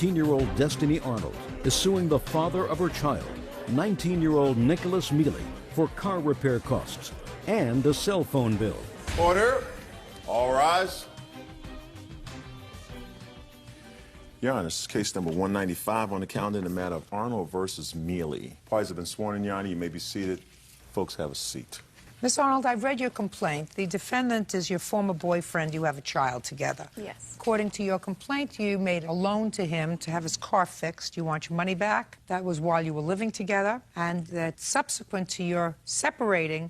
17-year-old Destiny Arnold is suing the father of her child, 19-year-old Nicholas Mealy, for car repair costs and a cell phone bill. Order. All rise. Your Honor, this is case number 195 on the calendar in the matter of Arnold versus Mealy. Parties have been sworn in, Your Honor. You may be seated. Folks, have a seat. Miss Arnold, I've read your complaint. The defendant is your former boyfriend. You have a child together. Yes. According to your complaint, you made a loan to him to have his car fixed. You want your money back. That was while you were living together. And that subsequent to your separating,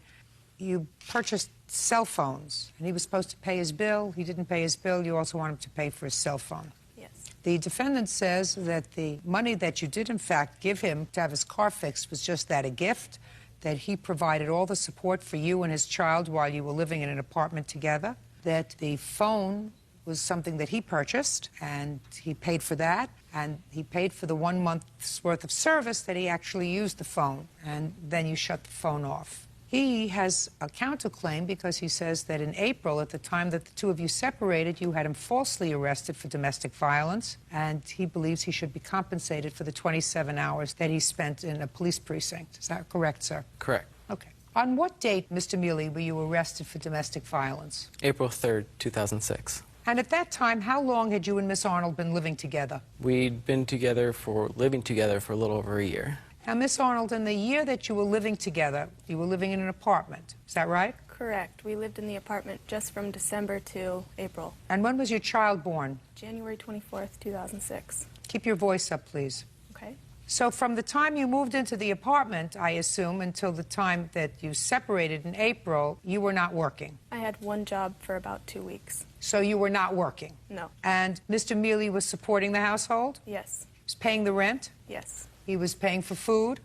you purchased cell phones. And he was supposed to pay his bill. He didn't pay his bill. You also want him to pay for his cell phone. Yes. The defendant says that the money that you did, in fact, give him to have his car fixed was just that, a gift, that he provided all the support for you and his child while you were living in an apartment together, that the phone was something that he purchased, and he paid for that, and he paid for the 1 month's worth of service that he actually used the phone, and then you shut the phone off. He has a counterclaim because he says that in April, at the time that the two of you separated, you had him falsely arrested for domestic violence, and he believes he should be compensated for the 27 hours that he spent in a police precinct. Is that correct, sir? Correct. Okay. On what date, Mr. Mealy, were you arrested for domestic violence? April 3rd, 2006. And at that time, how long had you and Miss Arnold been living together? We'd been living together for a little over a year. Now, Miss Arnold, in the year that you were living together, you were living in an apartment. Is that right? Correct. We lived in the apartment just from December to April. And when was your child born? January 24th, 2006. Keep your voice up, please. Okay. So from the time you moved into the apartment, I assume, until the time that you separated in April, you were not working? I had one job for about 2 weeks. So you were not working? No. And Mr. Mealy was supporting the household? Yes. He was paying the rent? Yes. He was paying for food?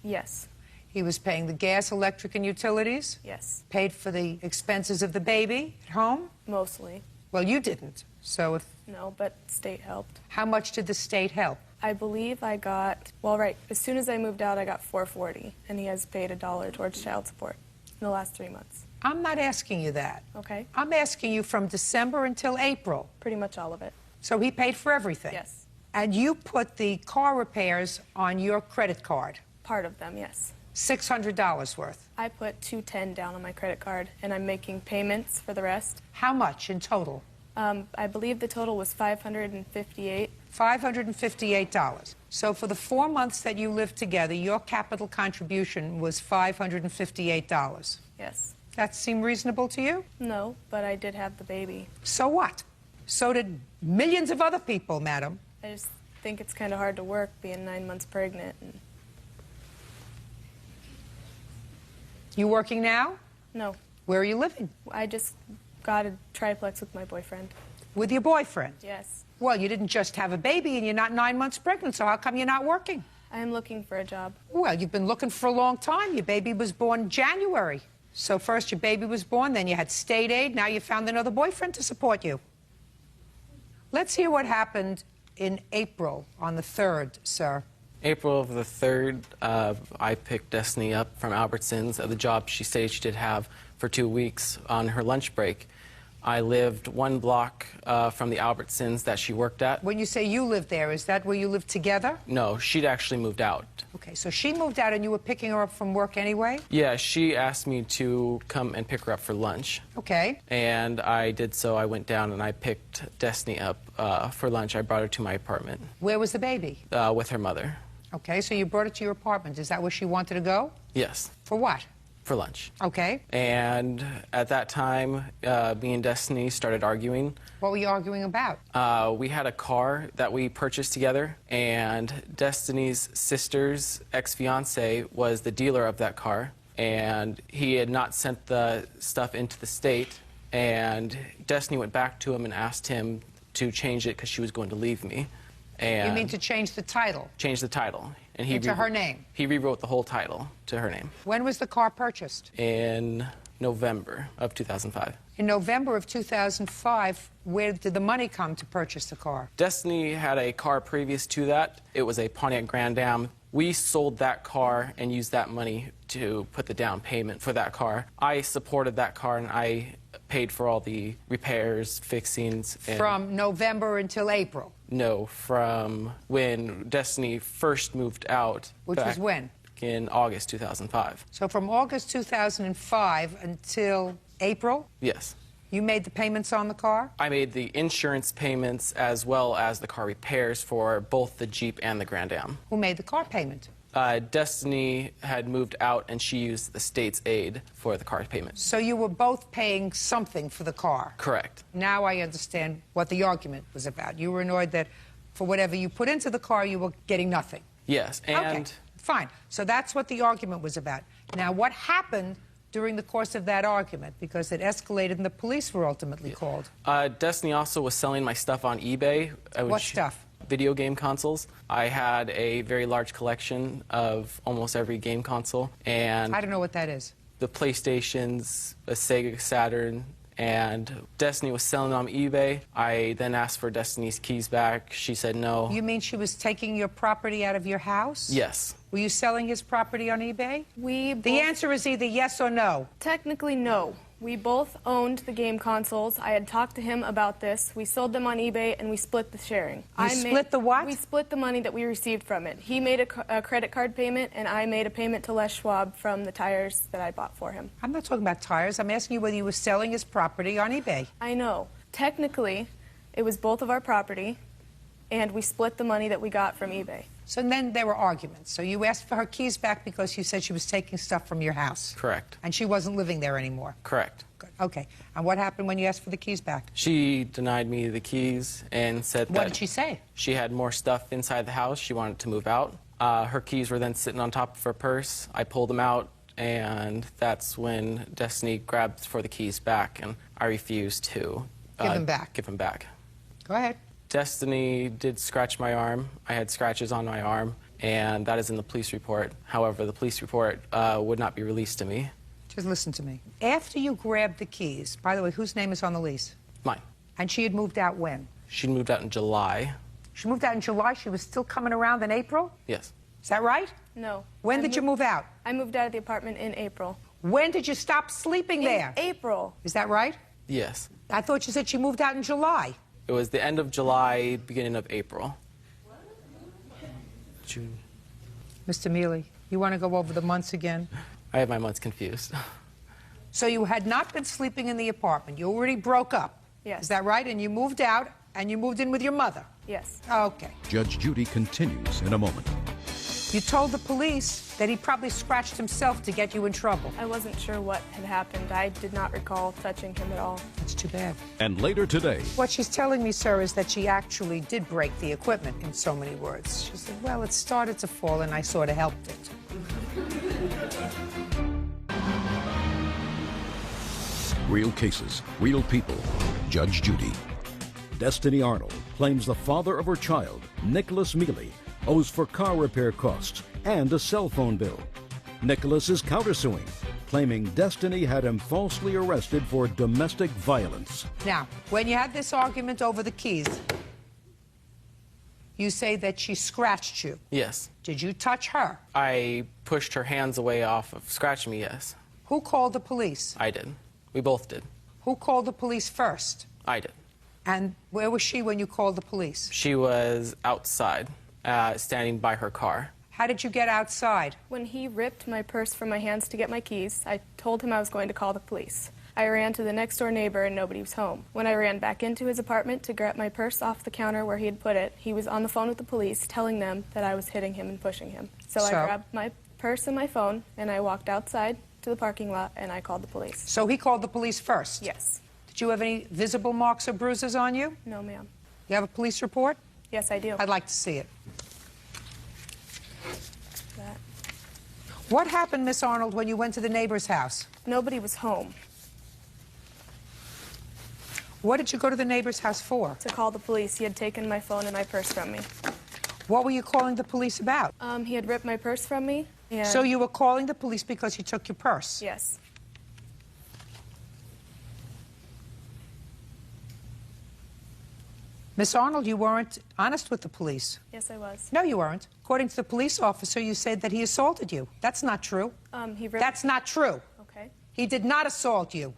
Yes. He was paying the gas, electric, and utilities? Yes. Paid for the expenses of the baby at home? Mostly. Well, you didn't. So if... No, but state helped. How much did the state help? I believe I got, well, right, as soon as I moved out, I got $440, and he has paid $1 towards child support in the last 3 months. I'm not asking you that. Okay. I'm asking you from December until April. Pretty much all of it. So he paid for everything? Yes. And you put the car repairs on your credit card? Part of them, yes. $600 worth? I put $210 down on my credit card, and I'm making payments for the rest. How much in total? I believe the total was $558. $558. So for the 4 months that you lived together, your capital contribution was $558? Yes. That seem reasonable to you? No, but I did have the baby. So what? So did millions of other people, madam. I just think it's kind of hard to work being 9 months pregnant. And... You working now? No. Where are you living? I just got a triplex with my boyfriend. With your boyfriend? Yes. Well, you didn't just have a baby and you're not 9 months pregnant, so how come you're not working? I am looking for a job. Well, you've been looking for a long time. Your baby was born in January. So first your baby was born, then you had state aid, now you found another boyfriend to support you. Let's hear what happened in April on the 3rd, sir. April of the 3rd, I picked Destiny up from Albertsons at the job she stated she did have for 2 weeks on her lunch break. I lived 1 block from the Albertsons that she worked at. When you say you lived there, is that where you lived together? No, she'd actually moved out. Okay, so she moved out and you were picking her up from work anyway? Yeah, she asked me to come and pick her up for lunch. Okay. And I did so. I went down and I picked Destiny up for lunch. I brought her to my apartment. Where was the baby? With her mother. Okay, so you brought it to your apartment. Is that where she wanted to go? Yes. For what? For lunch. Okay. And at that time, me and Destiny started arguing. What were you arguing about? We had a car that we purchased together, and Destiny's sister's ex-fiance was the dealer of that car, and he had not sent the stuff into the state, and Destiny went back to him and asked him to change it because she was going to leave me. And you mean to change the title? Change the title. And he to her name? He rewrote the whole title to her name. When was the car purchased? In November of 2005. In November of 2005, where did the money come to purchase the car? Destiny had a car previous to that. It was a Pontiac Grand Am. We sold that car and used that money to put the down payment for that car. I supported that car and I paid for all the repairs, fixings. And From November until April, No, from when Destiny first moved out. which was when? In August 2005. So from August 2005 until April, Yes. you made the payments on the car? I made the insurance payments as well as the car repairs for both the Jeep and the Grand Am. Who made the car payment? Destiny had moved out and she used the state's aid for the car payment. So you were both paying something for the car? Correct. Now I understand what the argument was about. You were annoyed that for whatever you put into the car, you were getting nothing. Yes, and Okay, fine. So that's what the argument was about. Now, what happened during the course of that argument? Because it escalated and the police were ultimately called. Destiny also was selling my stuff on eBay. What stuff? Video game consoles. I had a very large collection of almost every game console, and I don't know what that is. the PlayStations, a Sega Saturn, and Destiny was selling on eBay. I then asked for Destiny's keys back. She said no. You mean she was taking your property out of your house? Yes. Were you selling his property on eBay? We The both- answer is either yes or no. Technically, no. We both owned the game consoles. I had talked to him about this. We sold them on eBay, and we split the sharing. split the what? We split the money that we received from it. He made a credit card payment, and I made a payment to Les Schwab from the tires that I bought for him. I'm not talking about tires. I'm asking you whether you were selling his property on eBay. I know. Technically, it was both of our property, and we split the money that we got from eBay. So then there were arguments. So you asked for her keys back because you said she was taking stuff from your house. Correct. And she wasn't living there anymore. Correct. Good. Okay. And what happened when you asked for the keys back? She denied me the keys and said What that did she say? she had more stuff inside the house. She wanted to move out. Her keys were then sitting on top of her purse. I pulled them out, and that's when Destiny grabbed for the keys back, and I refused to Give them back. Give them back. Go ahead. Destiny did scratch my arm. I had scratches on my arm, and that is in the police report. However, the police report would not be released to me. Just listen to me. After you grabbed the keys, by the way, whose name is on the lease? Mine. And she had moved out when? She moved out in July. She moved out in July. She was still coming around in April? Yes. Is that right? No. When did you move out? I moved out of the apartment in April. When did you stop sleeping there? In April. Is that right? Yes. I thought you said she moved out in July. It was the end of July, beginning of April. June. Mr. Mealy, you want to go over the months again? I have my months confused. So you had not been sleeping in the apartment. You already broke up. Yes. Is that right? And you moved out, and you moved in with your mother. Yes. Okay. Judge Judy continues in a moment. You told the police that he probably scratched himself to get you in trouble. I wasn't sure what had happened. I did not recall touching him at all. That's too bad. And later today, What she's telling me, sir, is that she actually did break the equipment, in so many words. She said, well, it started to fall, and I sort of helped it. real cases, real people. Judge Judy. Destiny Arnold claims the father of her child, Nicholas Mealy, owes for car repair costs and a cell phone bill. Nicholas is countersuing, claiming Destiny had him falsely arrested for domestic violence. Now, when you had this argument over the keys, you say that she scratched you. Yes. Did you touch her? I pushed her hands away off of scratching me, yes. Who called the police? I did. We both did. Who called the police first? I did. And where was she when you called the police? She was outside, standing by her car. How did you get outside? When he ripped my purse from my hands to get my keys, I told him I was going to call the police. I ran to the next door neighbor and nobody was home. When I ran back into his apartment to grab my purse off the counter where he had put it, he was on the phone with the police telling them that I was hitting him and pushing him. So I grabbed my purse and my phone and I walked outside to the parking lot and I called the police. So he called the police first? Yes. Did you have any visible marks or bruises on you? No, ma'am. You have a police report? Yes, I do. I'd like to see it. That. What happened, Miss Arnold, when you went to the neighbor's house? Nobody was home. What did you go to the neighbor's house for? To call the police. He had taken my phone and my purse from me. What were you calling the police about? He had ripped my purse from me. And So you were calling the police because he took your purse? Yes. Miss Arnold, you weren't honest with the police. Yes, I was. No, you weren't. According to the police officer, you said that he assaulted you. That's not true. He ripped... That's not true. Okay. He did not assault you.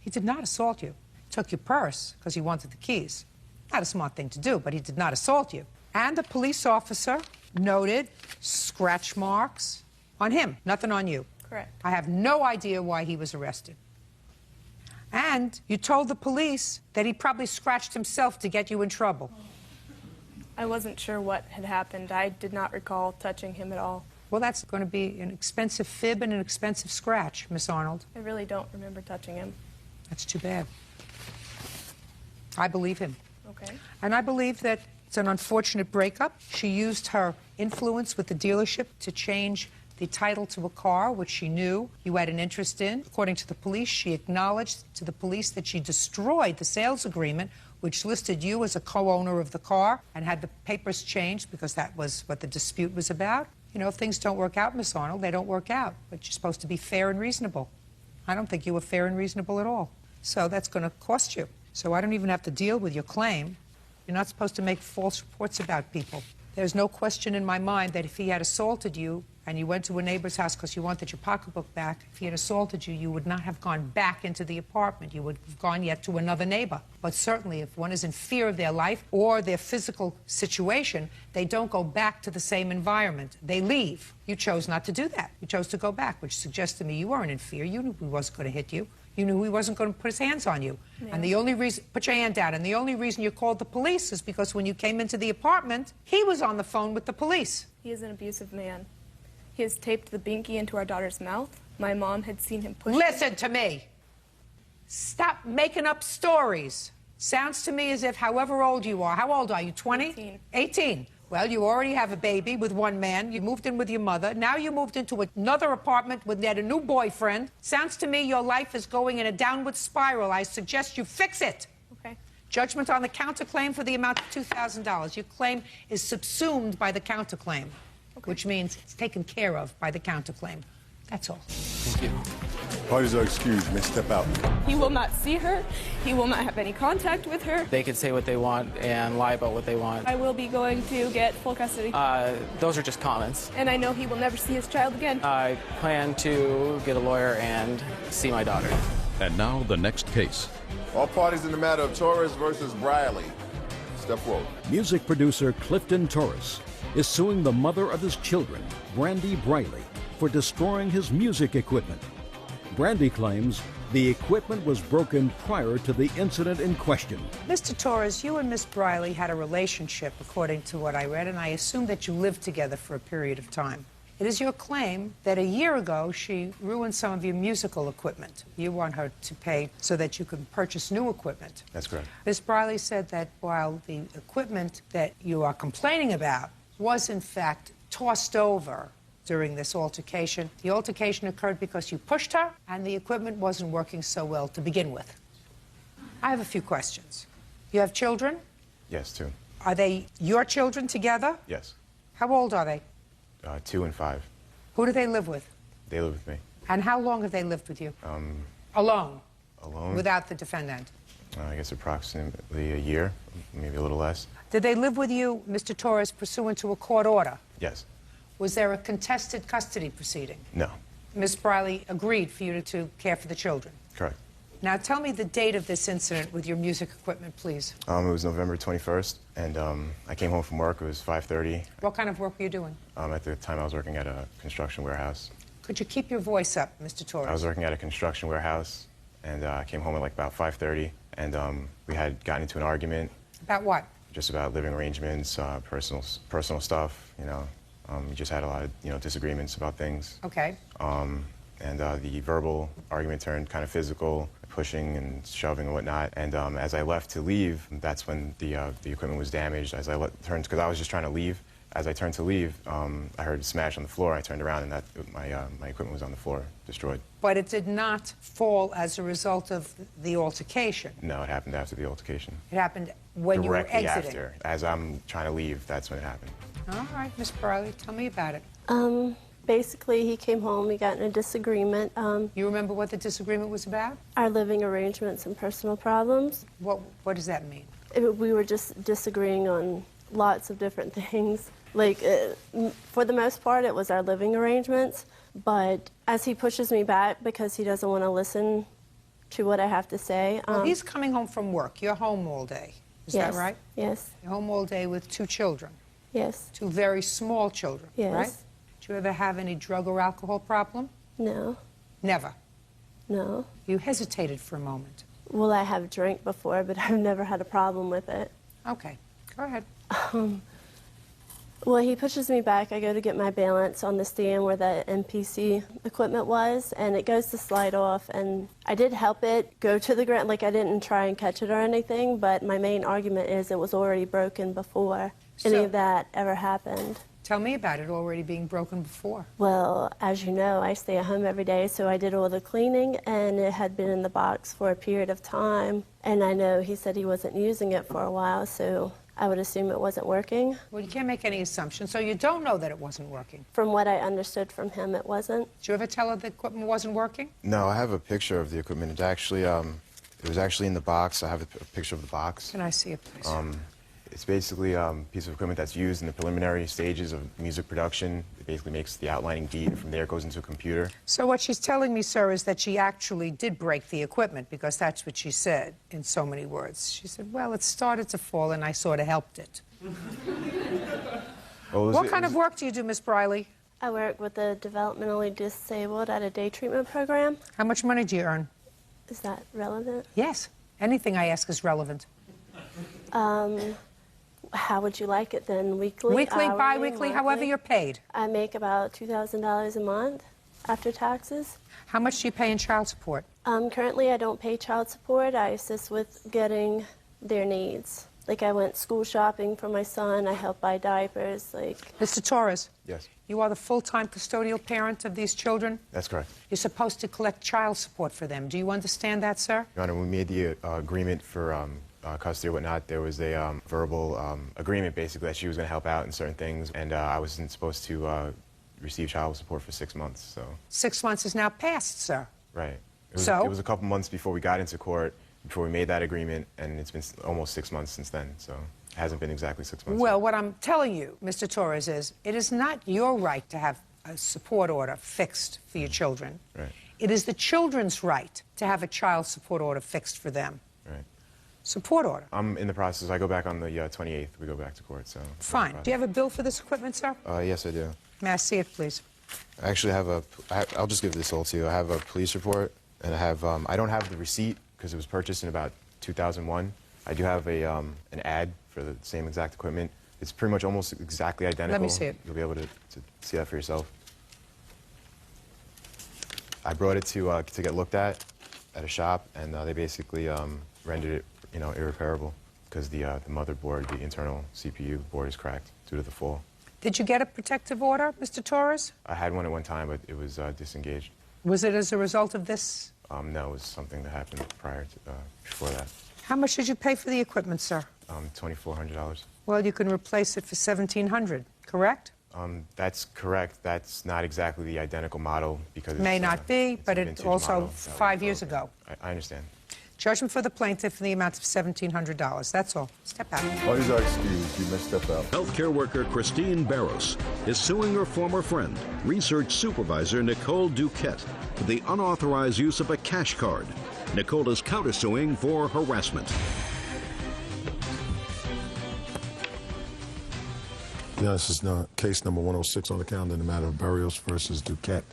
He did not assault you. He took your purse because he wanted the keys. Not a smart thing to do, but he did not assault you. And the police officer noted scratch marks on him, nothing on you. Correct. I have no idea why he was arrested. And you told the police that he probably scratched himself to get you in trouble. I wasn't sure what had happened. I did not recall touching him at all. Well, that's going to be an expensive fib and an expensive scratch, Miss Arnold. I really don't remember touching him. That's too bad. I believe him. Okay. And I believe that it's an unfortunate breakup. She used her influence with the dealership to change the title to a car, which she knew you had an interest in. According to the police, she acknowledged to the police that she destroyed the sales agreement, which listed you as a co-owner of the car, and had the papers changed because that was what the dispute was about. You know, if things don't work out, Miss Arnold, they don't work out. But you're supposed to be fair and reasonable. I don't think you were fair and reasonable at all. So that's going to cost you. So I don't even have to deal with your claim. You're not supposed to make false reports about people. There's no question in my mind that if he had assaulted you and you went to a neighbor's house because you wanted your pocketbook back, if he had assaulted you, you would not have gone back into the apartment. You would have gone yet to another neighbor. But certainly if one is in fear of their life or their physical situation, they don't go back to the same environment. They leave. You chose not to do that. You chose to go back, which suggests to me you weren't in fear. You knew he wasn't going to hit you. You knew he wasn't going to put his hands on you. Yeah. And the only reason, put your hand down, and the only reason you called the police is because when you came into the apartment, he was on the phone with the police. He is an abusive man. He has taped the binky into our daughter's mouth. My mom had seen him push Listen to me. Stop making up stories. Sounds to me as if however old you are. How old are you, 20? 18. 18. Well, you already have a baby with one man. You moved in with your mother. Now you moved into another apartment with yet a new boyfriend. Sounds to me your life is going in a downward spiral. I suggest you fix it. Okay. Judgment on the counterclaim for the amount of $2,000. Your claim is subsumed by the counterclaim, which means it's taken care of by the counterclaim. That's all. Thank you. Parties are excused. You may step out. He will not see her. He will not have any contact with her. They can say what they want and lie about what they want. I will be going to get full custody. Those are just comments. And I know he will never see his child again. I plan to get a lawyer and see my daughter. And now the next case. All parties in the matter of Torres versus Briley. Step forward. Music producer Clifton Torres is suing the mother of his children, Brandy Briley, for destroying his music equipment. Brandy claims the equipment was broken prior to the incident in question. Mr. Torres, you and Miss Briley had a relationship, according to what I read, and I assume that you lived together for a period of time. It is your claim that a year ago she ruined some of your musical equipment. You want her to pay so that you can purchase new equipment. That's correct. Miss Briley said that while the equipment that you are complaining about was in fact tossed over during this altercation, the altercation occurred because you pushed her and the equipment wasn't working so well to begin with. I have a few questions. You have children? Yes, 2. Are they your children together? Yes. How old are they? 2 and 5. Who do they live with? They live with me. And how long have they lived with you? Alone? Alone? Without the defendant? I guess approximately a year, maybe a little less. Did they live with you, Mr. Torres, pursuant to a court order? Yes. Was there a contested custody proceeding? No. Miss Briley agreed for you to care for the children? Correct. Now, tell me the date of this incident with your music equipment, please. It was November 21st, and I came home from work. It was 5:30. What kind of work were you doing? At the time, I was working at a construction warehouse. Could you keep your voice up, Mr. Torres? I was working at a construction warehouse, and I came home at like about 5:30, and we had gotten into an argument. About what? Just about living arrangements, personal stuff, you know. We just had a lot of, disagreements about things. Okay. And the verbal argument turned kind of physical, pushing and shoving and whatnot. And as I left to leave, that's when the equipment was damaged. As I turned, because I was just trying to leave. As I turned to leave, I heard a smash on the floor. I turned around, and my equipment was on the floor, destroyed. But it did not fall as a result of the altercation. No, it happened after the altercation. It happened when Directly you were exiting. after. As I'm trying to leave, that's when it happened. All right, Miss Briley, tell me about it. Basically, he came home, we got in a disagreement. You remember what the disagreement was about? Our living arrangements and personal problems. What does that mean? We were just disagreeing on lots of different things. Like, for the most part, it was our living arrangements. But as he pushes me back because he doesn't want to listen to what I have to say. Well, he's coming home from work. You're home all day. Is that right? Yes. You're home all day with 2 children. Yes. 2 very small children, Yes. right? Do you ever have any drug or alcohol problem? No. Never. No. You hesitated for a moment. Well, I have drank before, but I've never had a problem with it. Okay, go ahead. Well, he pushes me back. I go to get my balance on the stand where the NPC equipment was, and it goes to slide off. And I did help it go to the ground. Like, I didn't try and catch it or anything, but my main argument is it was already broken before any of that ever happened. Tell me about it already being broken before. Well, as you know, I stay at home every day, so I did all the cleaning, and it had been in the box for a period of time. And I know he said he wasn't using it for a while, so I would assume it wasn't working. Well, you can't make any assumptions, so you don't know that it wasn't working. From what I understood from him, it wasn't. Did you ever tell her the equipment wasn't working? No, I have a picture of the equipment. It's actually, it was actually in the box. I have a picture of the box. Can I see it, please? It's basically a piece of equipment that's used in the preliminary stages of music production. It basically makes the outlining beat, and from there it goes into a computer. So what she's telling me, sir, is that she actually did break the equipment, because that's what she said in so many words. She said, well, it started to fall, and I sort of helped it. What kind of work do you do, Miss Briley? I work with the developmentally disabled at a day treatment program. How much money do you earn? Is that relevant? Yes. Anything I ask is relevant. How would you like it then? Weekly? Weekly, hourly, bi-weekly, however monthly? you're paid. I make about $2,000 a month after taxes. How much do you pay in child support? Currently, I don't pay child support. I assist with getting their needs. Like, I went school shopping for my son. I help buy diapers. Like, Mr. Torres. Yes. You are the full-time custodial parent of these children? That's correct. You're supposed to collect child support for them. Do you understand that, sir? Your Honor, when we made the agreement for custody or whatnot, there was a verbal agreement, basically, that she was going to help out in certain things, and I wasn't supposed to receive child support for 6 months, so... 6 months is now passed, sir. Right. It was a couple months before we got into court, before we made that agreement, and it's been almost 6 months since then, so it hasn't been exactly 6 months. Well, what I'm telling you, Mr. Torres, is it is not your right to have a support order fixed for your children. Right. It is the children's right to have a child support order fixed for them. Right. Support order. I'm in the process. I go back on the 28th. We go back to court, so... Fine. Do you have a bill for this equipment, sir? Yes, I do. May I see it, please? I actually have I'll just give this all to you. I have a police report, and I have, I don't have the receipt because it was purchased in about 2001. I do have an ad for the same exact equipment. It's pretty much almost exactly identical. Let me see it. You'll be able to see that for yourself. I brought it to get looked at a shop, and they basically rendered it, irreparable because the motherboard, the internal CPU board is cracked due to the fall. Did you get a protective order, Mr. Torres? I had one at one time, but it was disengaged. Was it as a result of this? No, it was something that happened prior to, before that. How much did you pay for the equipment, sir? $2,400. Well, you can replace it for $1,700, correct? That's correct. That's not exactly the identical model because May not be, it's but a it's vintage also model. 5 years ago. I understand. Judgment for the plaintiff in the amount of $1,700. That's all. Step out. Oh, these are excused. You must step out. Healthcare worker Christine Barros is suing her former friend, research supervisor Nicole Duquette, for the unauthorized use of a cash card. Nicole is countersuing for harassment. Yeah, this is case number 106 on the calendar in the matter of Barrios versus Duquette.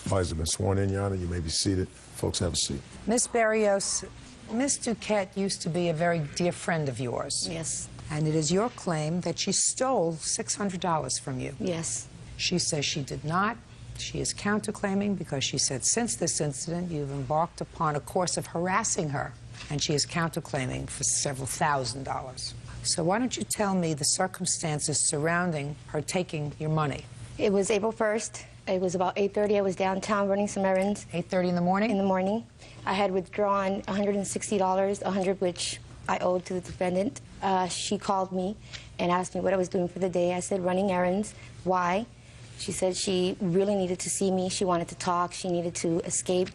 Parties have been sworn in, Your Honor. You may be seated. Folks, have a seat. Miss Barrios, Miss Duquette used to be a very dear friend of yours. Yes. And it is your claim that she stole $600 from you. Yes. She says she did not. She is counterclaiming because she said since this incident you've embarked upon a course of harassing her, and she is counterclaiming for several $1,000s. So why don't you tell me the circumstances surrounding her taking your money? It was April 1st. It was about 8:30. I was downtown running some errands. 8:30 in the morning? In the morning. I had withdrawn $160, $100 which I owed to the defendant. She called me and asked me what I was doing for the day. I said running errands. Why? She said she really needed to see me. She wanted to talk. She needed to escape.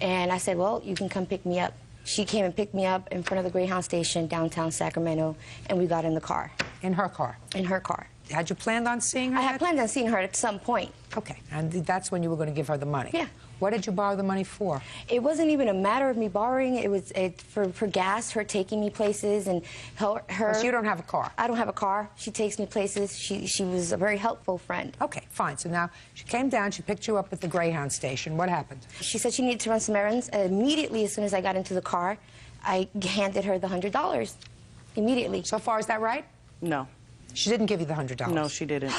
And I said, well, you can come pick me up. She came and picked me up in front of the Greyhound station downtown Sacramento, and we got in the car. In her car? In her car. Had you planned on seeing her? I had planned on seeing her at some point. Okay, and that's when you were going to give her the money? Yeah. What did you borrow the money for? It wasn't even a matter of me borrowing. It was for gas, her taking me places, and her... Because you don't have a car. I don't have a car. She takes me places. She was a very helpful friend. Okay, fine. So now she came down, she picked you up at the Greyhound station. What happened? She said she needed to run some errands. Immediately, as soon as I got into the car, I handed her the $100. Immediately. So far, is that right? No. She didn't give you the $100? No, she didn't.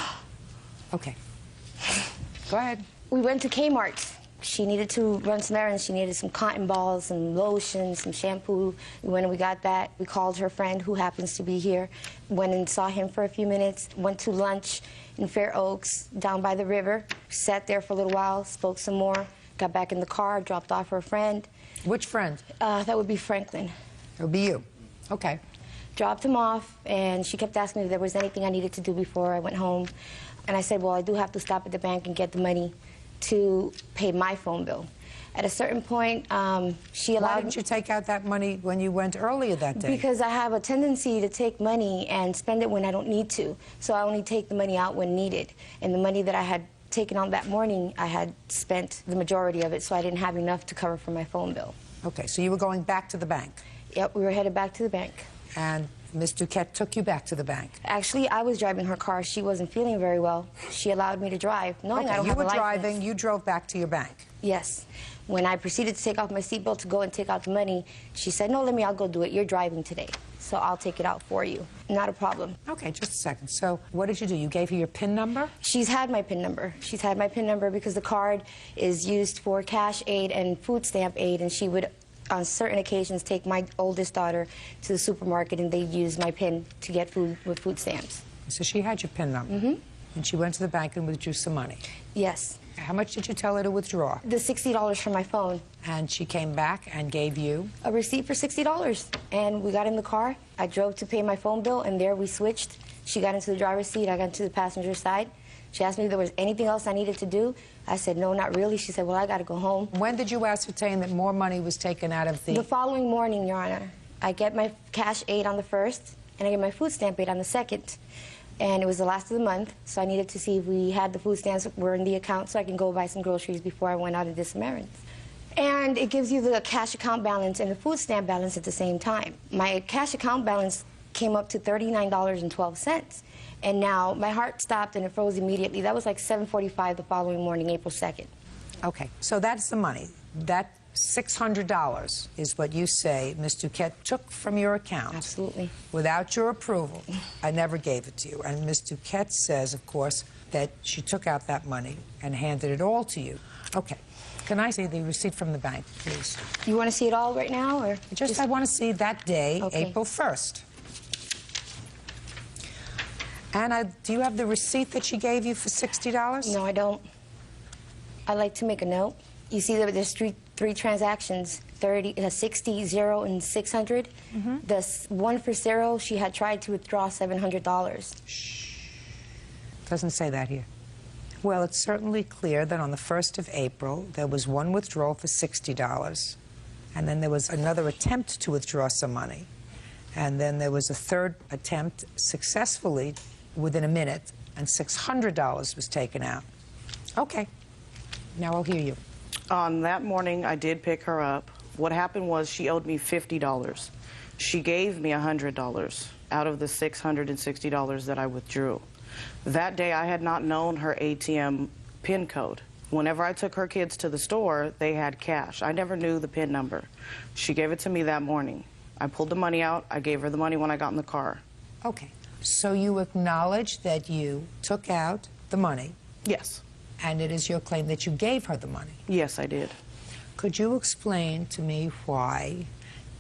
Okay. Go ahead. We went to Kmart. She needed to run some errands. She needed some cotton balls, some lotion, some shampoo. When we got that, we called her friend, who happens to be here, went and saw him for a few minutes, went to lunch in Fair Oaks, down by the river, sat there for a little while, spoke some more, got back in the car, dropped off her friend. Which friend? That would be Franklin. It would be you. Okay. Dropped him off, and she kept asking me if there was anything I needed to do before I went home. And I said, well, I do have to stop at the bank and get the money to pay my phone bill. At a certain point, she allowed... Why didn't you take out that money when you went earlier that day? Because I have a tendency to take money and spend it when I don't need to. So I only take the money out when needed. And the money that I had taken out that morning, I had spent the majority of it, so I didn't have enough to cover for my phone bill. Okay, so you were going back to the bank? Yep, we were headed back to the bank. And Ms. Duquette took you back to the bank? Actually, I was driving her car. She wasn't feeling very well. She allowed me to drive, knowing I don't have a license. You were driving, you drove back to your bank? Yes. When I proceeded to take off my seatbelt to go and take out the money, she said, no, I'll go do it. You're driving today, so I'll take it out for you. Not a problem. Okay, just a second. So what did you do? You gave her your PIN number? She's had my PIN number. She's had my PIN number because the card is used for cash aid and food stamp aid, and she would, on certain occasions, take my oldest daughter to the supermarket, and they'd use my PIN to get food with food stamps. So she had your PIN number? Mm-hmm. And she went to the bank and withdrew some money? Yes. How much did you tell her to withdraw? The $60 from my phone. And she came back and gave you? A receipt for $60. And we got in the car. I drove to pay my phone bill, and there we switched. She got into the driver's seat. I got into the passenger side. She asked me if there was anything else I needed to do. I said, no, not really. She said, well, I got to go home. When did you ascertain that more money was taken out of the... The following morning, Your Honor. I get my cash aid on the 1st, and I get my food stamp aid on the 2nd. And it was the last of the month, so I needed to see if we had the food stamps were in the account so I can go buy some groceries before I went out and did some errands. And it gives you the cash account balance and the food stamp balance at the same time. My cash account balance came up to $39.12. And now my heart stopped and it froze immediately. That was like 7:45 the following morning, April 2nd. Okay, so that's the money. That $600 is what you say Ms. Duquette took from your account. Absolutely. Without your approval. I never gave it to you. And Ms. Duquette says, of course, that she took out that money and handed it all to you. Okay. Can I see the receipt from the bank, please? You want to see it all right now, or just I want to see that day, okay. April 1st. And do you have the receipt that she gave you for $60? No, I don't. I'd like to make a note. You see that there's three transactions, 60, 0, and 600. Mm-hmm. The one for 0, she had tried to withdraw $700. Shh. Doesn't say that here. Well, it's certainly clear that on the 1st of April, there was one withdrawal for $60, and then there was another attempt to withdraw some money, and then there was a third attempt successfully within a minute, and $600 was taken out. Okay. Now I'll hear you. On that morning, I did pick her up. What happened was she owed me $50. She gave me $100 out of the $660 that I withdrew. That day, I had not known her ATM PIN code. Whenever I took her kids to the store, they had cash. I never knew the PIN number. She gave it to me that morning. I pulled the money out. I gave her the money when I got in the car. Okay. So you acknowledge that you took out the money? Yes. And it is your claim that you gave her the money? Yes, I did. Could you explain to me why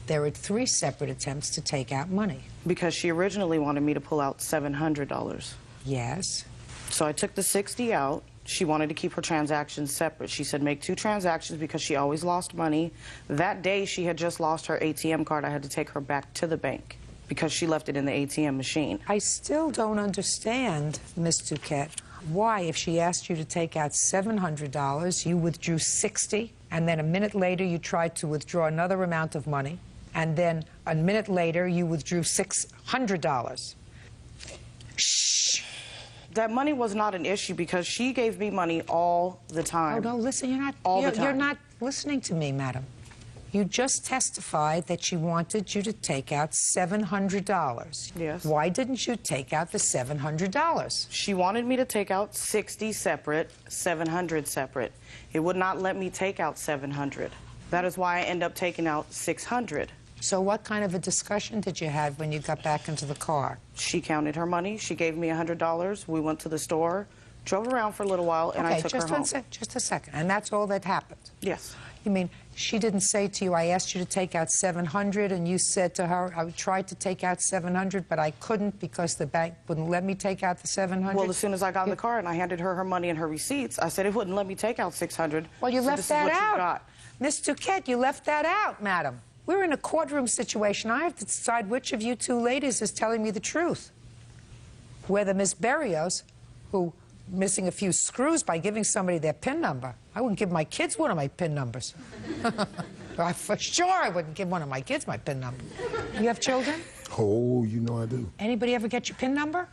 there were 3 separate attempts to take out money? Because she originally wanted me to pull out $700. Yes. So I took the 60 out. She wanted to keep her transactions separate. She said make 2 transactions because she always lost money. That day she had just lost her ATM card. I had to take her back to the bank because she left it in the ATM machine. I still don't understand, Ms. Duquette, why if she asked you to take out $700, you withdrew $60, and then a minute later you tried to withdraw another amount of money, and then a minute later you withdrew $600. Shh. That money was not an issue because she gave me money all the time. Oh, no, listen, you're not listening to me, madam. You just testified that she wanted you to take out $700. Yes. Why didn't you take out the $700? She wanted me to take out 60 separate, 700 separate. It would not let me take out 700. That is why I end up taking out 600. So what kind of a discussion did you have when you got back into the car? She counted her money. She gave me $100. We went to the store, drove around for a little while, and I took her home. Just a second. And that's all that happened? Yes. You mean she didn't say to you, I asked you to take out 700, and you said to her, I tried to take out 700, but I couldn't because the bank wouldn't let me take out the 700? Well, as soon as I got in the car and I handed her her money and her receipts, I said it wouldn't let me take out 600. Well, you so left this that is what out. You got. Miss Duquette, you left that out, madam. We're in a courtroom situation. I have to decide which of you two ladies is telling me the truth. Whether Miss Berrios, who missing a few screws by giving somebody their PIN number. I wouldn't give my kids one of my PIN numbers. For sure I wouldn't give one of my kids my PIN number. You have children? Oh, you know I do. Anybody ever get your PIN number?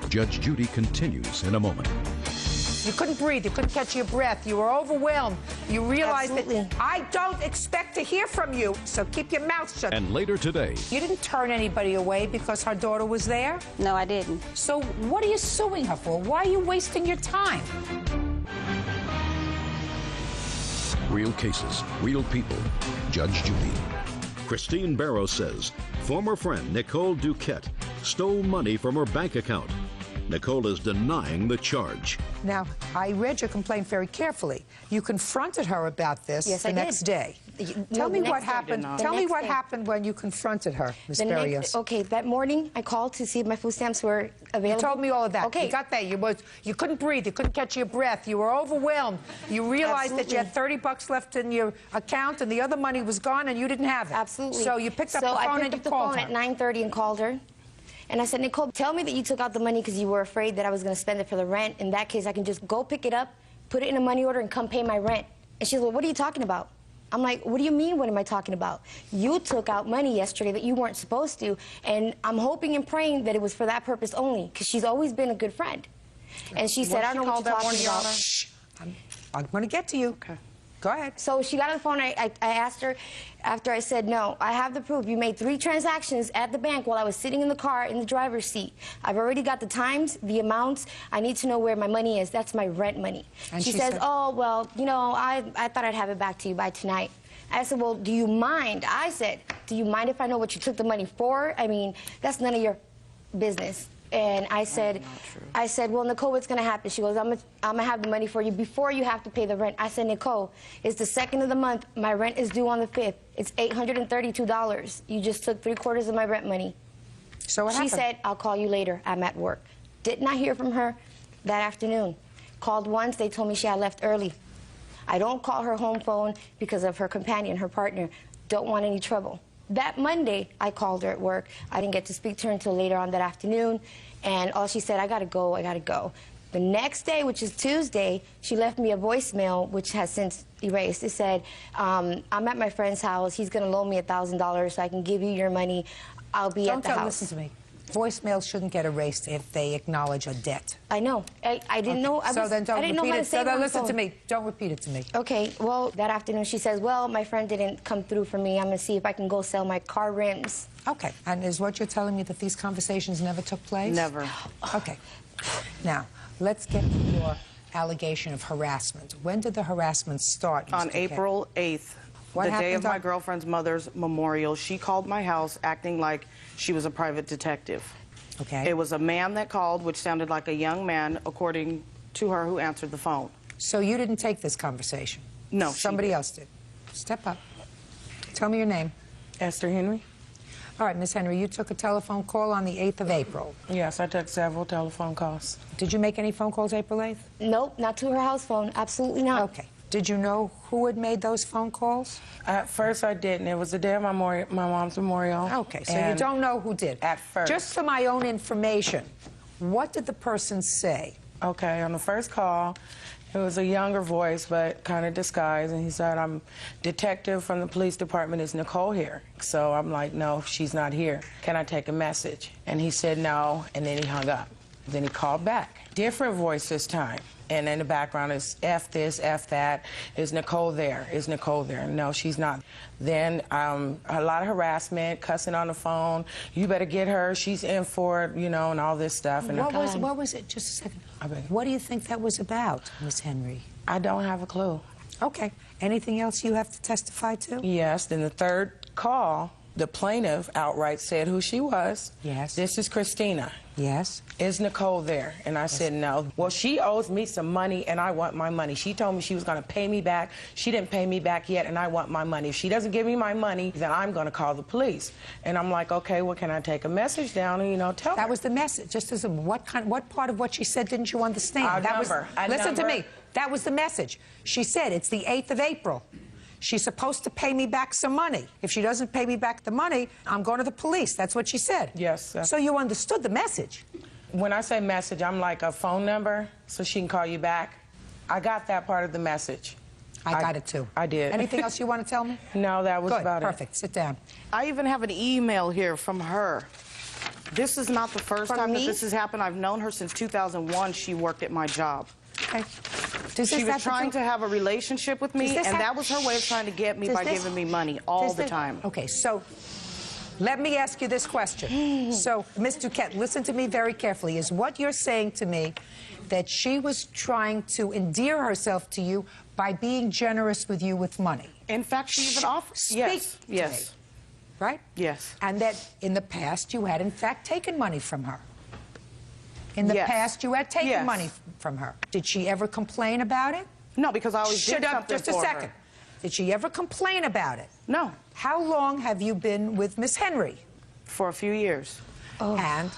Judge Judy continues in a moment. You couldn't breathe. You couldn't catch your breath. You were overwhelmed. You realized Absolutely. that I don't expect to hear from you, so keep your mouth shut. And later today, You didn't turn anybody away because her daughter was there? No, I didn't. So what are you suing her for? Why are you wasting your time? real cases, real people. Judge Judy. Christine Barrow says former friend Nicole Duquette stole money from her bank account. Nicole is denying the charge. Now, I read your complaint very carefully. You confronted her about this the next day. Tell me what happened. Tell me what happened when you confronted her, Ms. Berrios. Okay, that morning I called to see if my food stamps were available. You told me all of that. Okay. You got that. You couldn't breathe. You couldn't catch your breath. You were overwhelmed. You realized that you had $30 left in your account and the other money was gone and you didn't have it. Absolutely. So you picked up the phone and you called her. I picked up the phone at 9:30 and called her. And I said, Nicole, tell me that you took out the money because you were afraid that I was going to spend it for the rent. In that case, I can just go pick it up, put it in a money order, and come pay my rent. And she's like, what are you talking about? I'm like, what do you mean, what am I talking about? You took out money yesterday that you weren't supposed to, and I'm hoping and praying that it was for that purpose only, because she's always been a good friend. And she said, I don't know what you're talking about. Shh. I'm going to get to you. Okay. Go ahead. So she got on the phone. I asked her, after I said, no, I have the proof. You made 3 transactions at the bank while I was sitting in the car in the driver's seat. I've already got the times, the amounts. I need to know where my money is. That's my rent money. And she says, oh, well, you know, I thought I'd have it back to you by tonight. I said, well, do you mind? I said, do you mind if I know what you took the money for? I mean, that's none of your business. And I said, well, Nicole, what's going to happen? She goes, I'm gonna have the money for you before you have to pay the rent. I said, Nicole, it's the 2nd of the month. My rent is due on the 5th. It's $832. You just took 3/4 of my rent money. So what happened? She said, I'll call you later. I'm at work. Did not hear from her that afternoon. Called once. They told me she had left early. I don't call her home phone because of her companion, her partner. Don't want any trouble. That Monday, I called her at work. I didn't get to speak to her until later on that afternoon, and all she said, I gotta go, I gotta go. The next day, which is Tuesday, she left me a voicemail, which has since erased. It said, I'm at my friend's house. He's gonna loan me $1,000 so I can give you your money. I'll be at the house. Listen to me. Voicemails shouldn't get erased if they acknowledge a debt. I know. I didn't know. I didn't know how to say it on the listen to phone. me. Don't repeat it to me. Okay, well, that afternoon she says, well, my friend didn't come through for me. I'm going to see if I can go sell my car rims. Okay, and is what you're telling me that these conversations never took place? Never. Okay. Now, let's get to your allegation of harassment. When did the harassment start, Mr. On Duquette? April 8th, the day of my girlfriend's mother's memorial, she called my house acting like she was a private detective. Okay. It was a man that called, which sounded like a young man, according to her, who answered the phone. So you didn't take this conversation? No, somebody else did. Step up. Tell me your name. Esther Henry. All right, Miss Henry, you took a telephone call on the 8th of April. Yes, I took several telephone calls. Did you make any phone calls April 8th? Nope, not to her house phone. Absolutely not. Okay. Did you know who had made those phone calls? At first, I didn't. It was the day of my mom's memorial. Okay, so you don't know who did. At first. Just for my own information, what did the person say? Okay, on the first call, It was a younger voice, but kind of disguised, and he said, I'm detective from the police department. Is Nicole here? So I'm like, no, she's not here. Can I take a message? And he said no, and then he hung up. Then he called back. Different voice this time. And in the background is F this, F that. Is Nicole there? Is Nicole there? No, she's not. Then a lot of harassment, cussing on the phone. You better get her. She's in for it, you know, and all this stuff. And What was it? Just a second. What do you think that was about, Miss Henry? I don't have a clue. Okay. Anything else you have to testify to? Yes. Then the third call, the plaintiff outright said who she was. Yes. This is Christina. Yes. Is Nicole there? And I said no. Well, she owes me some money, and I want my money. She told me she was going to pay me back. She didn't pay me back yet, and I want my money. If she doesn't give me my money, then I'm going to call the police. And I'm like, okay, well, can I take a message down and, you know, tell her? That was the message. Just as what part of what she said didn't you understand? Listen to me. That was the message. She said it's the 8th of April. She's supposed to pay me back some money. If she doesn't pay me back the money, I'm going to the police. That's what she said. Yes. So you understood the message. When I say message, I'm like a phone number so she can call you back. I got that part of the message. I got it too. I did. Anything else you want to tell me? No, that was about it. Perfect. Sit down. I even have an email here from her. This is not the first time that this has happened. I've known her since 2001. She worked at my job. Okay. She was trying to have a relationship with me, and that was her way of trying to get me by giving me money all the time. Okay, so let me ask you this question. So, Ms. Duquette, listen to me very carefully. Is what you're saying to me that she was trying to endear herself to you by being generous with you with money? In fact, she even offered. Yes. Yes. Right? Yes. And that in the past you had, in fact, taken money from her. In the past, you had taken money from her. Did she ever complain about it? No, because I always did something just a second. Did she ever complain about it? No. How long have you been with Miss Henry? For a few years. Oh. And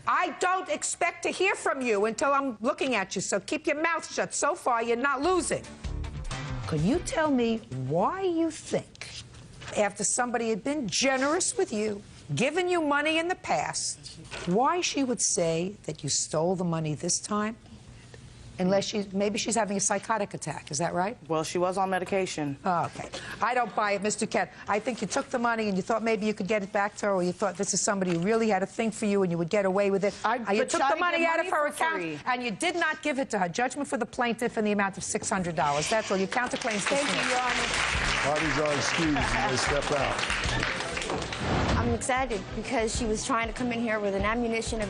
I don't expect to hear from you until I'm looking at you, so keep your mouth shut. So far, you're not losing. Could you tell me why you think, after somebody had been generous with you, given you money in the past, why she would say that you stole the money this time? Unless maybe she's having a psychotic attack, is that right? Well, she was on medication. Oh, okay. I don't buy it, Mr. Duquette. I think you took the money and you thought maybe you could get it back to her, or you thought this is somebody who really had a thing for you and you would get away with it. You took the money out of her account and you did not give it to her. Judgment for the plaintiff in the amount of $600. That's all. Your counterclaims dismissed. Thank you, Your Honor. Parties are excused. You may step out. I'm excited because she was trying to come in here with an ammunition of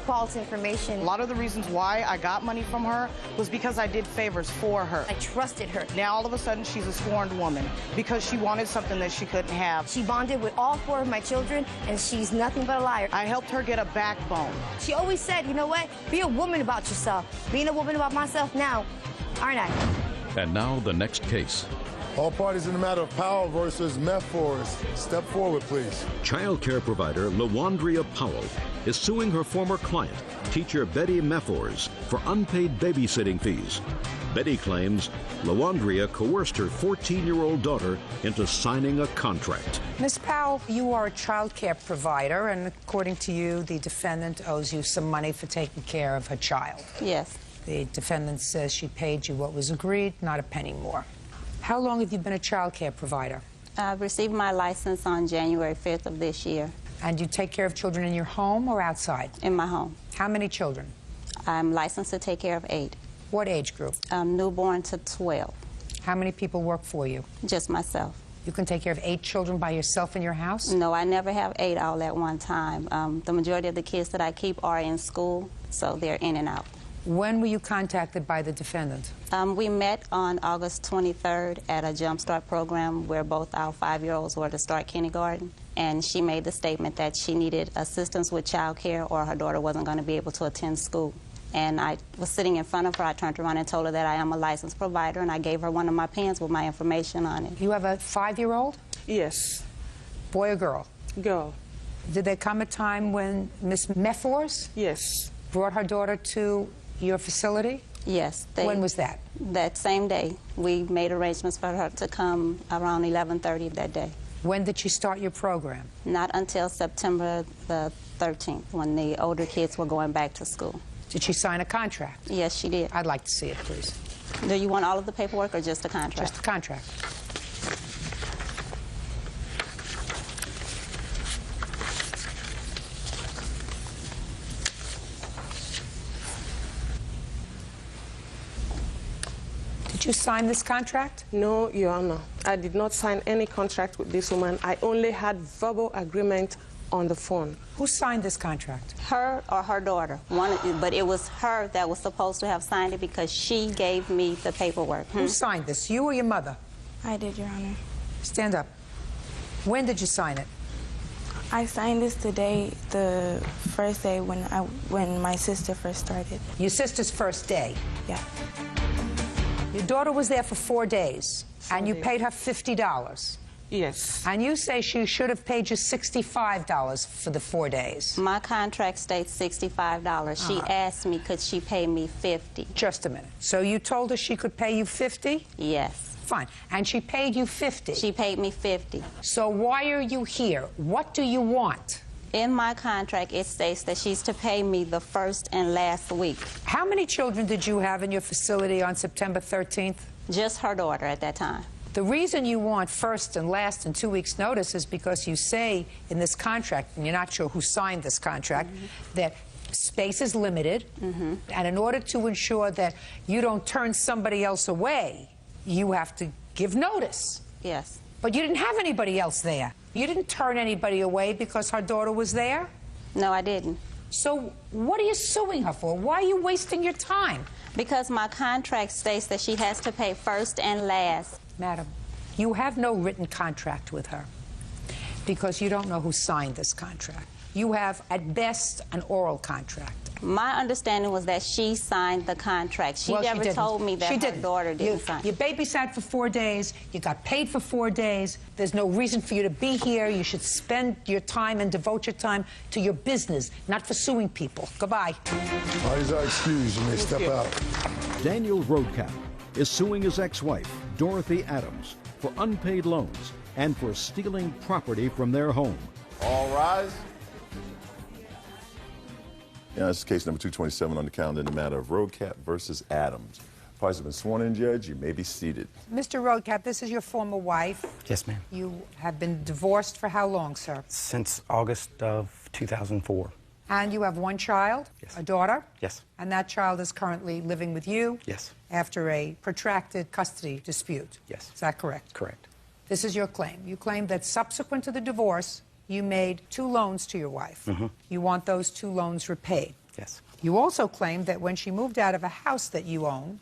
false information. A lot of the reasons why I got money from her was because I did favors for her. I trusted her. Now all of a sudden she's a scorned woman because she wanted something that she couldn't have. She bonded with all 4 of my children, and she's nothing but a liar. I helped her get a backbone. She always said, you know what, be a woman about yourself. Being a woman about myself now, aren't I? And now the next case. All parties in the matter of Powell versus Methors, step forward, please. Child care provider LaWandria Powell is suing her former client, teacher Betty Methors, for unpaid babysitting fees. Betty claims LaWandria coerced her 14-year-old daughter into signing a contract. Ms. Powell, you are a child care provider, and according to you, the defendant owes you some money for taking care of her child. Yes. The defendant says she paid you what was agreed, not a penny more. How long have you been a child care provider? I received my license on January 5th of this year. And you take care of children in your home or outside? In my home. How many children? I'm licensed to take care of 8. What age group? Newborn to 12. How many people work for you? Just myself. You can take care of 8 children by yourself in your house? No, I never have 8 all at one time. The majority of the kids that I keep are in school, so they're in and out. When were you contacted by the defendant? We met on August 23rd at a Jump Start program where both our 5-year-olds were to start kindergarten. And she made the statement that she needed assistance with child care or her daughter wasn't going to be able to attend school. And I was sitting in front of her. I turned around and told her that I am a licensed provider, and I gave her one of my pens with my information on it. You have a 5-year-old? Yes. Boy or girl? Girl. Did there come a time when Miss Methors? Yes. Brought her daughter to your facility? Yes. When was that? That same day. We made arrangements for her to come around 11:30 that day. When did she start your program? Not until September the 13th, when the older kids were going back to school. Did she sign a contract? Yes, she did. I'd like to see it, please. Do you want all of the paperwork or just the contract? Just the contract. Did you sign this contract? No, Your Honor. I did not sign any contract with this woman. I only had verbal agreement on the phone. Who signed this contract? Her or her daughter. But it was her that was supposed to have signed it because she gave me the paperwork. Who signed this, you or your mother? I did, Your Honor. Stand up. When did you sign it? I signed this today, the first day when my sister first started. Your sister's first day? Yeah. Your daughter was there for 4 days, and you paid her $50. Yes. And you say she should have paid you $65 for the 4 days. My contract states $65. She asked me, could she pay me $50? Just a minute. So you told her she could pay you $50? Yes. Fine. And she paid you $50? She paid me $50. So why are you here? What do you want? In my contract, it states that she's to pay me the first and last week. How many children did you have in your facility on September 13th? Just her daughter at that time. The reason you want first and last and 2 weeks' notice is because you say in this contract, and you're not sure who signed this contract, that space is limited, and in order to ensure that you don't turn somebody else away, you have to give notice. Yes. But you didn't have anybody else there. You didn't turn anybody away because her daughter was there? No, I didn't. So what are you suing her for? Why are you wasting your time? Because my contract states that she has to pay first and last. Madam, you have no written contract with her because you don't know who signed this contract. You have, at best, an oral contract. My understanding was that she signed the contract. She never told me that her daughter didn't sign. You babysat for 4 days. You got paid for 4 days. There's no reason for you to be here. You should spend your time and devote your time to your business, not for suing people. Goodbye. Parties are excused. You may step out. Daniel Roadcap is suing his ex-wife, Dorothy Adams, for unpaid loans and for stealing property from their home. All rise. Yeah, this is case number 227 on the calendar in the matter of Roadcap versus Adams. Parties have been sworn in, Judge. You may be seated. Mr. Roadcap, this is your former wife. Yes, ma'am. You have been divorced for how long, sir? Since August of 2004. And you have one child? Yes. A daughter? Yes. And that child is currently living with you? Yes. After a protracted custody dispute? Yes. Is that correct? Correct. This is your claim. You claim that subsequent to the divorce, you made 2 loans to your wife. You want those 2 loans repaid. Yes. You also claim that when she moved out of a house that you own,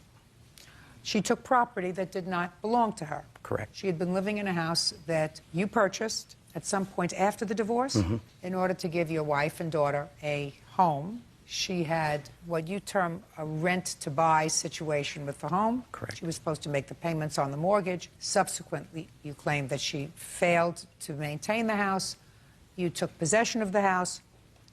she took property that did not belong to her. Correct. She had been living in a house that you purchased at some point after the divorce in order to give your wife and daughter a home. She had what you term a rent-to-buy situation with the home. Correct. She was supposed to make the payments on the mortgage. Subsequently, you claim that she failed to maintain the house. You took possession of the house,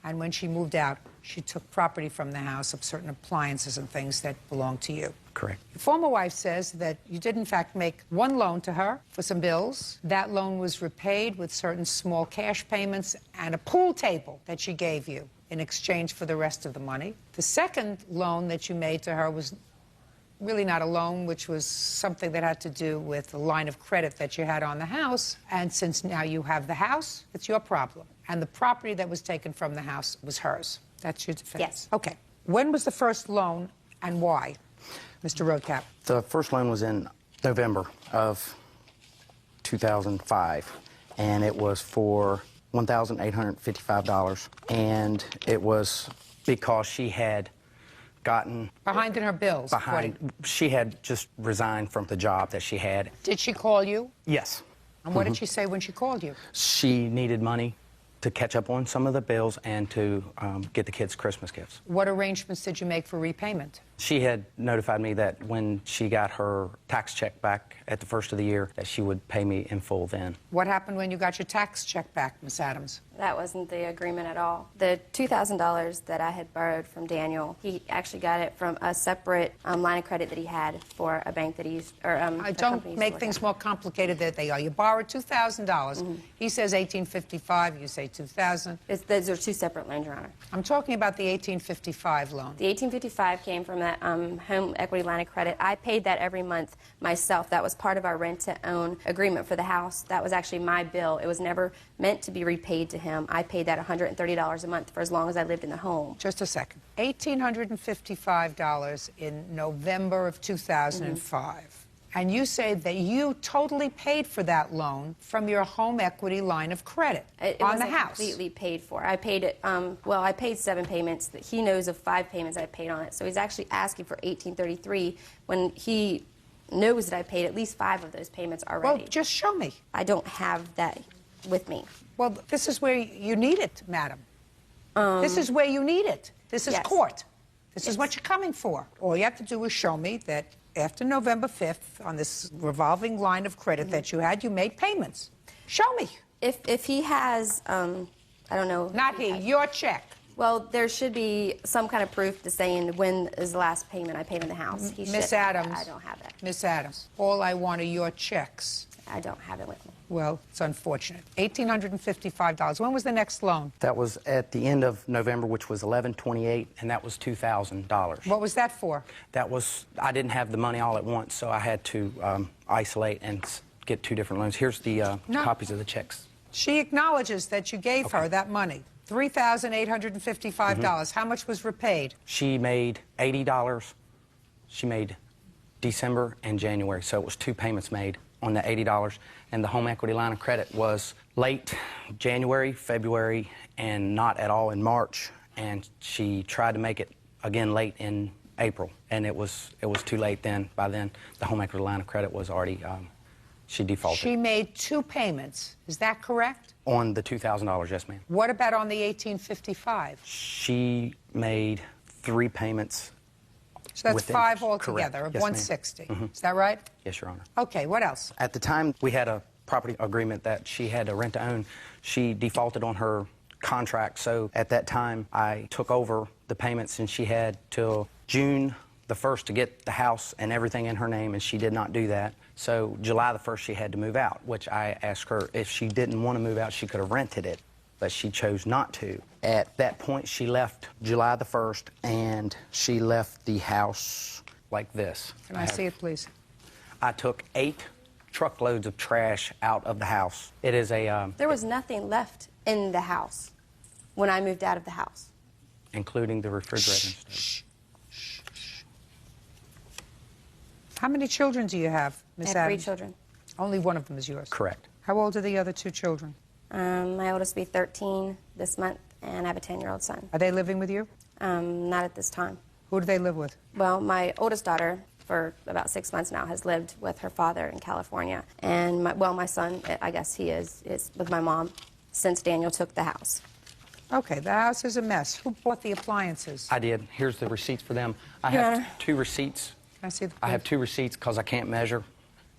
and when she moved out, she took property from the house of certain appliances and things that belonged to you. Correct. Your former wife says that you did, in fact, make 1 loan to her for some bills. That loan was repaid with certain small cash payments and a pool table that she gave you in exchange for the rest of the money. The second loan that you made to her was really not a loan, which was something that had to do with the line of credit that you had on the house. And since now you have the house, it's your problem. And the property that was taken from the house was hers. That's your defense? Yes. Okay. When was the first loan and why, Mr. Roadcap? The first loan was in November of 2005, and it was for $1,855, and it was because she had gotten behind in her bills. She had just resigned from the job that she had. Did she call you? Yes. And what did she say when she called you? She needed money to catch up on some of the bills and to get the kids Christmas gifts. What arrangements did you make for repayment? She had notified me that when she got her tax check back at the first of the year, that she would pay me in full then. What happened when you got your tax check back, Miss Adams? That wasn't the agreement at all. The $2,000 that I had borrowed from Daniel, he actually got it from a separate line of credit that he had for a bank that he used, or don't make things more complicated than they are. You borrowed $2,000. He says $1,855. You say $2,000. Those are 2 separate loans, Your Honor. I'm talking about the $1,855 loan. The $1,855 came from that home equity line of credit. I paid that every month myself. That was part of our rent-to-own agreement for the house. That was actually my bill. It was never meant to be repaid to him. I paid that $130 a month for as long as I lived in the home. Just a second. $1,855 in November of 2005. And you say that you totally paid for that loan from your home equity line of credit it on the wasn't house. Completely paid for. I paid it. Well, I paid 7 payments. He knows of 5 payments I paid on it. So he's actually asking for $1,833 when he knows that I paid at least 5 of those payments already. Well, just show me. I don't have that with me. Well, this is where you need it, madam. This is where you need it. This is court. This is what you're coming for. All you have to do is show me that after November 5th, on this revolving line of credit that you had, you made payments. Show me. If he has, I don't know. Not he, your check. Well, there should be some kind of proof to saying when is the last payment I paid in the house. Miss Adams. I don't have that. Miss Adams, all I want are your checks. I don't have it with me. Well, it's unfortunate. $1,855. When was the next loan? That was at the end of November, which was $11/28, and that was $2,000. What was that for? That was, I didn't have the money all at once, so I had to isolate and get 2 different loans. Here's the copies of the checks. She acknowledges that you gave her that money. $3,855. How much was repaid? She made $80. She made December and January, so it was 2 payments made on the $80, and the home equity line of credit was late January, February, and not at all in March, and she tried to make it again late in April, and it was too late then. By then, the home equity line of credit was already, she defaulted. She made 2 payments, is that correct? On the $2,000, yes, ma'am. What about on the $1,855? She made 3 payments. So that's 5 altogether of $160. Is that right? Yes, Your Honor. Okay, what else? At the time, we had a property agreement that she had a rent-to-own. She defaulted on her contract, so at that time, I took over the payments, and she had till June the 1st to get the house and everything in her name, and she did not do that. So July the 1st, she had to move out, which I asked her if she didn't want to move out, she could have rented it, but she chose not to. At that point, she left July the 1st, and she left the house like this. Can I see it, please? I took 8 truckloads of trash out of the house. It is a... There was nothing left in the house when I moved out of the house. Including the refrigerator and stuff. How many children do you have, Miss I have 3 Adams? children. Only one of them is yours? Correct. How old are the other 2 children? My oldest will be 13 this month, and I have a 10-year-old son. Are they living with you? Not at this time. Who do they live with? Well, my oldest daughter, for about 6 months now, has lived with her father in California. And, my son, I guess he is with my mom since Daniel took the house. Okay, the house is a mess. Who bought the appliances? I did. Here's the receipts for them. I Your have Honor. 2 receipts. Can I see the I have 2 receipts because I can't measure,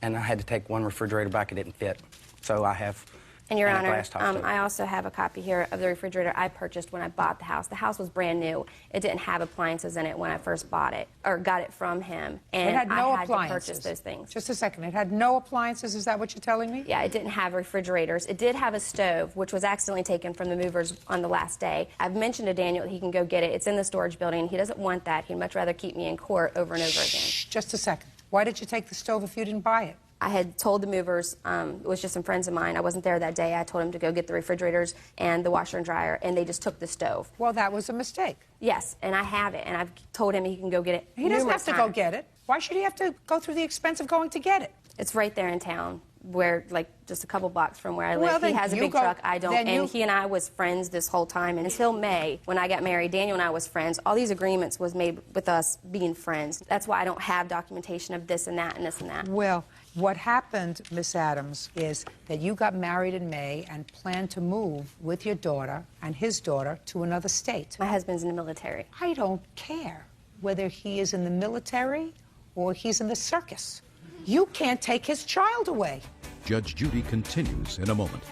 and I had to take 1 refrigerator back. It didn't fit. So I have... And Your a Honor, glass top stove. I also have a copy here of the refrigerator I purchased when I bought the house. The house was brand new. It didn't have appliances in it when I first bought it, or got it from him. And It had no I had appliances. to purchase those things. Just a second. It had no appliances. Is that what you're telling me? Yeah, it didn't have refrigerators. It did have a stove, which was accidentally taken from the movers on the last day. I've mentioned to Daniel that he can go get it. It's in the storage building. He doesn't want that. He'd much rather keep me in court over and over again. Just a second. Why did you take the stove if you didn't buy it? I had told the movers, it was just some friends of mine, I wasn't there that day, I told them to go get the refrigerators and the washer and dryer, and they just took the stove. Well, that was a mistake. Yes, and I have it, and I've told him he can go get it. He doesn't have to go times. get it. Why should he have to go through the expense of going to get it? It's right there in town, where, like, just a couple blocks from where I live. Well, He then has a you big go- truck, I don't, then and you- he and I was friends this whole time, and until May, when I got married, Daniel and I was friends. All these agreements was made with us being friends. That's why I don't have documentation of this and that and this and that. Well, what happened, Miss Adams, is that you got married in May and planned to move with your daughter and his daughter to another state. My husband's in the military. I don't care whether he is in the military or he's in the circus. You can't take his child away. Judge Judy continues in a moment.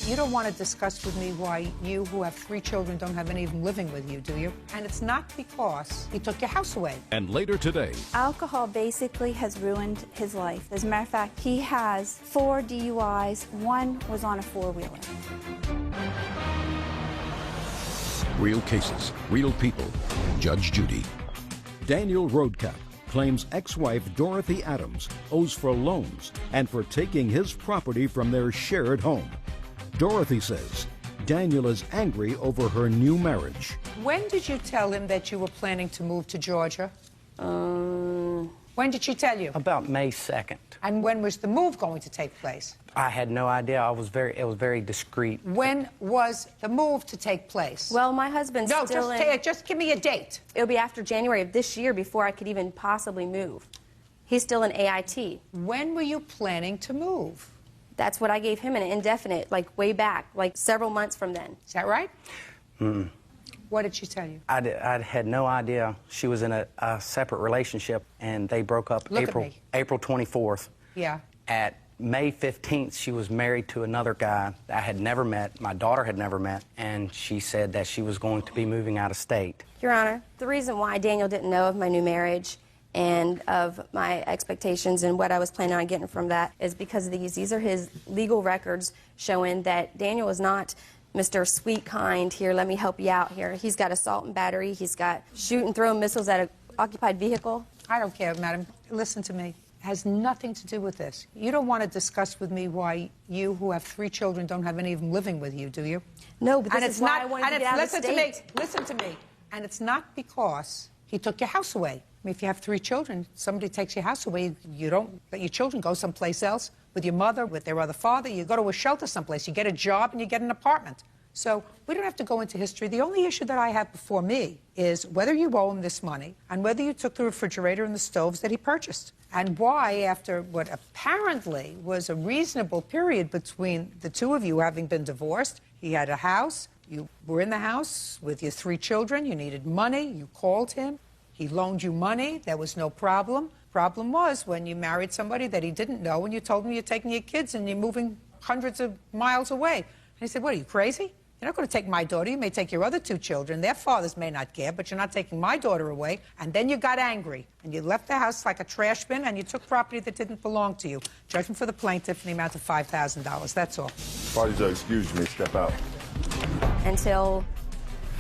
You don't want to discuss with me why you, who have 3 children, don't have any of them living with you, do you? And it's not because he took your house away. And later today, Alcohol basically has ruined his life. As a matter of fact, he has 4 DUIs. 1 was on a 4-wheeler. real cases, real people. Judge Judy. Daniel Roadcap claims ex-wife Dorothy Adams owes for loans and for taking his property from their shared home. Dorothy says Daniel is angry over her new marriage. When did you tell him that you were planning to move to Georgia? When did she tell you? About May 2nd. And when was the move going to take place? I had no idea. It was very discreet. When was the move to take place? Well, my husband's still just give me a date. It'll be after January of this year before I could even possibly move. He's still in AIT. When were you planning to move? That's what I gave him, an indefinite, like way back, like several months from then. Is that right? What did she tell you? I had no idea she was in a separate relationship, and they broke up April 24th. Yeah. At May 15th, she was married to another guy I had never met, my daughter had never met, and she said that she was going to be moving out of state. Your Honor, the reason why Daniel didn't know of my new marriage and of my expectations and what I was planning on getting from that is because of these. These are his legal records showing that Daniel is not Mr. Sweet Kind, here, let me help you out here. He's got assault and battery. He's got shoot and throw missiles at an occupied vehicle. I don't care, madam. Listen to me. It has nothing to do with this. You don't want to discuss with me why you, who have 3 children, don't have any of them living with you, do you? No, but this is why I wanted to get out of the state. Listen to me. And it's not because he took your house away. I mean, if you have 3 children, somebody takes your house away, you don't let your children go someplace else with your mother, with their other father. You go to a shelter someplace. You get a job and you get an apartment. So we don't have to go into history. The only issue that I have before me is whether you owe him this money and whether you took the refrigerator and the stoves that he purchased. And why, after what apparently was a reasonable period between the two of you having been divorced, he had a house, you were in the house with your 3 children, you needed money, you called him, he loaned you money, there was no problem. Problem was when you married somebody that he didn't know and you told him you're taking your kids and you're moving hundreds of miles away. And he said, what, are you crazy? You're not going to take my daughter. You may take your other 2 children. Their fathers may not care, but you're not taking my daughter away. And then you got angry, and you left the house like a trash bin, and you took property that didn't belong to you. Judgment for the plaintiff in the amount of $5,000. That's all. Parties are excused. You may step out. Until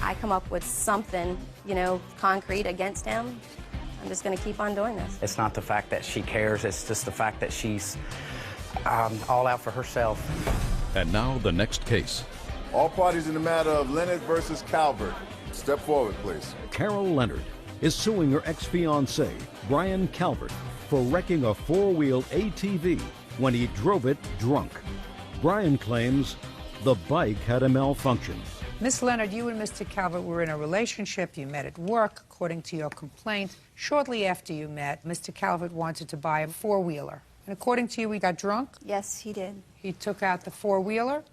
I come up with something, you know, concrete against him, I'm just going to keep on doing this. It's not the fact that she cares. It's just the fact that she's all out for herself. And now the next case. All parties in the matter of Leonard versus Calvert. Step forward, please. Carol Leonard is suing her ex-fiancé, Brian Calvert, for wrecking a 4-wheel ATV when he drove it drunk. Brian claims the bike had a malfunction. Miss Leonard, you and Mr. Calvert were in a relationship. You met at work, according to your complaint. Shortly after you met, Mr. Calvert wanted to buy a 4-wheeler. And according to you, he got drunk? Yes, he did. He took out the 4-wheeler.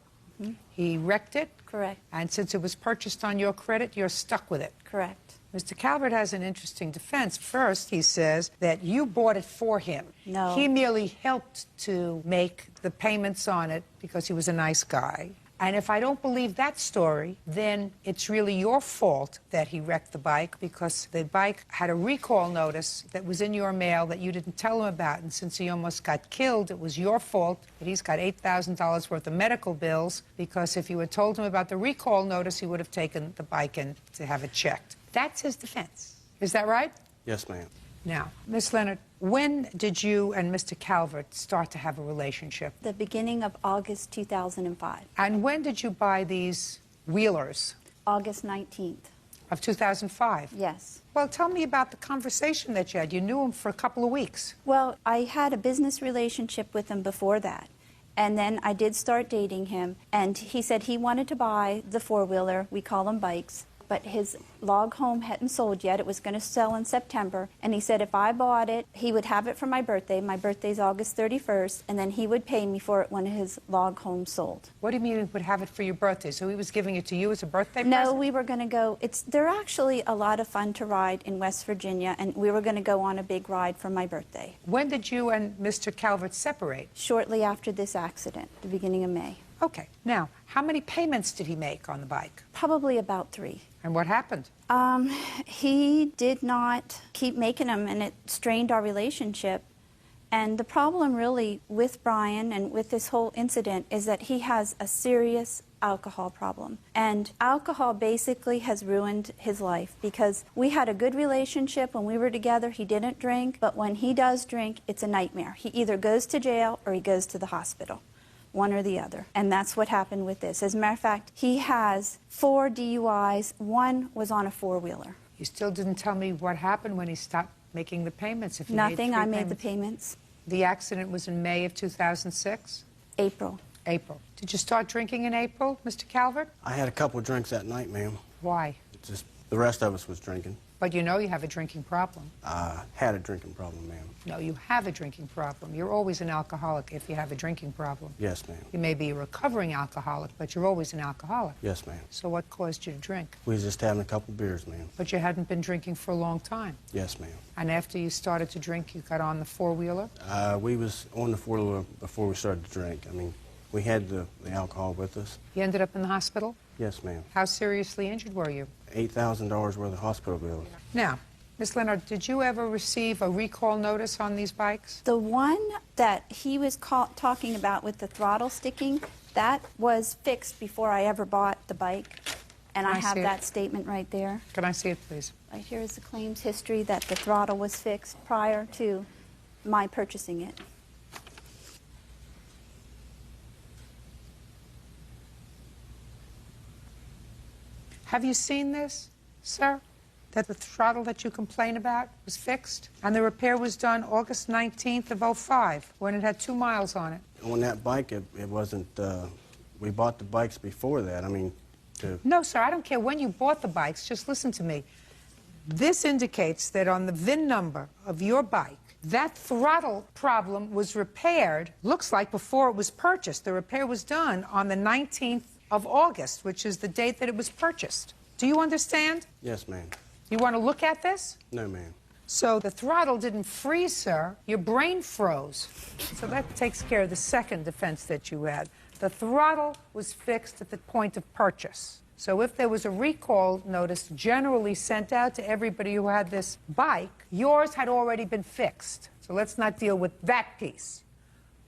He wrecked it? Correct. And since it was purchased on your credit, you're stuck with it? Correct. Mr. Calvert has an interesting defense. First, he says that you bought it for him. No. He merely helped to make the payments on it because he was a nice guy. And if I don't believe that story, then it's really your fault that he wrecked the bike because the bike had a recall notice that was in your mail that you didn't tell him about. And since he almost got killed, it was your fault that he's got $8,000 worth of medical bills because if you had told him about the recall notice, he would have taken the bike in to have it checked. That's his defense. Is that right? Yes, ma'am. Now, Miss Leonard, when did you and Mr. Calvert start to have a relationship? The beginning of August 2005. And when did you buy these wheelers? August 19th. Of 2005? Yes. Well, tell me about the conversation that you had. You knew him for a couple of weeks. Well, I had a business relationship with him before that. And then I did start dating him. And he said he wanted to buy the 4-wheeler. We call them bikes. But his log home hadn't sold yet. It was going to sell in September. And he said if I bought it, he would have it for my birthday. My birthday's August 31st. And then he would pay me for it when his log home sold. What do you mean he would have it for your birthday? So he was giving it to you as a birthday No, present? we were going to go. They're actually a lot of fun to ride in West Virginia. And we were going to go on a big ride for my birthday. When did you and Mr. Calvert separate? Shortly after this accident, the beginning of May. Okay. Now, how many payments did he make on the bike? Probably about 3. And what happened? He did not keep making them, and it strained our relationship. And the problem really with Brian and with this whole incident is that he has a serious alcohol problem. And alcohol basically has ruined his life because we had a good relationship when we were together. He didn't drink, but when he does drink, it's a nightmare. He either goes to jail or he goes to the hospital, one or the other. And that's what happened with this. As a matter of fact, he has 4 DUIs. 1 was on a 4-wheeler. You still didn't tell me what happened when he stopped making the payments. If he Nothing. made 3 I made payments. the payments. The accident was in May of 2006? April. April. Did you start drinking in April, Mr. Calvert? I had a couple of drinks that night, ma'am. Why? Just the rest of us was drinking. But you know you have a drinking problem. I had a drinking problem, ma'am. No, you have a drinking problem. You're always an alcoholic if you have a drinking problem. Yes, ma'am. You may be a recovering alcoholic, but you're always an alcoholic. Yes, ma'am. So what caused you to drink? We was just having a couple of beers, ma'am. But you hadn't been drinking for a long time. Yes, ma'am. And after you started to drink, you got on the 4-wheeler? We was on the 4-wheeler before we started to drink. I mean, we had the alcohol with us. You ended up in the hospital? Yes, ma'am. How seriously injured were you? $8,000 worth of hospital bills. Now, Miss Leonard, did you ever receive a recall notice on these bikes? The one that he was talking about with the throttle sticking, that was fixed before I ever bought the bike. And I have that statement right there. Can I see it, please? Right here is the claims history that the throttle was fixed prior to my purchasing it. Have you seen this, sir? That the throttle that you complain about was fixed? And the repair was done August 19th of 05, when it had 2 miles on it. On that bike, it wasn't, we bought the bikes before that. I mean, No, sir, I don't care when you bought the bikes. Just listen to me. This indicates that on the VIN number of your bike, that throttle problem was repaired, looks like before it was purchased. The repair was done on the 19th of August, which is the date that it was purchased. Do you understand? Yes, ma'am. You want to look at this? No, ma'am. So the throttle didn't freeze, sir. Your brain froze. So that takes care of the second defense that you had. The throttle was fixed at the point of purchase. So if there was a recall notice generally sent out to everybody who had this bike, yours had already been fixed. So let's not deal with that piece.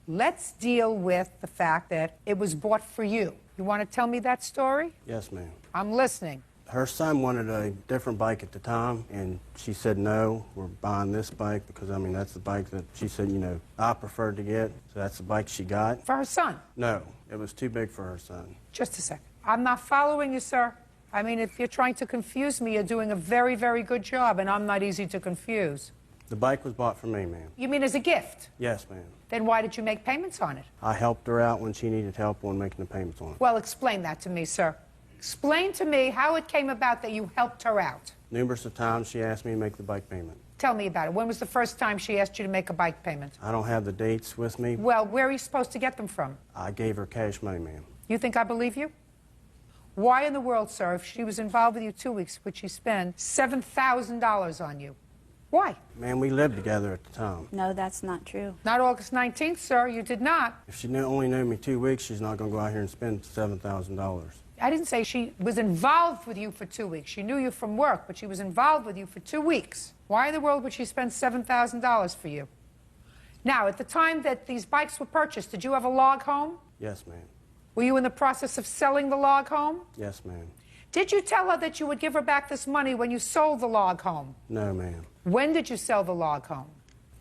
Let's deal with the fact that it was bought for you. You want to tell me that story? Yes, ma'am. I'm listening. Her son wanted a different bike at the time, and she said, no, we're buying this bike because, I mean, that's the bike that she said, you know, I preferred to get. So that's the bike she got. For her son? No, it was too big for her son. Just a second. I'm not following you, sir. I mean, if you're trying to confuse me, you're doing a very, very good job, and I'm not easy to confuse. The bike was bought for me, ma'am. You mean as a gift? Yes, ma'am. Then why did you make payments on it? I helped her out when she needed help on making the payments on it. Well, explain that to me, sir. Explain to me how it came about that you helped her out. Numerous of times she asked me to make the bike payment. Tell me about it. When was the first time she asked you to make a bike payment? I don't have the dates with me. Well, where are you supposed to get them from? I gave her cash money, ma'am. You think I believe you? Why in the world, sir, if she was involved with you 2 weeks, would she spend $7,000 on you? Why? Ma'am, we lived together at the time. No, that's not true. Not August 19th, sir. You did not. If she only knew me 2 weeks, she's not going to go out here and spend $7,000. I didn't say she was involved with you for 2 weeks. She knew you from work, but she was involved with you for 2 weeks. Why in the world would she spend $7,000 for you? Now, at the time that these bikes were purchased, did you have a log home? Yes, ma'am. Were you in the process of selling the log home? Yes, ma'am. Did you tell her that you would give her back this money when you sold the log home? No, ma'am. When did you sell the log home?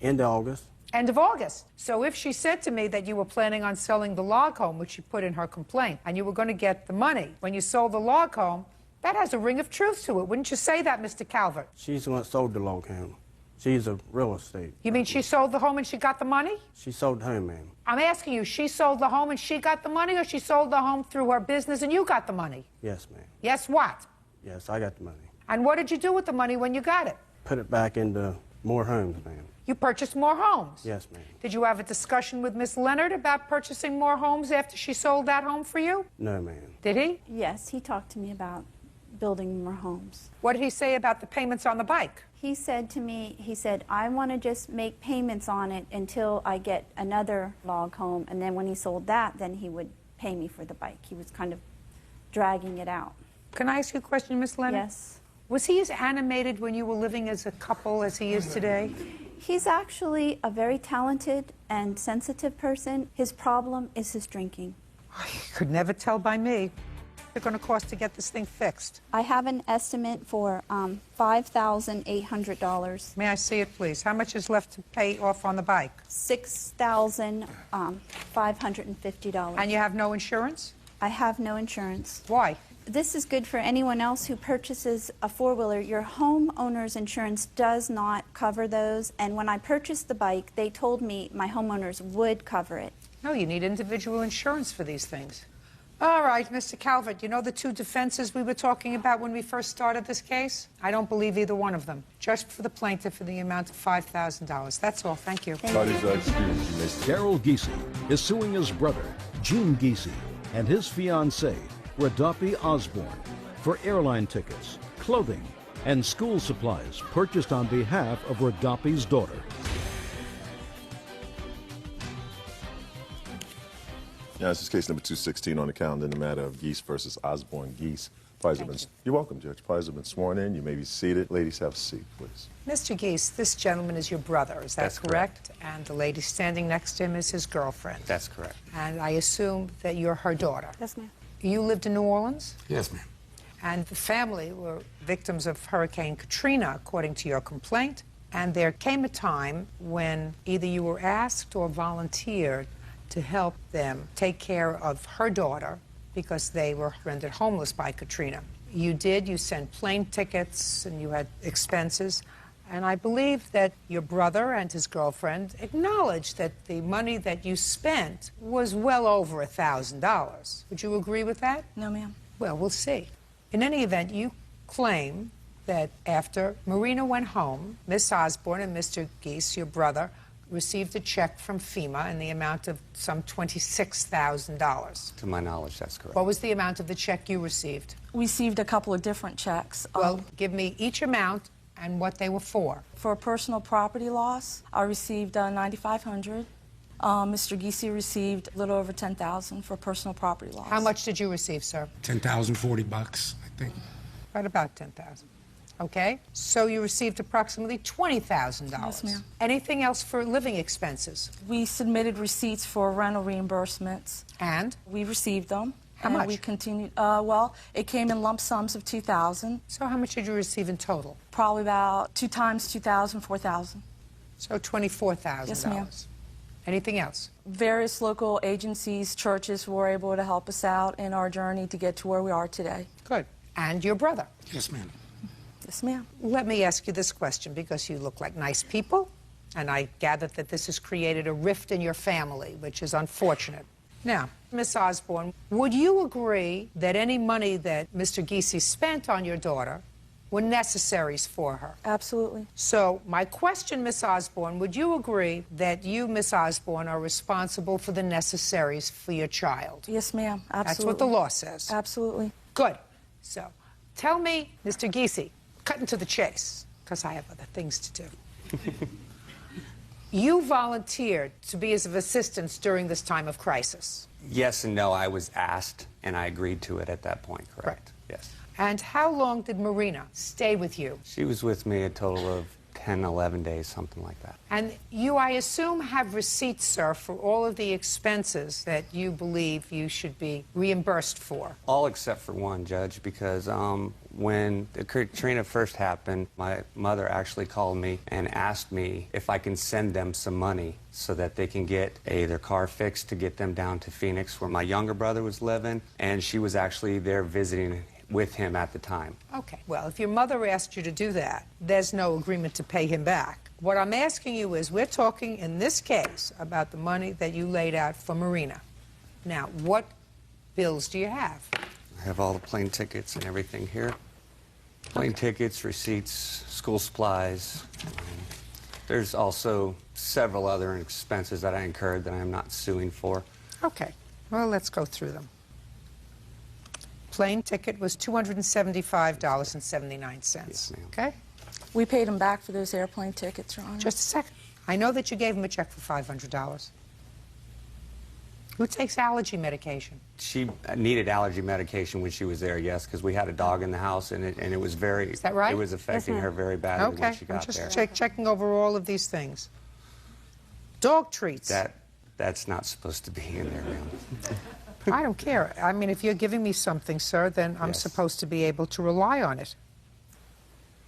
End of August. End of August. So if she said to me that you were planning on selling the log home, which she put in her complaint, and you were going to get the money when you sold the log home, that has a ring of truth to it. Wouldn't you say that, Mr. Calvert? She's the one that sold the log home. She's a real estate. You mean she sold the home and she got the money? She sold the home, ma'am. I'm asking you, she sold the home and she got the money, or she sold the home through her business and you got the money? Yes, ma'am. Yes, what? Yes, I got the money. And what did you do with the money when you got it? Put it back into more homes, ma'am. You purchased more homes? Yes, ma'am. Did you have a discussion with Miss Leonard about purchasing more homes after she sold that home for you? No, ma'am. Did he? Yes, he talked to me about building more homes. What did he say about the payments on the bike? He said to me, he said, I want to just make payments on it until I get another log home, and then when he sold that, then he would pay me for the bike. He was kind of dragging it out. Can I ask you a question, Miss Leonard? Yes. Was he as animated when you were living as a couple as he is today? He's actually a very talented and sensitive person. His problem is his drinking. You could never tell by me. They're going to cost to get this thing fixed. I have an estimate for $5,800. May I see it, please? How much is left to pay off on the bike? $6,550. And you have no insurance? I have no insurance. Why? This is good for anyone else who purchases a four-wheeler. Your homeowner's insurance does not cover those, and when I purchased the bike, they told me my homeowners would cover it. No, you need individual insurance for these things. All right, Mr. Calvert, you know the two defenses we were talking about when we first started this case? I don't believe either one of them. Just for the plaintiff for the amount of $5,000. That's all. Thank you. Daryl Giese is suing his brother, Gene Giese, and his fiancée, Radapi Osborne, for airline tickets, clothing, and school supplies purchased on behalf of Radapi's daughter. Now, this is case number 216 on the calendar in the matter of Giese versus Osborne. Giese. You're welcome, Judge. Parties have been sworn in. You may be seated. Ladies, have a seat, please. Mr. Giese, this gentleman is your brother, is that That's correct? And the lady standing next to him is his girlfriend. That's correct. And I assume that you're her daughter. Yes, ma'am. You lived in New Orleans? Yes, ma'am. And the family were victims of Hurricane Katrina, according to your complaint. And there came a time when either you were asked or volunteered to help them take care of her daughter because they were rendered homeless by Katrina. You did. You sent plane tickets and you had expenses. And I believe that your brother and his girlfriend acknowledged that the money that you spent was well over $1,000. Would you agree with that? No, ma'am. Well, we'll see. In any event, you claim that after Marina went home, Miss Osborne and Mr. Giese, your brother, received a check from FEMA in the amount of some $26,000. To my knowledge, that's correct. What was the amount of the check you received? We received a couple of different checks. Well, give me each amount and what they were for. For personal property loss, I received $9,500. Mr. Giese received a little over $10,000 for personal property loss. How much did you receive, sir? $10,040, I think. Right about $10,000. Okay, so you received approximately $20,000. Yes, ma'am. Anything else for living expenses? We submitted receipts for rental reimbursements. And? We received them. How and much? We continued. Well, it came in lump sums of $2,000. So how much did you receive in total? Probably about 2 times $2,000, $4,000. So $24,000. Yes, ma'am. Anything else? Various local agencies, churches were able to help us out in our journey to get to where we are today. Good. And your brother? Yes, ma'am. Yes, ma'am. Let me ask you this question, because you look like nice people, and I gathered that this has created a rift in your family, which is unfortunate. Now, Miss Osborne, would you agree that any money that Mr. Giese spent on your daughter were necessaries for her? Absolutely. So, my question, Miss Osborne, would you agree that you, Miss Osborne, are responsible for the necessaries for your child? Yes, ma'am. Absolutely. That's what the law says. Absolutely. Good. So, tell me, Mr. Giese, cutting to the chase, because I have other things to do. You volunteered to be of assistance during this time of crisis. Yes and no. I was asked, and I agreed to it at that point, correct? Yes. And how long did Marina stay with you? She was with me a total of 10, 11 days, something like that. And you, I assume, have receipts, sir, for all of the expenses that you believe you should be reimbursed for. All except for one, Judge, because when the Katrina first happened, my mother actually called me and asked me if I can send them some money so that they can get their car fixed to get them down to Phoenix, where my younger brother was living, and she was actually there visiting with him at the time. Okay. Well, if your mother asked you to do that, there's no agreement to pay him back. What I'm asking you is, we're talking in this case about the money that you laid out for Marina. Now, what bills do you have? I have all the plane tickets and everything here. Plane tickets, receipts, school supplies. There's also several other expenses that I incurred that I'm not suing for. Okay. Well, let's go through them. Plane ticket was $275.79. Yes, ma'am. Okay? We paid him back for those airplane tickets, Your Honor. Just a second. I know that you gave him a check for $500. Who takes allergy medication? She needed allergy medication when she was there, yes, because we had a dog in the house, and it was very... Is that right? It was affecting her very badly when she got there. I'm just checking over all of these things. Dog treats. That's not supposed to be in there, ma'am. I don't care. I mean, if you're giving me something, sir, then I'm supposed to be able to rely on it.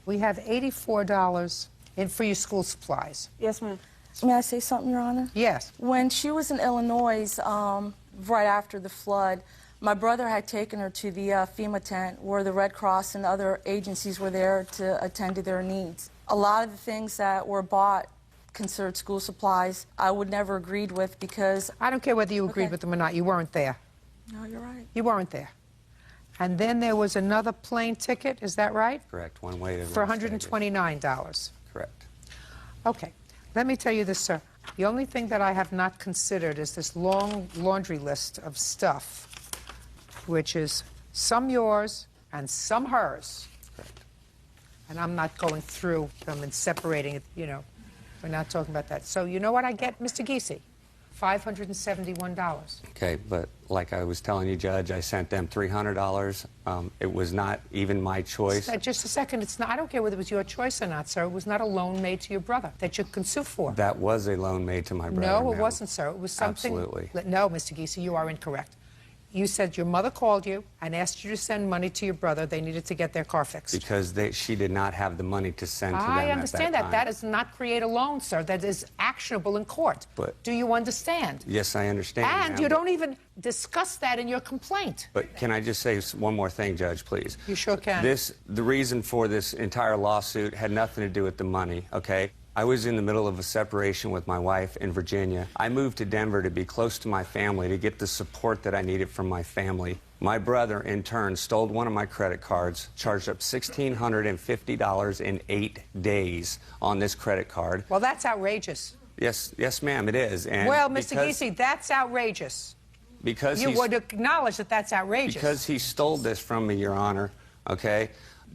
We have $84 in for your school supplies. Yes, ma'am. May I say something, Your Honor? Yes. When she was in Illinois, right after the flood, my brother had taken her to the FEMA tent where the Red Cross and other agencies were there to attend to their needs. A lot of the things that were bought considered school supplies I would never agreed with because... I don't care whether you agreed with them or not. You weren't there. No, you're right. You weren't there. And then there was another plane ticket, is that right? Correct. One way to For $129. Correct. Okay. Let me tell you this, sir. The only thing that I have not considered is this long laundry list of stuff, which is some yours and some hers. Correct. And I'm not going through them and separating it, you know. We're not talking about that. So you know what I get, Mr. Giese? $571. Okay, but like I was telling you, Judge, I sent them $300. It was not even my choice. Just a second. It's not. I don't care whether it was your choice or not, sir. It was not a loan made to your brother that you can sue for. That was a loan made to my brother. No, it wasn't, sir. It was something. Absolutely. No, Mr. Giese, you are incorrect. You said your mother called you and asked you to send money to your brother. They needed to get their car fixed. Because she did not have the money to send to them I understand at that time. That does not create a loan, sir. That is actionable in court. But do you understand? Yes, I understand. And you don't even discuss that in your complaint. But can I just say one more thing, Judge, please? You sure can. The reason for this entire lawsuit had nothing to do with the money, okay? I was in the middle of a separation with my wife in Virginia. I moved to Denver to be close to my family, to get the support that I needed from my family. My brother, in turn, stole one of my credit cards, charged up $1,650 in 8 days on this credit card. Well, that's outrageous. Yes, ma'am, it is. And well, Mr. Giese, that's outrageous. Because you would acknowledge that that's outrageous. Because he stole this from me, Your Honor, okay?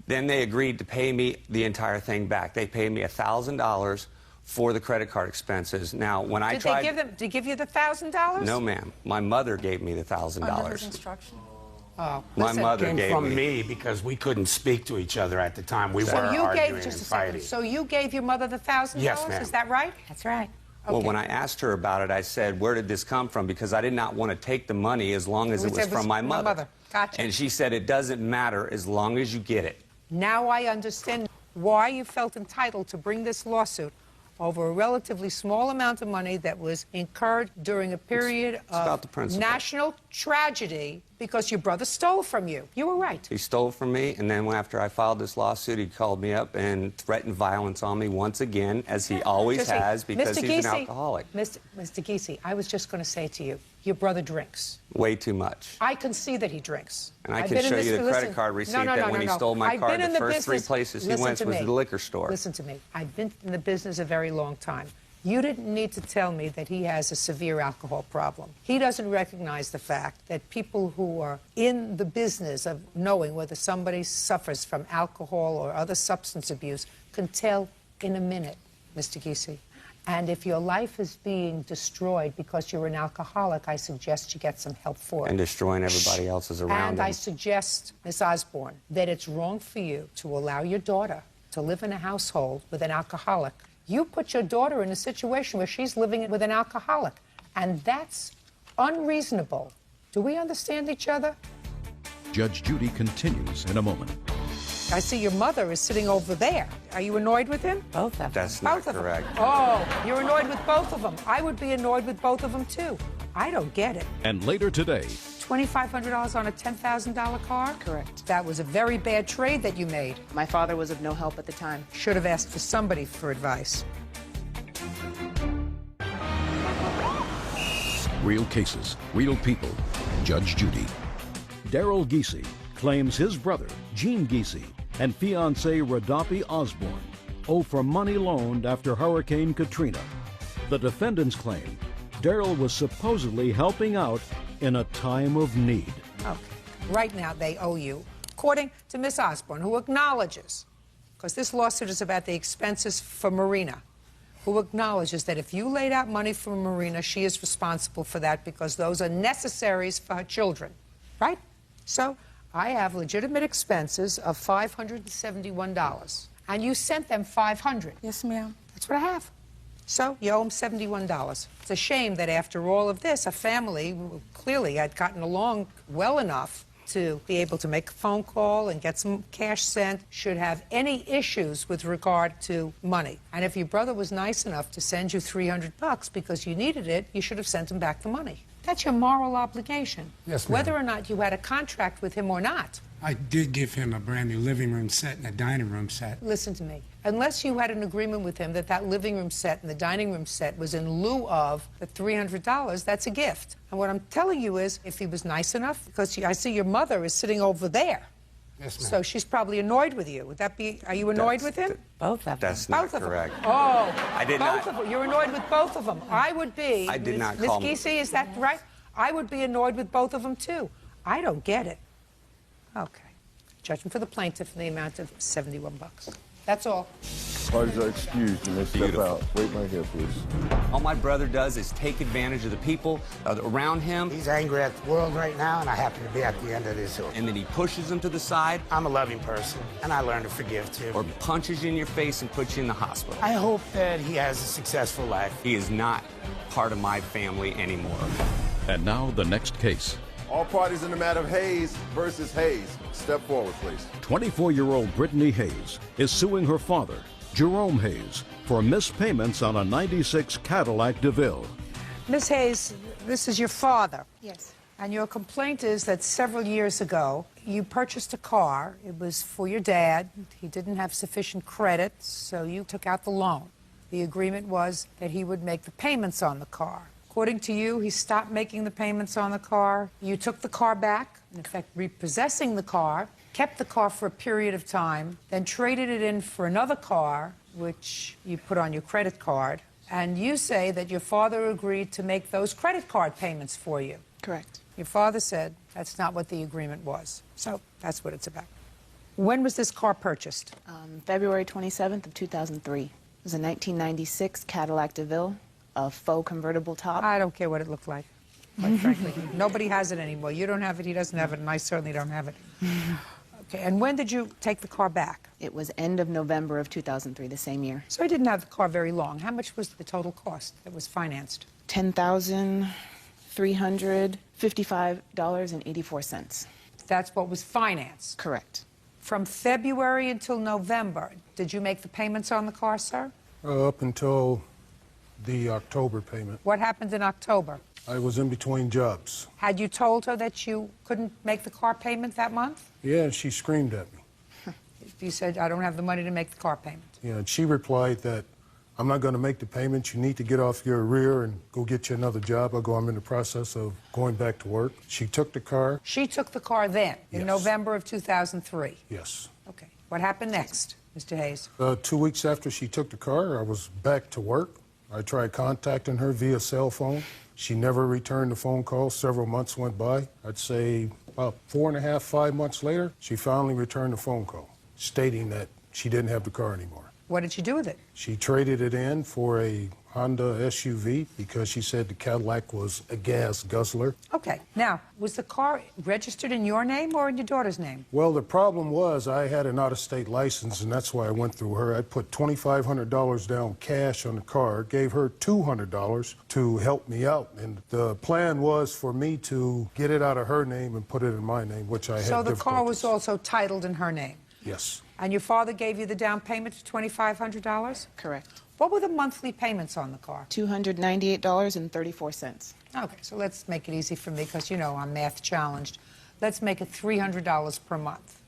Then they agreed to pay me the entire thing back. They paid me $1,000 for the credit card expenses. Now, when I tried... Did they give you the $1,000? No, ma'am. My mother gave me the $1,000. Under his instruction. Oh, my mother came gave from me because we couldn't speak to each other at the time. We were arguing and fighting. So you gave your mother the $1,000? Yes, ma'am. Is that right? That's right. Okay. Well, when I asked her about it, I said, where did this come from? Because I did not want to take the money as long as it was from my mother. Gotcha. And she said, it doesn't matter as long as you get it. Now I understand why you felt entitled to bring this lawsuit over a relatively small amount of money that was incurred during a period of national tragedy because your brother stole from you. You were right. He stole from me, and then after I filed this lawsuit, he called me up and threatened violence on me once again, as he always has, because he's an alcoholic. Mr. Giese, I was just going to say to you, your brother drinks. Way too much. I can see that he drinks. And I can show you the credit card receipt that when he stole my card, the first 3 places he went was the liquor store. Listen to me. I've been in the business a very long time. You didn't need to tell me that he has a severe alcohol problem. He doesn't recognize the fact that people who are in the business of knowing whether somebody suffers from alcohol or other substance abuse can tell in a minute, Mr. Giese. And if your life is being destroyed because you're an alcoholic, I suggest you get some help for it. And destroying everybody else's around And him. I suggest, Miss Osborne, that it's wrong for you to allow your daughter to live in a household with an alcoholic. You put your daughter in a situation where she's living with an alcoholic, and that's unreasonable. Do we understand each other? Judge Judy continues in a moment. I see your mother is sitting over there. Are you annoyed with him? Both of them. That's not correct. Oh, you're annoyed with both of them. I would be annoyed with both of them, too. I don't get it. And later today, $2,500 on a $10,000 car? Correct. That was a very bad trade that you made. My father was of no help at the time. Should have asked for somebody for advice. real cases, real people. Judge Judy. Daryl Giese claims his brother, Gene Giese, and fiancée Radapi Osborne owe for money loaned after Hurricane Katrina. The defendants claim Daryl was supposedly helping out in a time of need. Okay. Right now, they owe you, according to Miss Osborne, who acknowledges, because this lawsuit is about the expenses for Marina, who acknowledges that if you laid out money for Marina, she is responsible for that because those are necessaries for her children, right? So I have legitimate expenses of $571, and you sent them $500. Yes, ma'am. That's what I have. So you owe him $71. It's a shame that after all of this, a family clearly had gotten along well enough to be able to make a phone call and get some cash sent, should have any issues with regard to money. And if your brother was nice enough to send you $300 because you needed it, you should have sent him back the money. That's your moral obligation. Yes, ma'am. Whether or not you had a contract with him or not. I did give him a brand new living room set and a dining room set. Listen to me. Unless you had an agreement with him that that living room set and the dining room set was in lieu of the $300, that's a gift. And what I'm telling you is, if he was nice enough, because I see your mother is sitting over there. Yes, ma'am. So she's probably annoyed with you. Would that be, are you annoyed with him? Both of them. That's not correct. Oh, I did both not. of them. You're annoyed with both of them. I would be. I did not Miss call Giese, is that right? I would be annoyed with both of them, too. I don't get it. Okay. Judgment for the plaintiff in the amount of $71. That's all. Parties are excused. You may step out. Wait right here, please. All my brother does is take advantage of the people around him. He's angry at the world right now, and I happen to be at the end of this hill. And then he pushes them to the side. I'm a loving person, and I learn to forgive, too. Or punches you in your face and puts you in the hospital. I hope that he has a successful life. He is not part of my family anymore. And now the next case. All parties in the matter of Hayes versus Hayes. Step forward, please. 24-year-old Brittany Hayes is suing her father, Jerome Hayes, for missed payments on a 96 Cadillac DeVille. Miss Hayes, this is your father. Yes. And your complaint is that several years ago, you purchased a car. It was for your dad. He didn't have sufficient credit, so you took out the loan. The agreement was that he would make the payments on the car. According to you, he stopped making the payments on the car. You took the car back, in effect repossessing the car, kept the car for a period of time, then traded it in for another car, which you put on your credit card. And you say that your father agreed to make those credit card payments for you. Correct. Your father said that's not what the agreement was. So that's what it's about. When was this car purchased? February 27th of 2003. It was a 1996 Cadillac DeVille, a faux convertible top. I don't care what it looked like, quite frankly. Nobody has it anymore. You don't have it, he doesn't have it, and I certainly don't have it. Okay, and when did you take the car back? It was end of November of 2003, the same year. So he didn't have the car very long. How much was the total cost that was financed? $10,355.84. That's what was financed? Correct. From February until November, did you make the payments on the car, sir? Up until the October payment. What happened in October? I was in between jobs. Had you told her that you couldn't make the car payment that month? Yeah, and she screamed at me. You said, I don't have the money to make the car payment. Yeah, and she replied that I'm not going to make the payment. You need to get off your rear and go get you another job. I go, I'm in the process of going back to work. She took the car. She took the car then, in Yes. November of 2003? Yes. Okay. What happened next, Mr. Hayes? 2 weeks after she took the car, I was back to work. I tried contacting her via cell phone. She never returned the phone call. Several months went by. I'd say about 4.5, 5 months later, she finally returned the phone call, stating that she didn't have the car anymore. What did you do with it? She traded it in for a Honda SUV because she said the Cadillac was a gas guzzler. Okay. Now, was the car registered in your name or in your daughter's name? Well, the problem was I had an out-of-state license, and that's why I went through her. I put $2,500 down cash on the car, gave her $200 to help me out. And the plan was for me to get it out of her name and put it in my name, which I had So the car was difficulties. also titled in her name? Yes. And your father gave you the down payment of $2,500? Correct. What were the monthly payments on the car? $298.34. Okay, so let's make it easy for me because, you know, I'm math challenged. Let's make it $300 per month.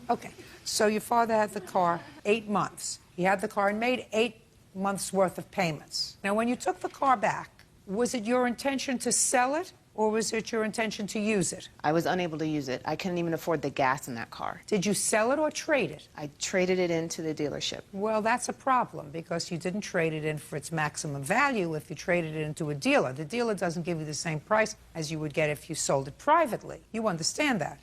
Okay, so your father had the car 8 months. He had the car and made 8 months' worth of payments. Now, when you took the car back, was it your intention to sell it or was it your intention to use it? I was unable to use it. I couldn't even afford the gas in that car. Did you sell it or trade it? I traded it into the dealership. Well, that's a problem because you didn't trade it in for its maximum value if you traded it into a dealer. The dealer doesn't give you the same price as you would get if you sold it privately. You understand that?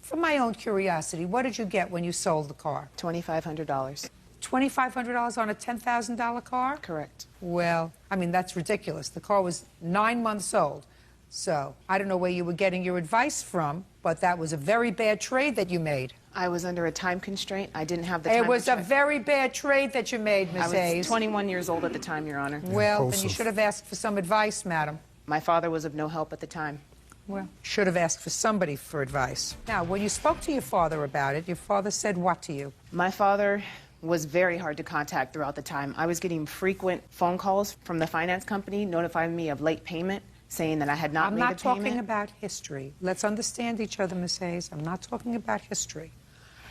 For my own curiosity, what did you get when you sold the car? $2,500. $2,500 on a $10,000 car? Correct. Well, I mean, that's ridiculous. The car was 9 months old. So I don't know where you were getting your advice from, but that was a very bad trade that you made. I was under a time constraint. I didn't have the time. It was a very bad trade that you made, Miss Hayes. I was 21 years old at the time, Your Honor. Well, then you should have asked for some advice, madam. My father was of no help at the time. Well, should have asked for somebody for advice. Now, when you spoke to your father about it, your father said what to you? My father was very hard to contact throughout the time. I was getting frequent phone calls from the finance company notifying me of late payment, saying that I had not made a payment. I'm not talking about history. Let's understand each other, Miss Hayes. I'm not talking about history.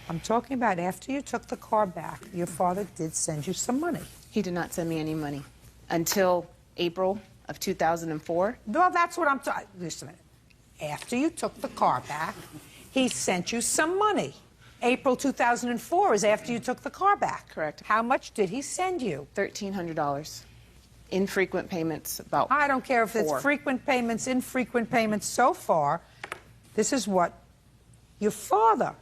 I'm talking about after you took the car back, your father did send you some money. He did not send me any money until April of 2004. Well, that's what I'm talking. Listen a minute. After you took the car back, he sent you some money. April 2004 is after you took the car back. Correct. How much did he send you? $1,300. Infrequent payments, about I don't care if it's 4. frequent payments, infrequent payments. So far, this is what your father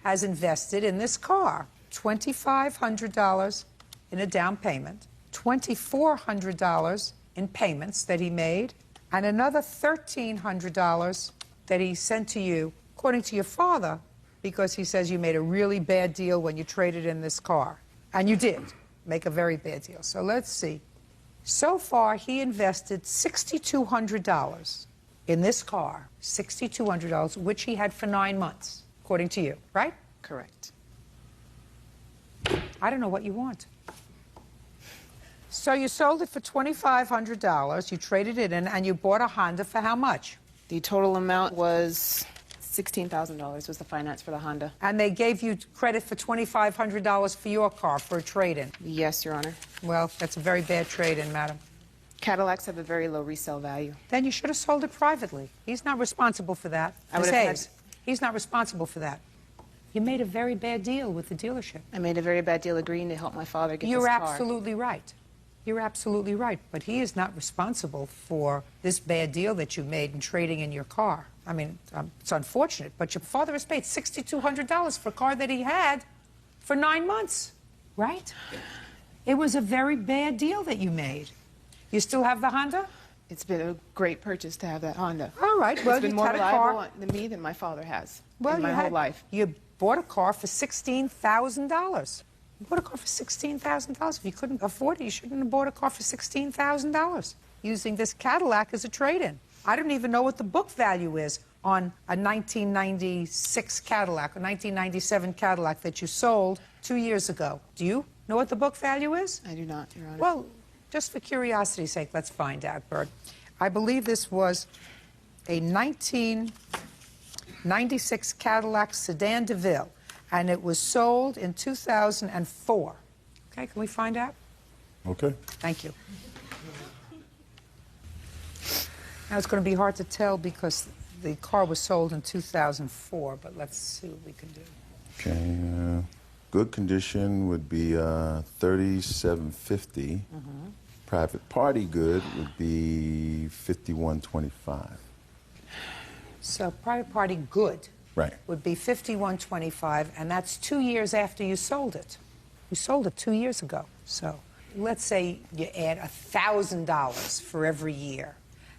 has invested in this car. $2,500 in a down payment, $2,400 in payments that he made, and another $1,300 that he sent to you, according to your father, because he says you made a really bad deal when you traded in this car. And you did make a very bad deal. So let's see. So far, he invested $6,200 in this car, $6,200, which he had for 9 months, according to you, right? Correct. I don't know what you want. So you sold it for $2,500, you traded it in, and you bought a Honda for how much? The total amount was $16,000 was the finance for the Honda. And they gave you credit for $2,500 for your car for a trade-in? Yes, Your Honor. Well, that's a very bad trade-in, madam. Cadillacs have a very low resale value. Then you should have sold it privately. He's not responsible for that. Ms. Hayes, he's not responsible for that. You made a very bad deal with the dealership. I made a very bad deal agreeing to help my father get this car. You're absolutely right. You're absolutely right. But he is not responsible for this bad deal that you made in trading in your car. I mean, it's unfortunate, but your father has paid $6,200 for a car that he had for 9 months, right? It was a very bad deal that you made. You still have the Honda? It's been a great purchase to have that Honda. All right. Well, it's been more reliable than me than my father has in my whole life. You bought a car for $16,000. You bought a car for $16,000. If you couldn't afford it, you shouldn't have bought a car for $16,000 using this Cadillac as a trade-in. I don't even know what the book value is on a 1996 Cadillac, a 1997 Cadillac that you sold 2 years ago. Do you know what the book value is? I do not, Your Honor. Well, just for curiosity's sake, let's find out, Bert. I believe this was a 1996 Cadillac Sedan DeVille, and it was sold in 2004. Okay, can we find out? Okay. Thank you. Now, it's going to be hard to tell because the car was sold in 2004, but let's see what we can do. Okay. Good condition would be $3,750. Private party good would be $5,125. So private party good would be $5,125, and that's 2 years after you sold it. You sold it 2 years ago. So let's say you add $1,000 for every year.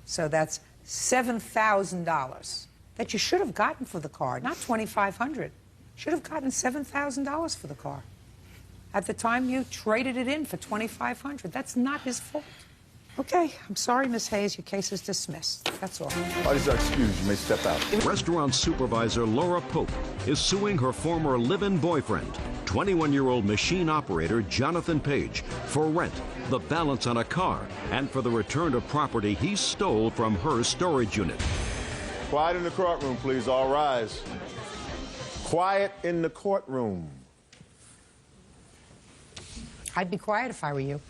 So that's $7,000 that you should have gotten for the car, not $2,500. Should have gotten $7,000 for the car. At the time you traded it in for $2,500. That's not his fault. Okay, I'm sorry, Miss Hayes, your case is dismissed. That's all. Parties are excused. You may step out. Restaurant supervisor Laura Pope is suing her former live-in boyfriend, 21-year-old machine operator Jonathan Page, for rent, the balance on a car, and for the return of property he stole from her storage unit. Quiet in the courtroom, please. All rise. Quiet in the courtroom. I'd be quiet if I were you.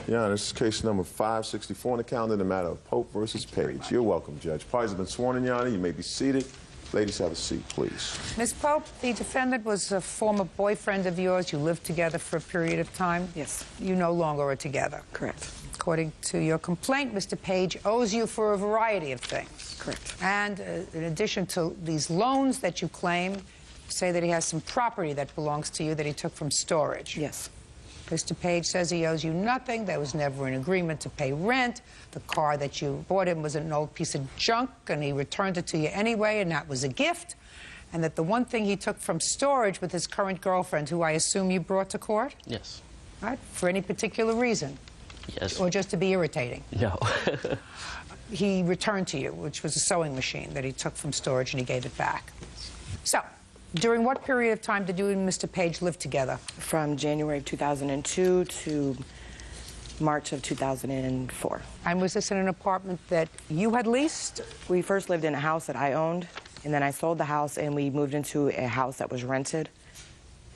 Yeah, this is case number 564 on the calendar, the matter of Pope versus Page. You're welcome, Judge. Parties have been sworn in, Your Honor. You may be seated. Ladies, have a seat, please. Ms. Pope, the defendant was a former boyfriend of yours. You lived together for a period of time. Yes. You no longer are together. Correct. According to your complaint, Mr. Page owes you for a variety of things. Correct. And in addition to these loans that you claim, say that he has some property that belongs to you that he took from storage. Yes. Mr. Page says he owes you nothing. There was never an agreement to pay rent. The car that you bought him was an old piece of junk, and he returned it to you anyway, and that was a gift. and that the one thing he took from storage with his current girlfriend, who I assume you brought to court, Yes. right, for any particular reason, Yes. or just to be irritating, No. he returned to you, which was a sewing machine that he took from storage and he gave it back. So, during what period of time did you and Mr. Page live together? From January of 2002 to March of 2004. And was this in an apartment that you had leased? We first lived in a house that I owned, and then I sold the house and we moved into a house that was rented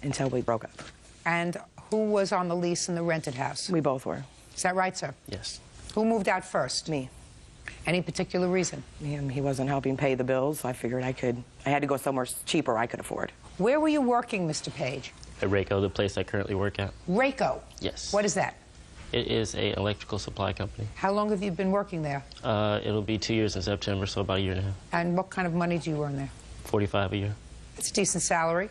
until we broke up. And who was on the lease in the rented house? We both were. Is that right, sir? Yes. Who moved out first? Me. Any particular reason? He wasn't helping pay the bills, so I figured I had to go somewhere cheaper I could afford. Where were you working, Mr. Page? At Rayco, the place I currently work at. Rayco? Yes. What is that? It is an electrical supply company. How long have you been working there? It'll be 2 years in September, so about a year and a half. And what kind of money do you earn there? $45 a year. It's a decent salary.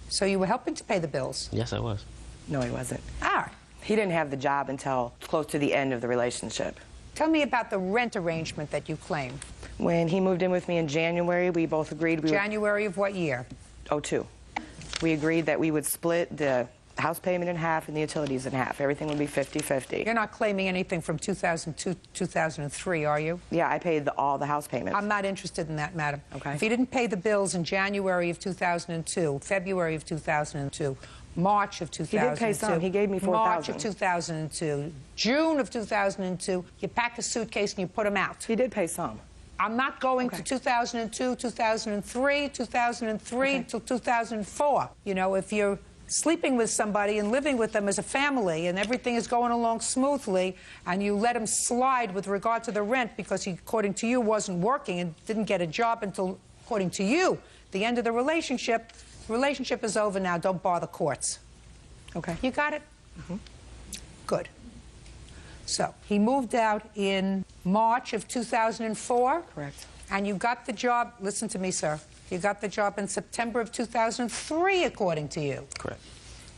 So you were helping to pay the bills? Yes, I was. No, he wasn't. Ah. He didn't have the job until close to the end of the relationship. Tell me about the rent arrangement that you claim. When he moved in with me in January, we both agreed January of what year? 2002. We agreed that we would split the house payment in half and the utilities in half. Everything would be 50-50. You're not claiming anything from 2002, 2003, are you? Yeah, I paid all the house payments. I'm not interested in that, madam. Okay. If he didn't pay the bills in January of 2002, February of 2002, March of 2002. He did pay some. He gave me $4,000. March of 2002, June of 2002, you pack a suitcase and you put him out. He did pay some. I'm not going to 2002, 2003, 2003 until 2004. You know, if you're sleeping with somebody and living with them as a family and everything is going along smoothly and you let him slide with regard to the rent because he, according to you, wasn't working and didn't get a job until, according to you, the end of the relationship is over now. Don't bother courts. Okay. You got it? Mm-hmm. Good. So he moved out in March of 2004? Correct. And you got the job, listen to me, sir, you got the job in September of 2003, according to you. Correct.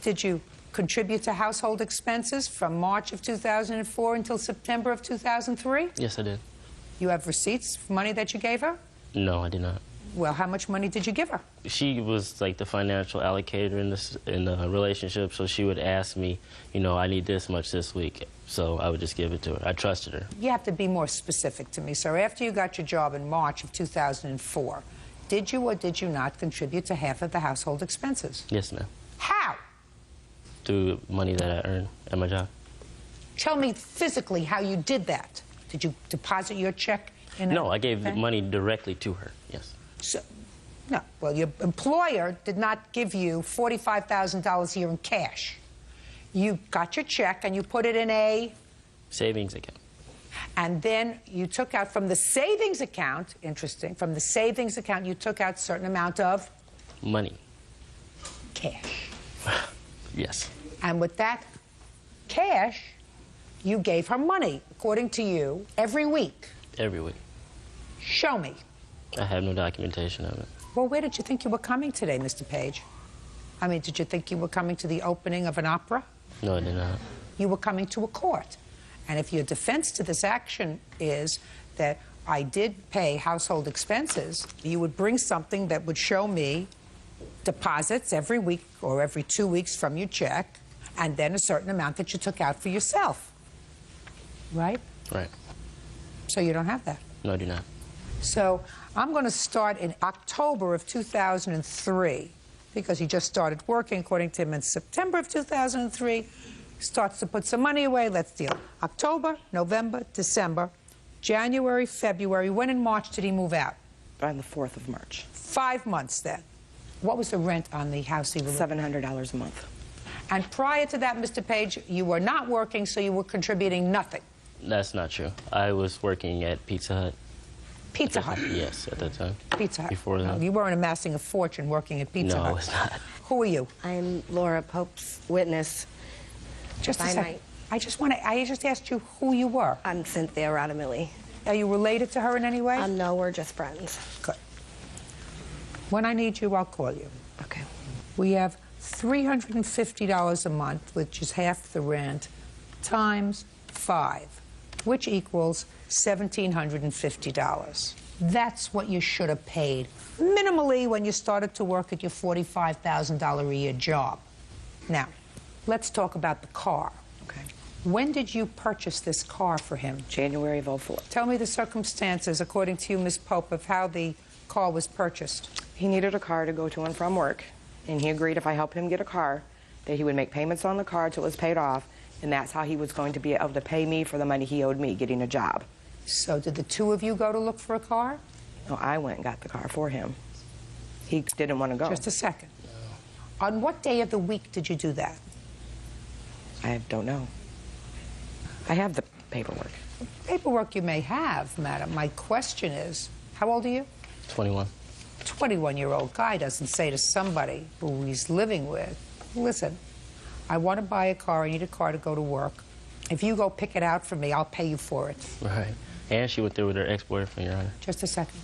Did you contribute to household expenses from March of 2004 until September of 2003? Yes, I did. You have receipts for money that you gave her? No, I did not. Well, how much money did you give her? She was like the financial allocator in the relationship, so she would ask me, you know, I need this much this week, so I would just give it to her. I trusted her. You have to be more specific to me, sir. After you got your job in March of 2004, did you or did you not contribute to half of the household expenses? Yes, ma'am. How? Through money that I earned at my job. Tell me physically how you did that. Did you deposit your check in No, I gave the money directly to her, yes. So, no. Well, your employer did not give you $45,000 a year in cash. You got your check and you put it in a... Savings account. And then you took out from the savings account, interesting, from the savings account you took out a certain amount of... Money. Cash. Yes. And with that cash, you gave her money, according to you, every week. Every week. Show me. I have no documentation of it. Well, where did you think you were coming today, Mr. Page? I mean, did you think you were coming to the opening of an opera? No, I did not. You were coming to a court. And if your defense to this action is that I did pay household expenses, you would bring something that would show me deposits every week or every 2 weeks from your check, and then a certain amount that you took out for yourself. Right? Right. So you don't have that. No, I do not. So I'm going to start in October of 2003, because he just started working, according to him, in September of 2003. Starts to put some money away. Let's deal. October, November, December, January, February. When in March did he move out? On the 4th of March. 5 months then. What was the rent on the house he was living in? $700 a month. And prior to that, Mr. Page, you were not working, so you were contributing nothing. That's not true. I was working at Pizza Hut. Pizza Hut? Yes, at that time. Pizza Hut. Before that. You weren't amassing a fortune working at Pizza Hut. No, I was not. Who are you? I'm Laura Pope's witness. Just a second. I just asked you who you were. I'm Cynthia Radamilli. Are you related to her in any way? No, we're just friends. Good. When I need you, I'll call you. Okay. We have $350 a month, which is half the rent, times 5, which equals $1,750. That's what you should have paid. Minimally when you started to work at your $45,000 a year job. Now, let's talk about the car. Okay. When did you purchase this car for him? January of '04. Tell me the circumstances, according to you, Ms. Pope, of how the car was purchased. He needed a car to go to and from work, and he agreed if I helped him get a car, that he would make payments on the car till it was paid off, and that's how he was going to be able to pay me for the money he owed me getting a job. So did the two of you go to look for a car? No, I went and got the car for him. He didn't want to go. Just a second. On what day of the week did you do that? I don't know. I have the paperwork. Paperwork you may have, madam. My question is, how old are you? 21. A 21-year-old guy doesn't say to somebody who he's living with, listen, I want to buy a car, I need a car to go to work. If you go pick it out for me, I'll pay you for it. Right. And she went there with her ex-boyfriend, Your Honor. Just a second.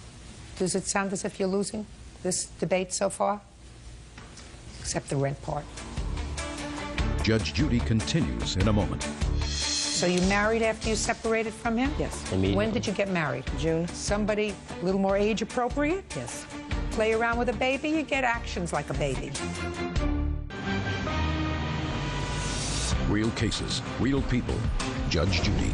Does it sound as if you're losing this debate so far? Except the rent part. Judge Judy continues in a moment. So you married after you separated from him? Yes. Immediately. When did you get married? June. Somebody a little more age appropriate? Yes. Play around with a baby, you get actions like a baby. Real cases, real people. Judge Judy.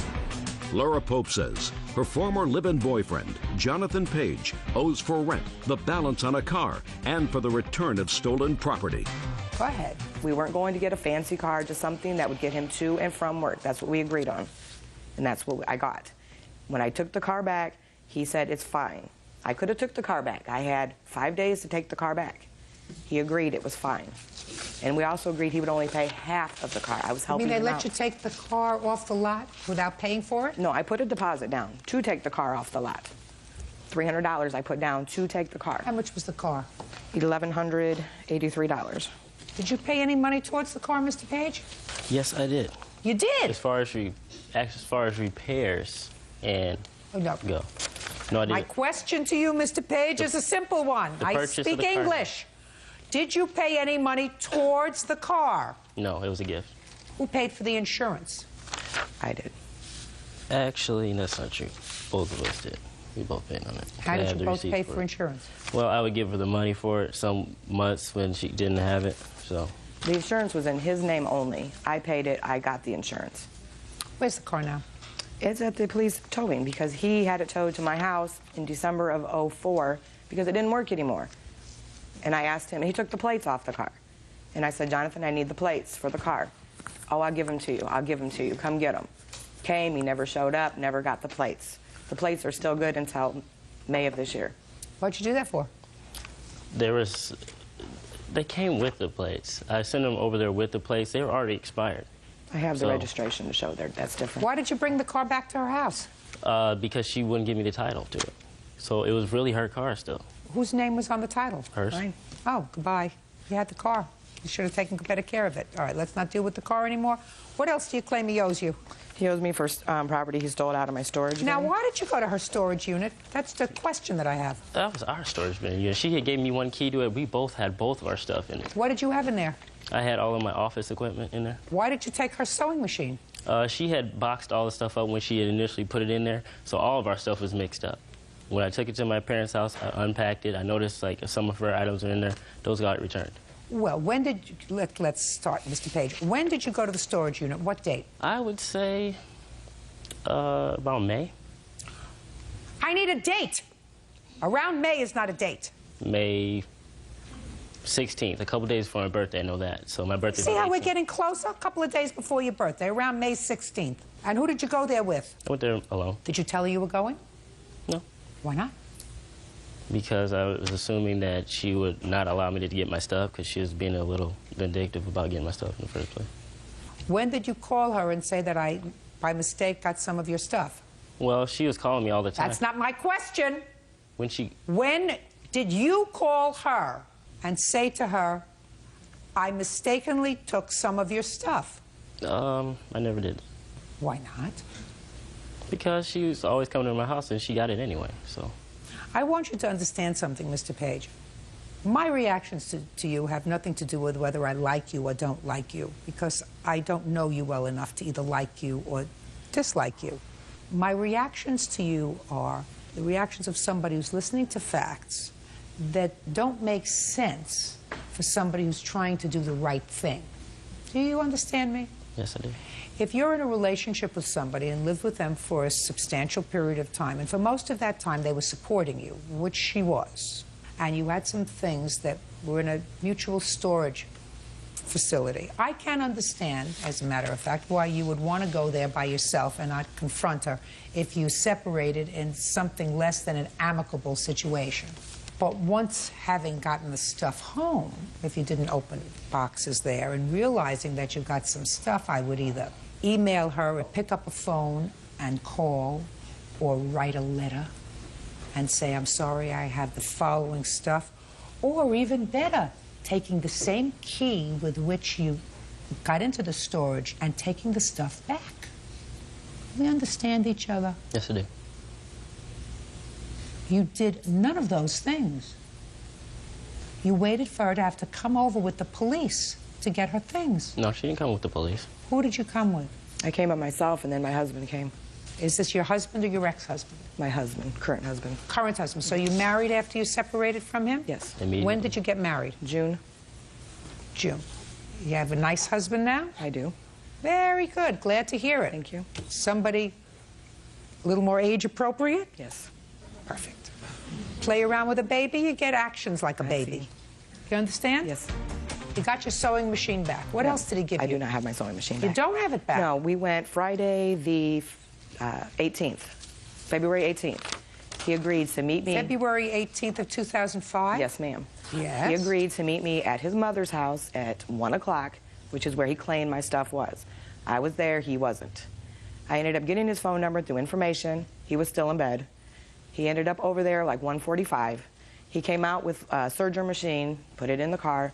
Laura Pope says her former live-in boyfriend, Jonathan Page, owes for rent, the balance on a car, and for the return of stolen property. Go ahead. We weren't going to get a fancy car, just something that would get him to and from work. That's what we agreed on, and that's what I got. When I took the car back, he said it's fine. I could have took the car back. I had 5 days to take the car back. He agreed it was fine. And we also agreed he would only pay half of the car. I was helping him out. You mean they let you take the car off the lot without paying for it? No, I put a deposit down to take the car off the lot. $300 I put down to take the car. How much was the car? $1,183. Did you pay any money towards the car, Mr. Page? Yes, I did. You did? As far as repairs and Oh, no. go. No, I didn't. My question to you, Mr. Page, is a simple one. I speak English. Did you pay any money towards the car? No, it was a gift. Who paid for the insurance? I did. Actually, that's not true. Both of us did. We both paid on it. How did you both pay for it. insurance? Well, I would give her the money for it some months when she didn't have it, so. The insurance was in his name only. I paid it. I got the insurance. Where's the car now? It's at the police towing because he had it towed to my house in December of '04 because it didn't work anymore. And I asked him, and he took the plates off the car. And I said, Jonathan, I need the plates for the car. Oh, I'll give them to you. I'll give them to you. Come get them. Came, he never showed up, never got the plates. The plates are still good until May of this year. What'd you do that for? They came with the plates. I sent them over there with the plates. They were already expired. I have the registration to show that's different. Why did you bring the car back to her house? Because she wouldn't give me the title to it. So it was really her car still. Whose name was on the title? Hers. Mine. Oh, goodbye. You had the car. You should have taken better care of it. All right, let's not deal with the car anymore. What else do you claim he owes you? He owes me for property he stole out of my storage Now, unit. why did you go to her storage unit? That's the question that I have. That was our storage bin. You know, she had gave me one key to it. We both had both of our stuff in it. What did you have in there? I had all of my office equipment in there. Why did you take her sewing machine? She had boxed all the stuff up when she had initially put it in there, so all of our stuff was mixed up. When I took it to my parents' house, I unpacked it. I noticed like some of her items are in there. Those got returned. Well, when did you, let's start, Mr. Page. When did you go to the storage unit? What date? I would say about May. I need a date. Around May is not a date. May 16th, a couple days before my birthday, I know that. So my birthday. See how we're getting closer? A couple of days before your birthday, around May 16th. And who did you go there with? I went there alone. Did you tell her you were going? No. Why not? Because I was assuming that she would not allow me to get my stuff because she was being a little vindictive about getting my stuff in the first place. When did you call her and say that I, by mistake, got some of your stuff? Well, she was calling me all the time. That's not my question. When did you call her and say to her, I mistakenly took some of your stuff? I never did. Why not? Because she was always coming to my house and she got it anyway, so. I want you to understand something, Mr. Page. My reactions to you have nothing to do with whether I like you or don't like you, because I don't know you well enough to either like you or dislike you. My reactions to you are the reactions of somebody who's listening to facts that don't make sense for somebody who's trying to do the right thing. Do you understand me? Yes, I do. If you're in a relationship with somebody and lived with them for a substantial period of time, and for most of that time they were supporting you, which she was, and you had some things that were in a mutual storage facility, I can understand, as a matter of fact, why you would want to go there by yourself and not confront her if you separated in something less than an amicable situation. But once having gotten the stuff home, if you didn't open boxes there, and realizing that you got some stuff, I would either email her or pick up a phone and call, or write a letter and say, I'm sorry, I have the following stuff. Or even better, taking the same key with which you got into the storage and taking the stuff back. We understand each other? Yes, I do. You did none of those things. You waited for her to have to come over with the police to get her things. No, she didn't come with the police. Who did you come with? I came by myself, and then my husband came. Is this your husband or your ex-husband? My husband, current husband. Current husband. So you married after you separated from him? Yes. When did you get married? June. June. You have a nice husband now? I do. Very good. Glad to hear it. Thank you. Somebody a little more age appropriate? Yes. Perfect. Play around with a baby, you get actions like a baby. You understand? Yes. You got your sewing machine back. What else did he give you? I do not have my sewing machine back. You don't have it back? No, we went Friday the 18th, February 18th. He agreed to meet me. February 18th of 2005? Yes, ma'am. Yes. He agreed to meet me at his mother's house at 1 o'clock, which is where he claimed my stuff was. I was there, he wasn't. I ended up getting his phone number through information. He was still in bed. He ended up over there like 1:45. He came out with a serger machine, put it in the car.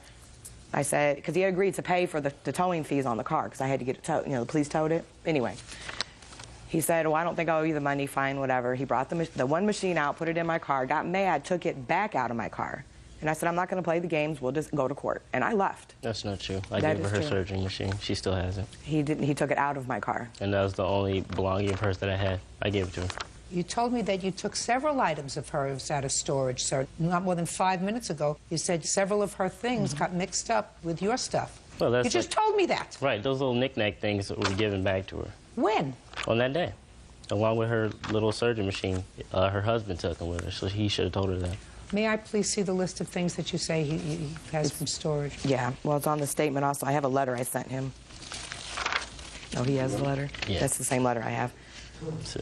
I said, because he agreed to pay for the towing fees on the car, because I had to get it towed, you know, the police towed it. Anyway, he said, well, I don't think I owe you the money, fine, whatever. He brought the one machine out, put it in my car, got mad, took it back out of my car. And I said, I'm not going to play the games, we'll just go to court. And I left. That's not true. I That gave her is her true. surgery machine. She still has it. He didn't, he took it out of my car. And that was the only belonging of hers that I had. I gave it to her. You told me that you took several items of hers out of storage, sir. Not more than 5 minutes ago, you said several of her things got mixed up with your stuff. Well, that's You just told me that. Right, those little knick-knack things that were given back to her. When? On that day. Along with her little surgery machine. Her husband took them with her, so he should have told her that. May I please see the list of things that you say he has from storage? Yeah, well, it's on the statement also. I have a letter I sent him. Oh, he has the letter? Yeah. That's the same letter I have. So,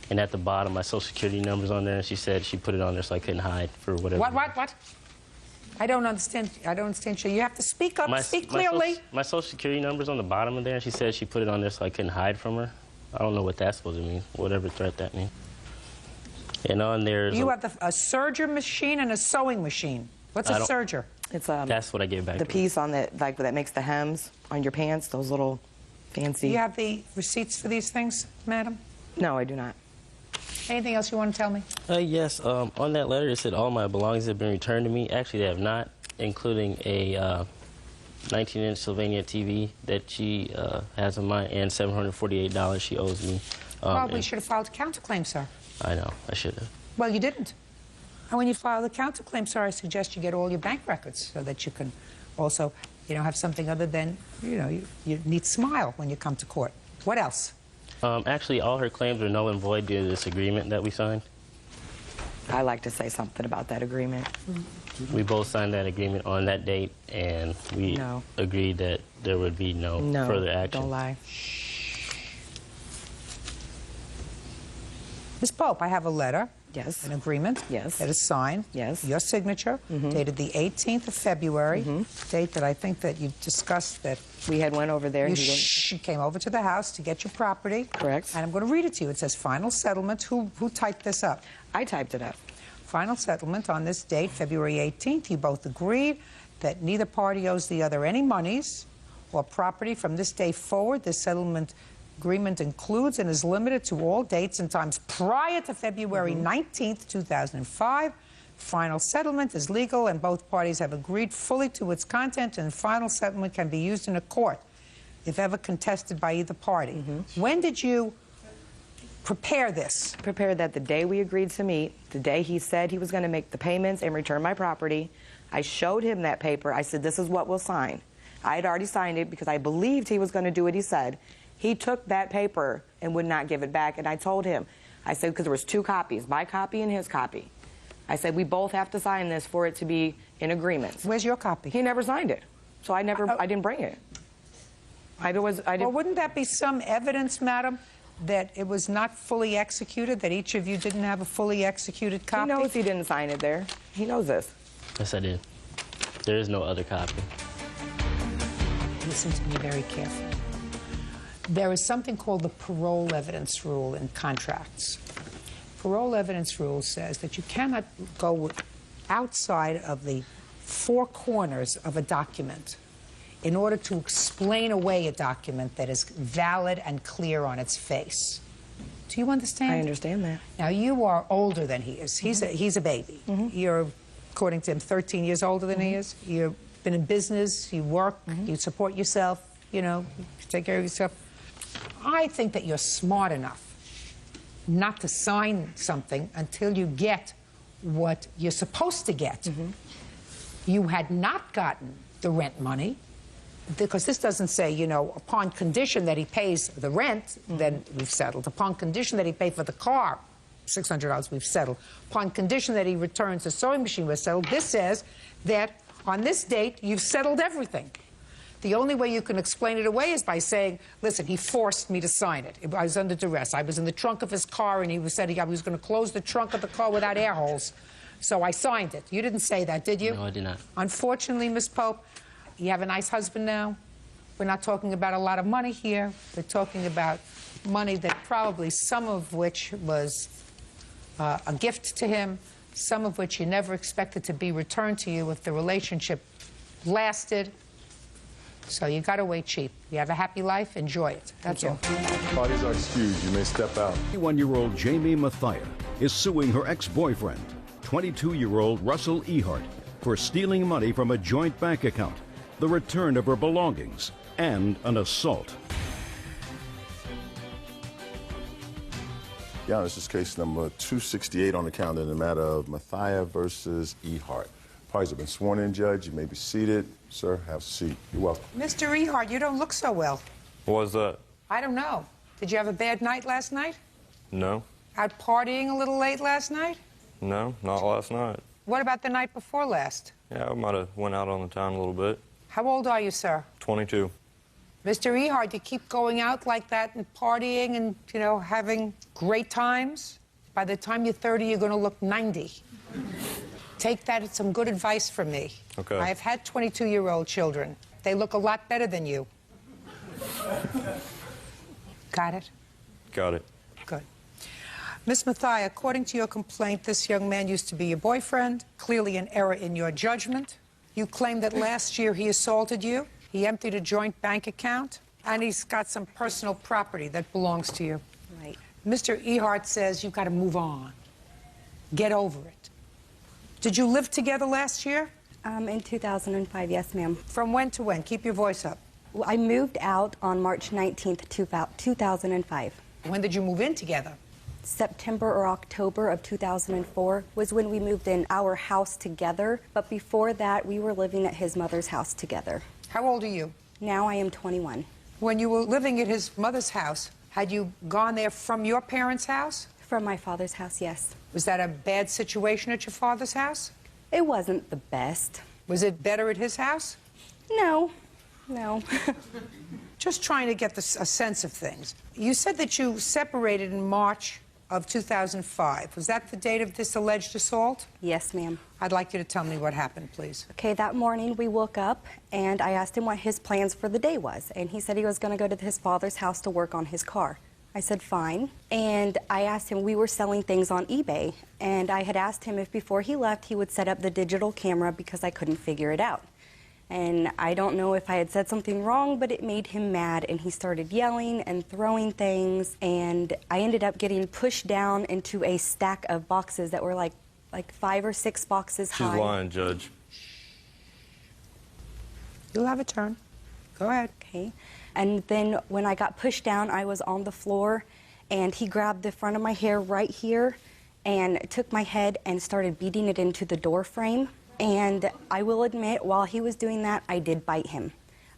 and at the bottom, my social security number's on there, and she said she put it on there so I couldn't hide for whatever. What? I don't understand. I don't understand. You have to speak up, speak clearly. My social security number's on the bottom of there, and she said she put it on there so I couldn't hide from her. I don't know what that's supposed to mean, whatever threat that means. And on there... You have a serger machine and a sewing machine. What's a serger? It's That's what I gave back the to her. piece on the, like, that makes the hems on your pants, those little fancy... Do you have the receipts for these things, madam? No, I do not. Anything else you want to tell me? Yes, on that letter it said all my belongings have been returned to me. Actually, they have not, including a 19-inch Sylvania TV that she has on mine and $748 she owes me. Probably should have filed a counterclaim, sir. I know, I should have. Well, you didn't. And when you file the counterclaim, sir, I suggest you get all your bank records so that you can also, you know, have something other than, you know, you need to smile when you come to court. What else? Actually, all her claims are null and void due to this agreement that we signed. I like to say something about that agreement. We both signed that agreement on that date, and we agreed that there would be no further action. Don't lie. Ms. Pope, I have a letter. Yes. An agreement. Yes. That is signed. Yes. Your signature, dated the 18th of February, date that I think that you discussed that... We had went over there. You came over to the house to get your property. Correct. And I'm going to read it to you. It says, final settlement. Who typed this up? I typed it up. Final settlement on this date, February 18th. You both agreed that neither party owes the other any monies or property from this day forward. This settlement agreement includes and is limited to all dates and times prior to February 19th, 2005. Final settlement is legal and both parties have agreed fully to its content, and final settlement can be used in a court if ever contested by either party. When did you prepare this? Prepared that the day we agreed to meet, the day he said he was going to make the payments and return my property, I showed him that paper. I said, this is what we'll sign. I had already signed it because I believed he was going to do what he said. He took that paper and would not give it back, and I told him, I said, because there was 2 copies, my copy and his copy. I said, we both have to sign this for it to be in agreement. Where's your copy? He never signed it, so I didn't bring it. Well, wouldn't that be some evidence, madam, that it was not fully executed, that each of you didn't have a fully executed copy? He knows he didn't sign it there. He knows this. Yes, I did. There is no other copy. Listen to me very carefully. There is something called the parole evidence rule in contracts. Parole evidence rule says that you cannot go outside of the 4 corners of a document in order to explain away a document that is valid and clear on its face. Do you understand? I understand that. Now, you are older than he is. He's a baby. You're, according to him, 13 years older than he is. You've been in business, you work, you support yourself, you know, you take care of yourself. I think that you're smart enough not to sign something until you get what you're supposed to get. You had not gotten the rent money, because this doesn't say, you know, upon condition that he pays the rent, then we've settled. Upon condition that he paid for the car, $600, we've settled. Upon condition that he returns the sewing machine, we're settled. This says that on this date, you've settled everything. The only way you can explain it away is by saying, listen, he forced me to sign it. I was under duress. I was in the trunk of his car, and he said he was going to close the trunk of the car without air holes. So I signed it. You didn't say that, did you? No, I did not. Unfortunately, Miss Pope, you have a nice husband now. We're not talking about a lot of money here. We're talking about money that probably some of which was a gift to him, some of which you never expected to be returned to you if the relationship lasted. So you got away cheap. You have a happy life, enjoy it. That's all. Parties are excused. You may step out. 21-year-old Jamie Mathia is suing her ex-boyfriend, 22-year-old Russell Ehart, for stealing money from a joint bank account, the return of her belongings, and an assault. Yeah, this is case number 268 on the calendar in the matter of Mathia versus Ehart. Parties have been sworn in, Judge. You may be seated. Sir, have a seat. You're welcome. Mr. Ehart, you don't look so well. What was that? I don't know. Did you have a bad night last night? No. Out partying a little late last night? No, not last night. What about the night before last? Yeah, I might have went out on the town a little bit. How old are you, sir? 22. Mr. Ehart, you keep going out like that and partying and, you know, having great times. By the time you're 30, you're going to look 90. Take that as some good advice from me. Okay. I have had 22-year-old children. They look a lot better than you. Got it? Got it. Good. Miss Mathia, according to your complaint, this young man used to be your boyfriend. Clearly an error in your judgment. You claim that last year he assaulted you. He emptied a joint bank account, and he's got some personal property that belongs to you. Right. Mr. Ehart says you've got to move on. Get over it. Did you live together last year? In 2005, yes, ma'am. From when to when? Keep your voice up. Well, I moved out on March 19th, 2005. When did you move in together? September or October of 2004 was when we moved in our house together, but before that, we were living at his mother's house together. How old are you? Now I am 21. When you were living at his mother's house, had you gone there from your parents' house? From my father's house, yes. Was that a bad situation at your father's house? It wasn't the best. Was it better at his house? No, no. Just trying to get a sense of things. You said that you separated in March of 2005. Was that the date of this alleged assault? Yes, ma'am. I'd like you to tell me what happened, please. Okay, that morning we woke up and I asked him what his plans for the day was, and he said he was going to go to his father's house to work on his car. I said fine, and I asked him, we were selling things on eBay, and I had asked him if before he left he would set up the digital camera because I couldn't figure it out. And I don't know if I had said something wrong, but it made him mad, and he started yelling and throwing things, and I ended up getting pushed down into a stack of boxes that were like 5 or 6 boxes high. She's lying, Judge. You'll have a turn. Go ahead. Okay. And then when I got pushed down, I was on the floor, and he grabbed the front of my hair right here and took my head and started beating it into the door frame. And I will admit, while he was doing that, I did bite him.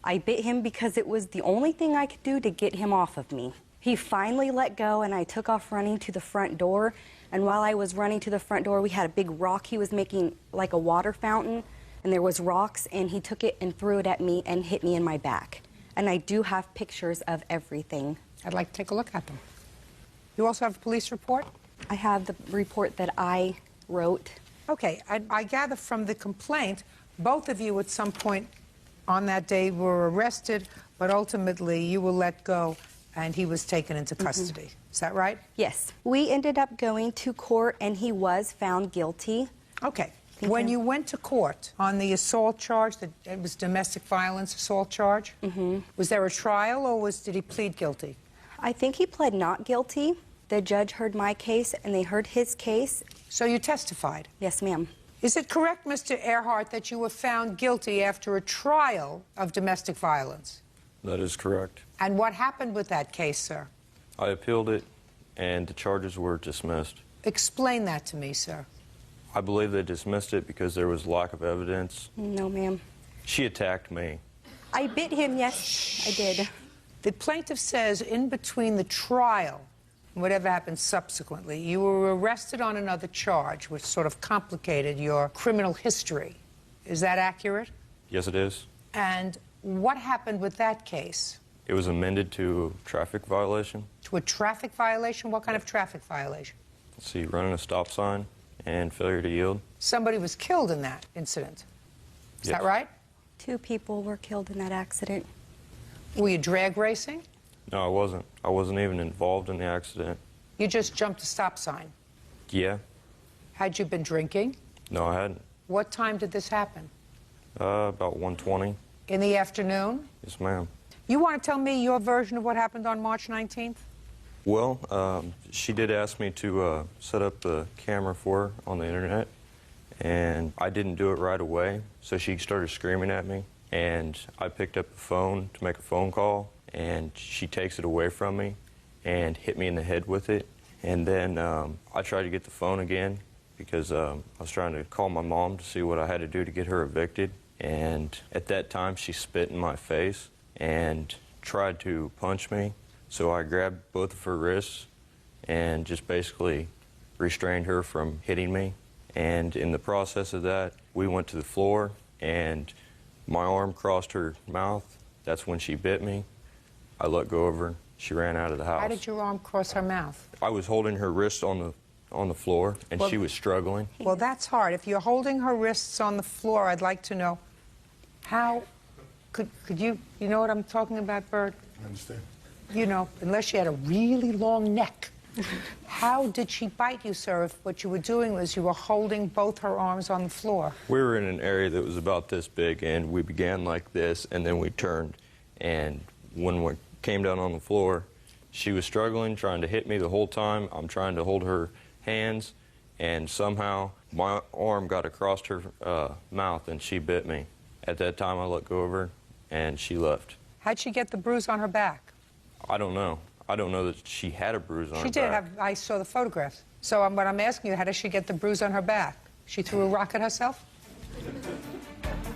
I bit him because it was the only thing I could do to get him off of me. He finally let go, and I took off running to the front door. And while I was running to the front door, we had a big rock he was making like a water fountain, and there was rocks, and he took it and threw it at me and hit me in my back. And I do have pictures of everything. I'd like to take a look at them. You also have a police report? I have the report that I wrote. Okay, I gather from the complaint, both of you at some point on that day were arrested, but ultimately you were let go and he was taken into custody. Is that right? Yes. We ended up going to court and he was found guilty. Okay. When you went to court on the assault charge, it was domestic violence assault charge, was there a trial or did he plead guilty? I think he pled not guilty. The judge heard my case and they heard his case. So you testified? Yes, ma'am. Is it correct, Mr. Earhart, that you were found guilty after a trial of domestic violence? That is correct. And what happened with that case, sir? I appealed it, and the charges were dismissed. Explain that to me, sir. I believe they dismissed it because there was lack of evidence. No, ma'am. She attacked me. I bit him, yes, I did. The plaintiff says in between the trial, whatever happened subsequently, you were arrested on another charge, which sort of complicated your criminal history. Is that accurate? Yes, it is. And what happened with that case? It was amended to traffic violation. To a traffic violation? What kind of traffic violation? Let's see, running a stop sign and failure to yield. Somebody was killed in that incident. Is that right? 2 people were killed in that accident. Were you drag racing? No, I wasn't. I wasn't even involved in the accident. You just jumped a stop sign. Yeah. Had you been drinking? No, I hadn't. What time did this happen? About 1:20. In the afternoon? Yes, ma'am. You want to tell me your version of what happened on March 19th? Well, she did ask me to set up the camera for her on the internet, and I didn't do it right away, so she started screaming at me, and I picked up the phone to make a phone call, and she takes it away from me and hit me in the head with it. And then I tried to get the phone again because I was trying to call my mom to see what I had to do to get her evicted. And at that time, she spit in my face and tried to punch me. So I grabbed both of her wrists and just basically restrained her from hitting me. And in the process of that, we went to the floor and my arm crossed her mouth. That's when she bit me. I let go of her. She ran out of the house. How did your arm cross her mouth? I was holding her wrist on the floor, and she was struggling. Well, that's hard. If you're holding her wrists on the floor, I'd like to know how could you know what I'm talking about, Bert? I understand. You know, unless she had a really long neck. How did she bite you, sir, if what you were doing was you were holding both her arms on the floor? We were in an area that was about this big, and we began like this, and then we turned, and when we came down on the floor, she was struggling, trying to hit me the whole time. I'm trying to hold her hands, and somehow my arm got across her mouth, and she bit me. At that time, I let go of her, and she left. How'd she get the bruise on her back? I don't know. I don't know that she had a bruise on her back. She did have, I saw the photographs. So what I'm asking you, how does she get the bruise on her back? She threw a rock at herself?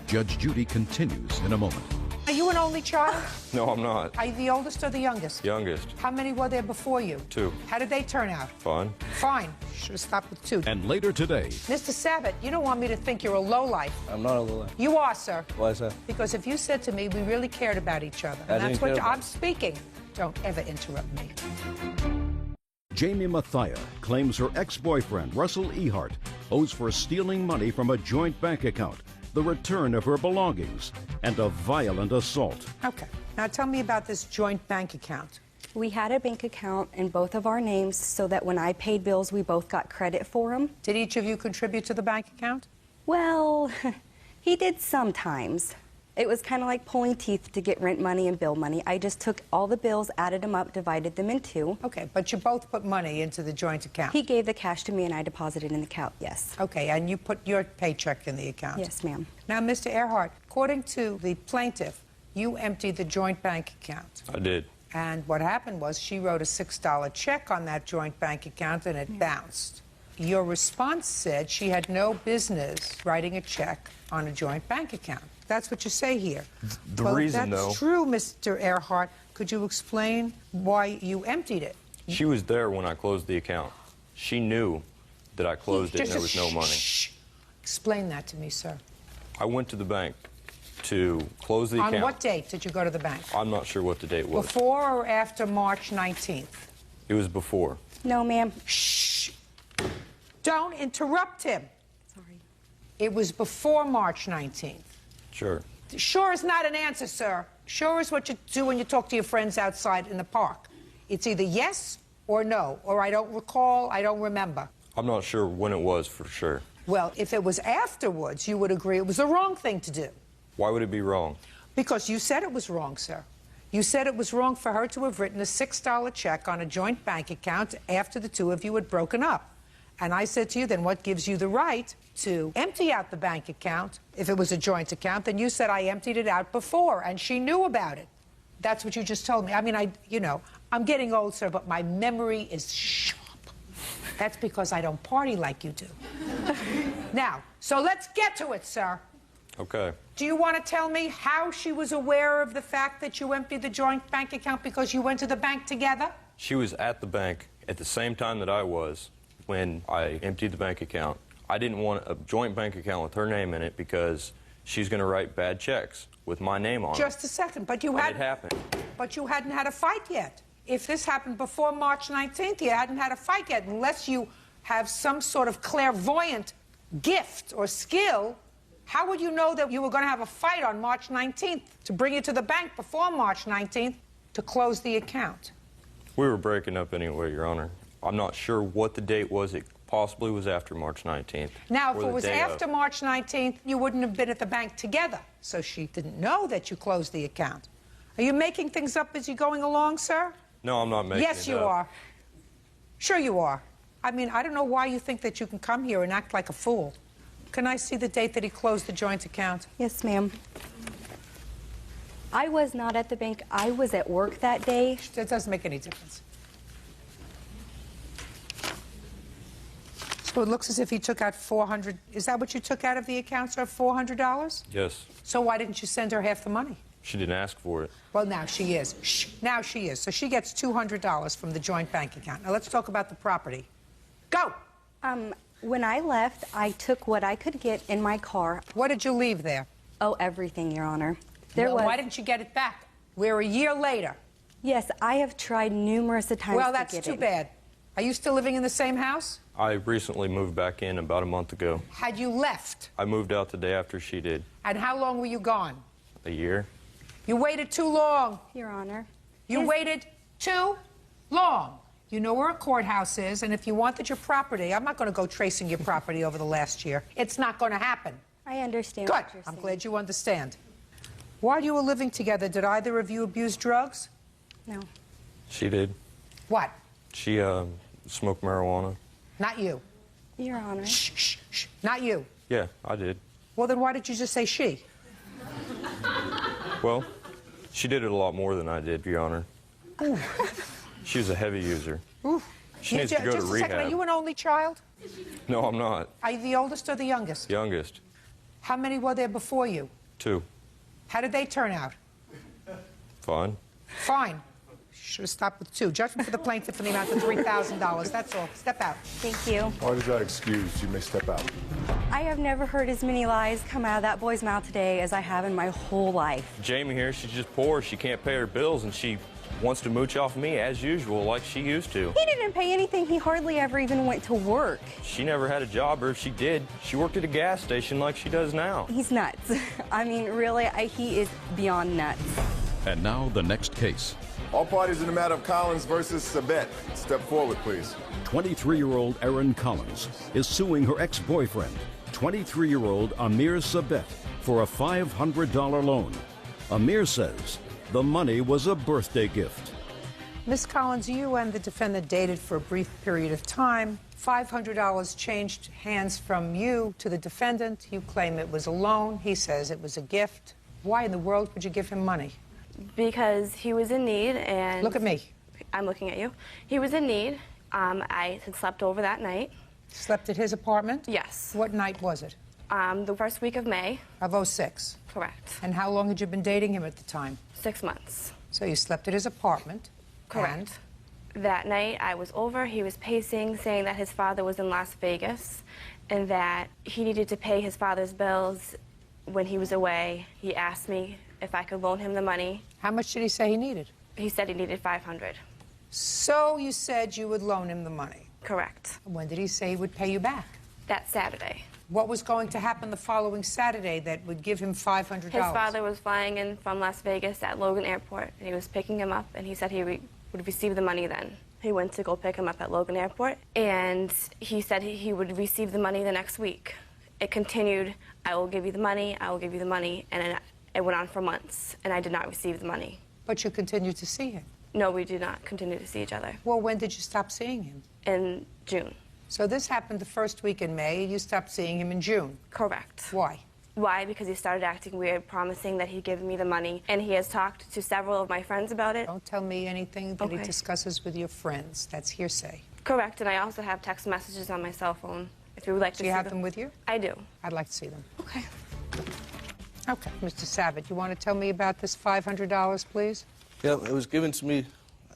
Judge Judy continues in a moment. Are you an only child? No, I'm not. Are you the oldest or the youngest? Youngest. How many were there before you? 2. How did they turn out? Fine. Fine. Should have stopped with 2. And later today. Mr. Sabat, you don't want me to think you're a lowlife. I'm not a lowlife. You are, sir. Why is that? Because if you said to me we really cared about each other, I and that's what didn't I'm speaking. Don't ever interrupt me. Jamie Mathia claims her ex-boyfriend, Russell Ehart, owes for stealing money from a joint bank account, the return of her belongings, and a violent assault. Okay. Now tell me about this joint bank account. We had a bank account in both of our names so that when I paid bills, we both got credit for them. Did each of you contribute to the bank account? Well, he did sometimes. It was kind of like pulling teeth to get rent money and bill money. I just took all the bills, added them up, divided them in 2. Okay, but you both put money into the joint account. He gave the cash to me and I deposited in the account, yes. Okay, and you put your paycheck in the account? Yes, ma'am. Now, Mr. Earhart, according to the plaintiff, you emptied the joint bank account. I did. And what happened was she wrote a $6 check on that joint bank account and it bounced. Your response said she had no business writing a check on a joint bank account. That's what you say here. The reason, though... That's true, Mr. Earhart. Could you explain why you emptied it? She was there when I closed the account. She knew that I closed it and there was no money. Explain that to me, sir. I went to the bank to close the account. On what date did you go to the bank? I'm not sure what the date was. Before or after March 19th? It was before. No, ma'am. Shh. Don't interrupt him. Sorry. It was before March 19th. Sure. Sure is not an answer, sir. Sure is what you do when you talk to your friends outside in the park. It's either yes or no, or I don't recall, I don't remember. I'm not sure when it was for sure. Well, if it was afterwards, you would agree it was the wrong thing to do. Why would it be wrong? Because you said it was wrong, sir. You said it was wrong for her to have written a $6 check on a joint bank account after the two of you had broken up. And I said to you, then what gives you the right to empty out the bank account if it was a joint account? Then you said I emptied it out before, and she knew about it. That's what you just told me. I mean, I'm getting old, sir, but my memory is sharp. That's because I don't party like you do. Now, so let's get to it, sir. Okay. Do you want to tell me how she was aware of the fact that you emptied the joint bank account because you went to the bank together? She was at the bank at the same time that I was when I emptied the bank account. I didn't want a joint bank account with her name in it because she's going to write bad checks with my name on it. Just a second, but you hadn't. It happened. But you hadn't had a fight yet. If this happened before March 19th, you hadn't had a fight yet, unless you have some sort of clairvoyant gift or skill. How would you know that you were going to have a fight on March 19th to bring you to the bank before March 19th to close the account? We were breaking up anyway, Your Honor. I'm not sure what the date was. It possibly was after March 19th. Now, if it was after March 19th, you wouldn't have been at the bank together. So she didn't know that you closed the account. Are you making things up as you're going along, sir? No, I'm not making Yes, you are. Sure you are. I mean, I don't know why you think that you can come here and act like a fool. Can I see the date that he closed the joint account? Yes, ma'am. I was not at the bank. I was at work that day. That doesn't make any difference. So it looks as if he took out $400. Is that what you took out of the account, sir? $400? Yes. So why didn't you send her half the money? She didn't ask for it. Well, now she is. Shh. Now she is. So she gets $200 from the joint bank account. Now let's talk about the property. Go! When I left, I took what I could get in my car. What did you leave there? Oh, everything, Your Honor. Why didn't you get it back? We're a year later. Yes, I have tried numerous times to get it. Well, that's too bad. Are you still living in the same house? I recently moved back in about a month ago. Had you left? I moved out the day after she did. And how long were you gone? A year. You waited too long. Your Honor. You waited too long. You know where a courthouse is, and if you wanted your property, I'm not going to go tracing your property over the last year. It's not going to happen. I understand Good. what you're saying. I'm glad you understand. While you were living together, did either of you abuse drugs? No. She did. What? She smoked marijuana. Not you. Your Honor. Shh, shh, shh. Not you. Yeah, I did. Well, then why did you just say she? Well, she did it a lot more than I did, Your Honor. Ooh. She was a heavy user. Ooh. She needs to go to Just a rehab. second, are you an only child? No, I'm not. Are you the oldest or the youngest? Youngest. How many were there before you? 2. How did they turn out? Fine. Fine. Should have stopped with 2. Judgment for the plaintiff in the amount of $3,000. That's all. Step out. Thank you. Part is that excused. You may step out. I have never heard as many lies come out of that boy's mouth today as I have in my whole life. Jamie here, she's just poor. She can't pay her bills, and she wants to mooch off me as usual, like she used to. He didn't pay anything. He hardly ever even went to work. She never had a job, or if she did, she worked at a gas station like she does now. He's nuts. I mean, really, he is beyond nuts. And now the next case. All parties in the matter of Collins versus Sabet. Step forward, please. 23-year-old Erin Collins is suing her ex-boyfriend, 23-year-old Amir Sabet, for a $500 loan. Amir says the money was a birthday gift. Miss Collins, you and the defendant dated for a brief period of time. $500 changed hands from you to the defendant. You claim it was a loan. He says it was a gift. Why in the world would you give him money? Because he was in need and... Look at me. I'm looking at you. He was in need. I had slept over that night. Slept at his apartment? Yes. What night was it? The first week of May. Of 06? Correct. And how long had you been dating him at the time? 6 months. So you slept at his apartment? Correct. That night I was over, he was pacing, saying that his father was in Las Vegas and that he needed to pay his father's bills when he was away. He asked me if I could loan him the money. How much did he say he needed? He said he needed $500. So you said you would loan him the money? Correct. When did he say he would pay you back? That Saturday. What was going to happen the following Saturday that would give him $500? His father was flying in from Las Vegas at Logan Airport, and he was picking him up, and he said he would receive the money then. He went to go pick him up at Logan Airport, and he said he would receive the money the next week. It continued, I will give you the money, I will give you the money, and it went on for months, and I did not receive the money. But you continued to see him? No, we did not continue to see each other. Well, when did you stop seeing him? In June. So this happened the first week in May, and you stopped seeing him in June? Correct. Why? Why? Because he started acting weird, promising that he'd give me the money, and he has talked to several of my friends about it. Don't tell me anything that he discusses with your friends. That's hearsay. Correct, and I also have text messages on my cell phone. If you would like to see them. Do you have them with you? I do. I'd like to see them. Okay. Okay, Mr. Sabat, you want to tell me about this $500, please? Yeah, it was given to me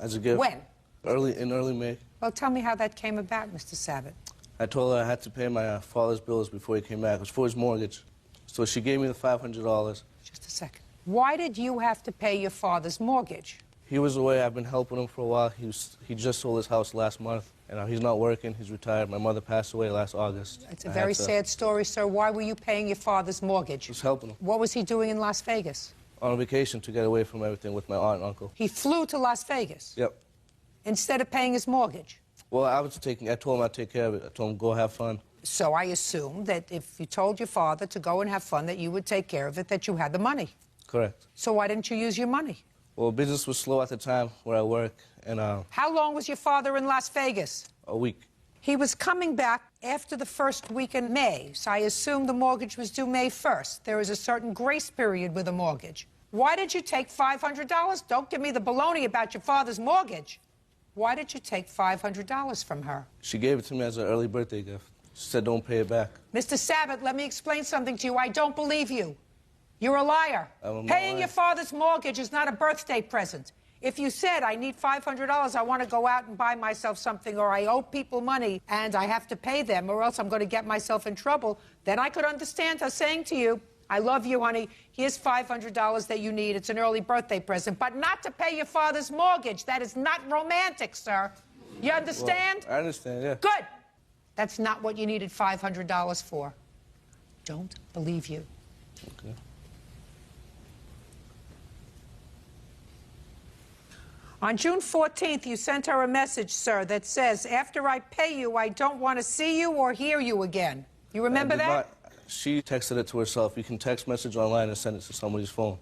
as a gift. When? In early May. Well, tell me how that came about, Mr. Sabat. I told her I had to pay my father's bills before he came back. It was for his mortgage. So she gave me the $500. Just a second. Why did you have to pay your father's mortgage? He was away. I've been helping him for a while. He just sold his house last month, and he's not working. He's retired. My mother passed away last August. It's a very sad story, sir. Why were you paying your father's mortgage? Just helping him. What was he doing in Las Vegas? On a vacation to get away from everything with my aunt and uncle. He flew to Las Vegas? Yep. Instead of paying his mortgage? Well, I told him I'd take care of it. I told him, go have fun. So I assume that if you told your father to go and have fun, that you would take care of it, that you had the money. Correct. So why didn't you use your money? Well, business was slow at the time where I work, and How long was your father in Las Vegas? a week. He was coming back after the first week in May, so I assume the mortgage was due May 1st. There is a certain grace period with a mortgage. Why did you take $500? Don't give me the baloney about your father's mortgage. Why did you take $500 from her? She gave it to me as an early birthday gift. She said, don't pay it back. Mr. Sabat, let me explain something to you. I don't believe you. You're a liar. Paying your father's mortgage is not a birthday present. If you said, I need $500, I want to go out and buy myself something, or I owe people money and I have to pay them, or else I'm going to get myself in trouble, then I could understand her saying to you, I love you, honey. Here's $500 that you need. It's an early birthday present. But not to pay your father's mortgage. That is not romantic, sir. You understand? Well, I understand, yeah. Good. That's not what you needed $500 for. Don't believe you. Okay. On June 14th, you sent her a message, sir, that says, after I pay you, I don't want to see you or hear you again. You remember that? She texted it to herself. You can text message online and send it to somebody's phone.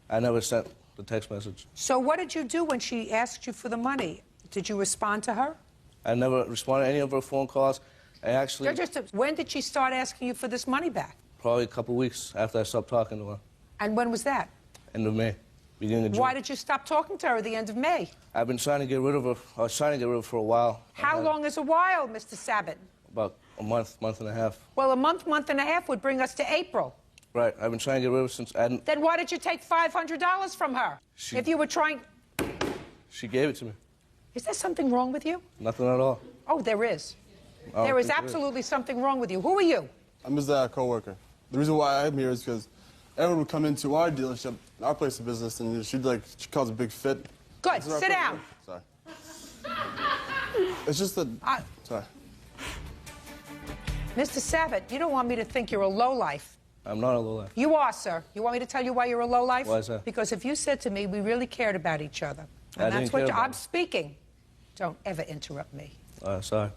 I never sent the text message. So what did you do when she asked you for the money? Did you respond to her? I never responded to any of her phone calls. I actually... When did she start asking you for this money back? Probably a couple weeks after I stopped talking to her. And when was that? End of May. Beginning of June. Why did you stop talking to her at the end of May? I've been trying to get rid of her. I was trying to get rid of her for a while. How long is a while, Mr. Sabat? About a month, month and a half. Well, a month, month and a half would bring us to April. Right. I've been trying to get rid of her since... Then why did you take $500 from her? If you were trying... She gave it to me. Is there something wrong with you? Nothing at all. Oh, there is. There is absolutely something wrong with you. Who are you? I'm his co-worker. The reason why I'm here is because everyone would come into our dealership, our place of business, and she calls a big fit. Good. Sit down. Sorry. It's just that... Sorry. Mr. Sabat, you don't want me to think you're a lowlife. I'm not a lowlife. You are, sir. You want me to tell you why you're a lowlife? Why is that? Because if you said to me we really cared about each other, and I that's didn't what care about I'm speaking. Don't ever interrupt me. Sorry.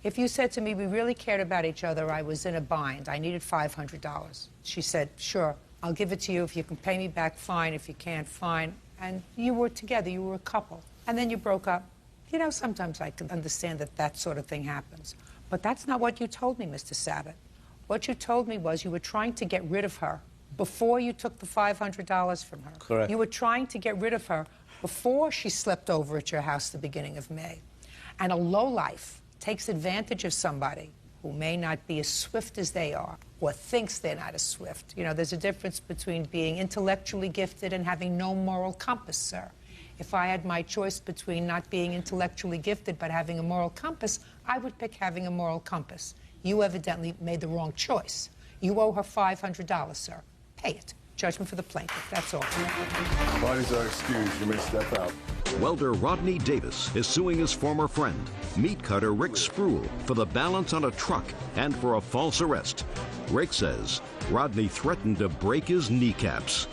If you said to me we really cared about each other, I was in a bind. I needed $500. She said, sure, I'll give it to you. If you can pay me back, fine. If you can't, fine. And you were together. You were a couple. And then you broke up. You know, sometimes I can understand that that sort of thing happens. But that's not what you told me, Mr. Sabat. What you told me was you were trying to get rid of her before you took the $500 from her. Correct. You were trying to get rid of her before she slept over at your house the beginning of May. And a lowlife takes advantage of somebody who may not be as swift as they are or thinks they're not as swift. You know, there's a difference between being intellectually gifted and having no moral compass, sir. If I had my choice between not being intellectually gifted but having a moral compass, I would pick having a moral compass. You evidently made the wrong choice. You owe her $500, sir. Pay it. Judgment for the plaintiff. That's all. Parties are excused. You may step out. Welder Rodney Davis is suing his former friend, meat cutter Rick Spruill, for the balance on a truck and for a false arrest. Rick says Rodney threatened to break his kneecaps.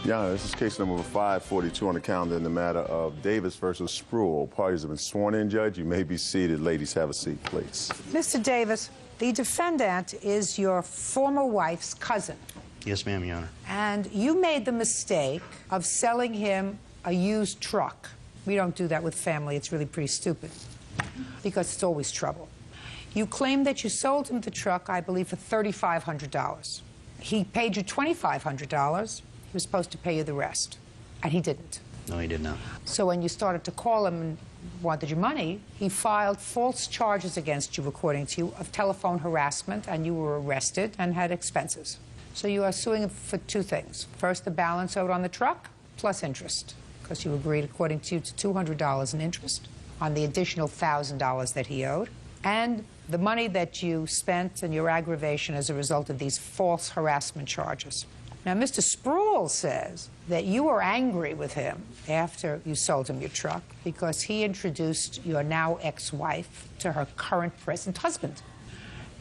Yeah, this is case number 542 on the calendar in the matter of Davis versus Spruill. Parties have been sworn in, Judge. You may be seated. Ladies, have a seat, please. Mr. Davis, the defendant is your former wife's cousin. Yes, ma'am, Your Honor. And you made the mistake of selling him a used truck. We don't do that with family. It's really pretty stupid because it's always trouble. You claim that you sold him the truck, I believe, for $3,500. He paid you $2,500. He was supposed to pay you the rest, and he didn't. No, he did not. So when you started to call him and wanted your money, he filed false charges against you, according to you, of telephone harassment, and you were arrested and had expenses. So you are suing him for two things. First, the balance owed on the truck, plus interest, because you agreed, according to you, to $200 in interest on the additional $1,000 that he owed, and the money that you spent and your aggravation as a result of these false harassment charges. Now, Mr. Spruill says that you were angry with him after you sold him your truck because he introduced your now ex-wife to her current present husband.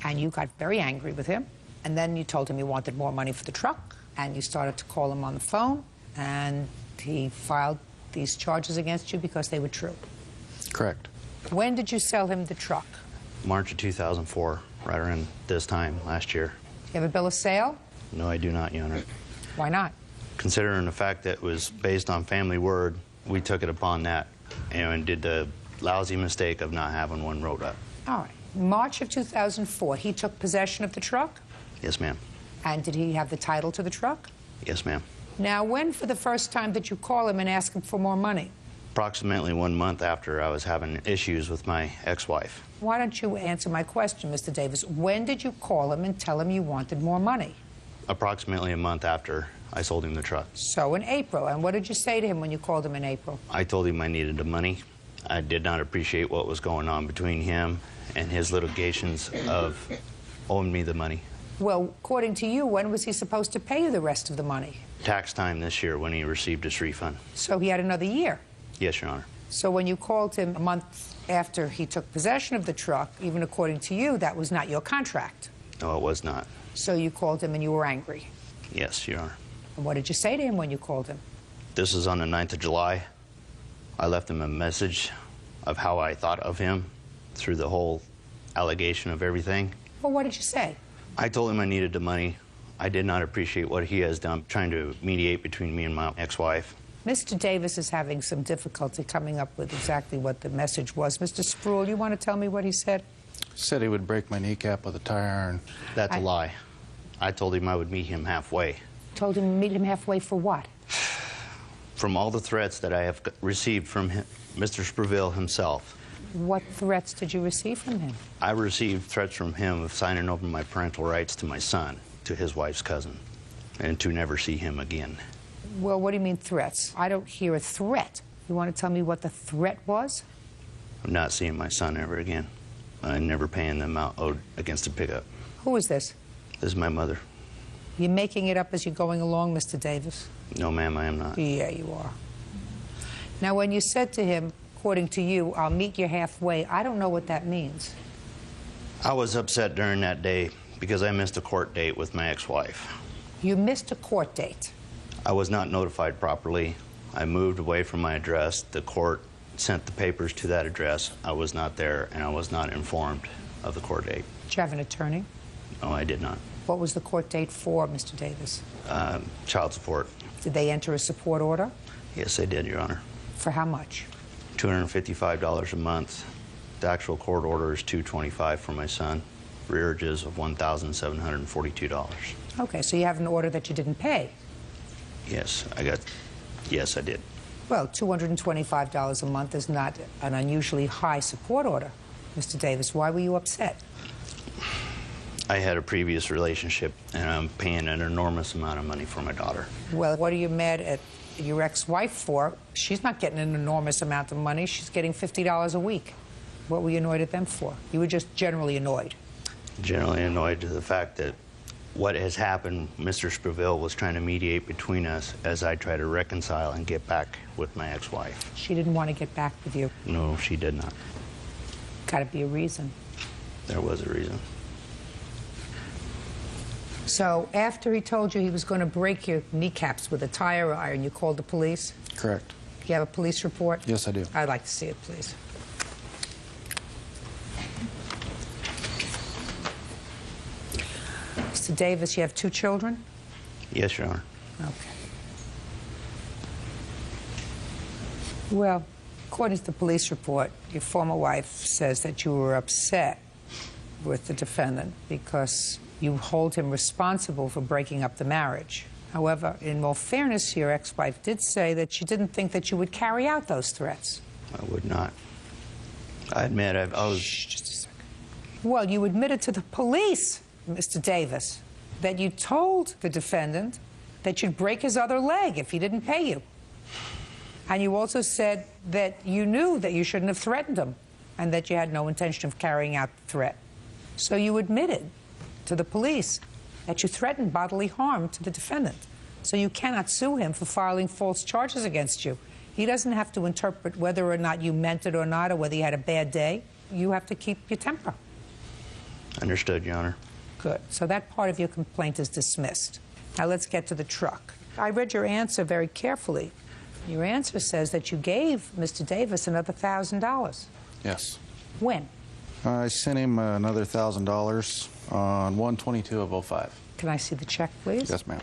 And you got very angry with him. And then you told him you wanted more money for the truck. And you started to call him on the phone. And he filed these charges against you because they were true. Correct. When did you sell him the truck? March of 2004, right around this time last year. You have a bill of sale? No, I do not, Your Honor. Why not? Considering the fact that it was based on family word, we took it upon that and did the lousy mistake of not having one wrote up. All right. March of 2004, he took possession of the truck? Yes, ma'am. And did he have the title to the truck? Yes, ma'am. Now, when for the first time did you call him and ask him for more money? Approximately 1 month after I was having issues with my ex-wife. Why don't you answer my question, Mr. Davis? When did you call him and tell him you wanted more money? Approximately a month after I sold him the truck. So in April. And what did you say to him when you called him in April? I told him I needed the money. I did not appreciate what was going on between him and his litigations of owing me the money. Well, according to you, when was he supposed to pay you the rest of the money? Tax time this year when he received his refund. So he had another year? Yes, Your Honor. So when you called him a month after he took possession of the truck, even according to you, that was not your contract? No, it was not. So you called him and you were angry? Yes, Your Honor. And what did you say to him when you called him? This is on the 9th of July. I left him a message of how I thought of him through the whole allegation of everything. Well, what did you say? I told him I needed the money. I did not appreciate what he has done trying to mediate between me and my ex-wife. Mr. Davis is having some difficulty coming up with exactly what the message was. Mr. Spruill, you want to tell me what he said? Said he would break my kneecap with a tire iron. That's a lie. I told him I would meet him halfway. Told him to meet him halfway for what? From all the threats that I have received from Mr. Spruill himself. What threats did you receive from him? I received threats from him of signing over my parental rights to my son, to his wife's cousin, and to never see him again. Well, what do you mean threats? I don't hear a threat. You want to tell me what the threat was? I'm not seeing my son ever again. I'm never paying the amount owed against the pickup. Who is this? This is my mother. You're making it up as you're going along, Mr. Davis? No, ma'am, I am not. Yeah, you are. Now, when you said to him, according to you, I'll meet you halfway, I don't know what that means. I was upset during that day because I missed a court date with my ex-wife. You missed a court date? I was not notified properly. I moved away from my address. The court sent the papers to that address. I was not there, and I was not informed of the court date. Did you have an attorney? No, I did not. What was the court date for, Mr. Davis? Child support. Did they enter a support order? Yes, they did, Your Honor. For how much? $255 a month The actual court order is $225 for my son. Rearages of $1,742. Okay, so you have an order that you didn't pay. Yes, yes, I did. Well, $225 a month is not an unusually high support order. Mr. Davis, why were you upset? I had a previous relationship, and I'm paying an enormous amount of money for my daughter. Well, what are you mad at your ex-wife for? She's not getting an enormous amount of money. She's getting $50 a week. What were you annoyed at them for? You were just generally annoyed. Generally annoyed to the fact that what has happened, Mr. Spaville was trying to mediate between us as I try to reconcile and get back with my ex-wife. She didn't want to get back with you. No, she did not. Got to be a reason. There was a reason. So after he told you he was going to break your kneecaps with a tire iron, you called the police? Correct. You have a police report? Yes, I do. I'd like to see it, please. Mr. Davis, you have 2 children? Yes, Your Honor. Okay. Well, according to the police report, your former wife says that you were upset with the defendant because you hold him responsible for breaking up the marriage. However, in all fairness, your ex-wife did say that she didn't think that you would carry out those threats. I would not. I admit I was... Shh, just a second. Well, you admitted to the police, Mr. Davis, that you told the defendant that you'd break his other leg if he didn't pay you. And you also said that you knew that you shouldn't have threatened him and that you had no intention of carrying out the threat. So you admitted to the police that you threatened bodily harm to the defendant. So you cannot sue him for filing false charges against you. He doesn't have to interpret whether or not you meant it or not, or whether you had a bad day. You have to keep your temper. Understood, Your Honor. Good. So that part of your complaint is dismissed. Now let's get to the truck. I read your answer very carefully. Your answer says that you gave Mr. Davis another $1,000. Yes. When? I sent him another $1,000 on 1/22 of 05. Can I see the check, please? Yes, ma'am.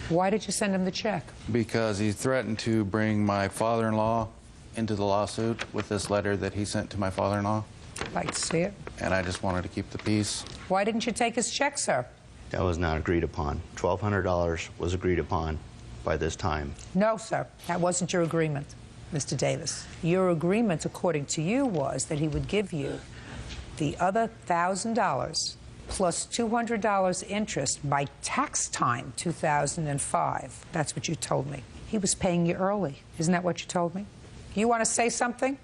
Why did you send him the check? Because he threatened to bring my father-in-law into the lawsuit with this letter that he sent to my father-in-law. I'd like to see it. And I just wanted to keep the peace. Why didn't you take his check, sir? That was not agreed upon. $1,200 was agreed upon by this time. No, sir. That wasn't your agreement, Mr. Davis. Your agreement, according to you, was that he would give you the other $1,000 plus $200 interest by tax time 2005. That's what you told me. He was paying you early. Isn't that what you told me? You want to say something?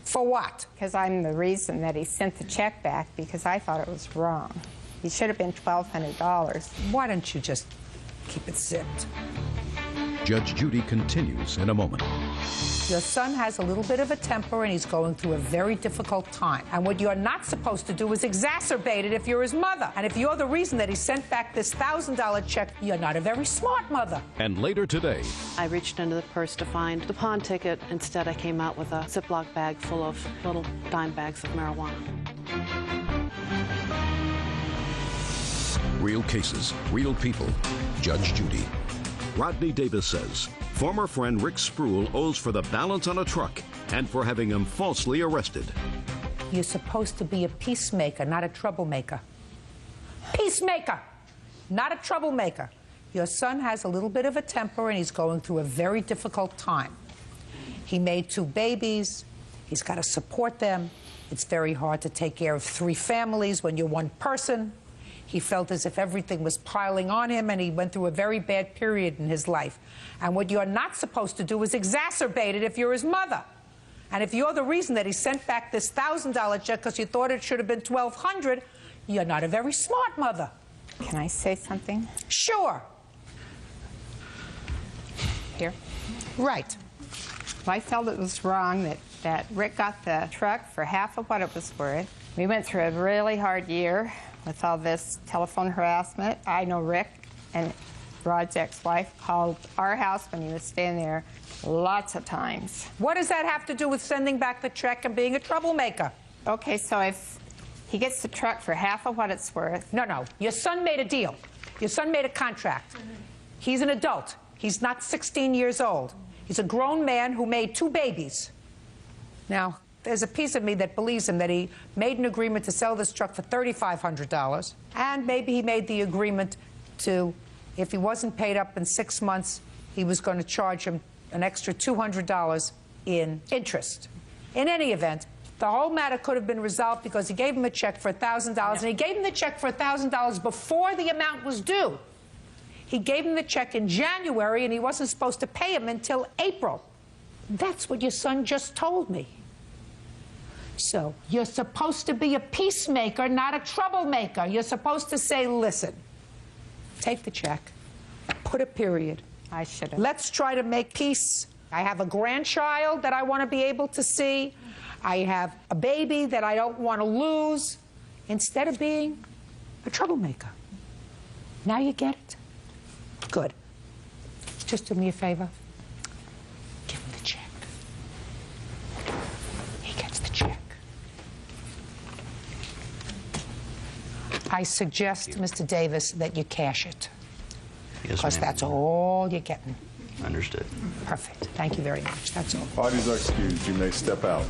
For what? Because I'm the reason that he sent the check back, because I thought it was wrong. He should have been $1,200. Why don't you just keep it zipped? Judge Judy continues in a moment. Your son has a little bit of a temper, and he's going through a very difficult time. And what you're not supposed to do is exacerbate it if you're his mother. And if you're the reason that he sent back this $1,000 check, you're not a very smart mother. And later today, I reached into the purse to find the pawn ticket. Instead, I came out with a Ziploc bag full of little dime bags of marijuana. real cases, real people. Judge Judy. Rodney Davis says former friend Rick Spruill owes for the balance on a truck and for having him falsely arrested. You're supposed to be a peacemaker, not a troublemaker. Peacemaker, not a troublemaker. Your son has a little bit of a temper, and he's going through a very difficult time. He made 2 babies. He's got to support them. It's very hard to take care of 3 families when you're one person. He felt as if everything was piling on him, and he went through a very bad period in his life. And what you're not supposed to do is exacerbate it if you're his mother. And if you're the reason that he sent back this $1,000 check because you thought it should have been $1,200, you're not a very smart mother. Can I say something? Sure. Here. Right. I felt it was wrong that Rick got the truck for half of what it was worth. We went through a really hard year with all this telephone harassment. I know Rick and Rod's ex-wife called our house when he was staying there lots of times. What does that have to do with sending back the check and being a troublemaker? Okay, so if he gets the truck for half of what it's worth... No. Your son made a deal. Your son made a contract. He's an adult. He's not 16 years old. He's a grown man who made 2 babies. Now, there's a piece of me that believes him that he made an agreement to sell this truck for $3,500, and maybe he made the agreement to, if he wasn't paid up in 6 months, he was going to charge him an extra $200 in interest. In any event, the whole matter could have been resolved because he gave him a check for $1,000, and he gave him the check for $1,000 before the amount was due. He gave him the check in January, and he wasn't supposed to pay him until April. That's what your son just told me. So, you're supposed to be a peacemaker, not a troublemaker. You're supposed to say, listen, take the check, put a period. I should have. Let's try to make peace. I have a grandchild that I want to be able to see. I have a baby that I don't want to lose, instead of being a troublemaker. Now you get it? Good. Just do me a favor. Give him the check. He gets the check. I suggest, Mr. Davis, that you cash it. Yes, because ma'am. that's all you're getting. Understood. Perfect. Thank you very much. That's all. Parties are excused. You may step out.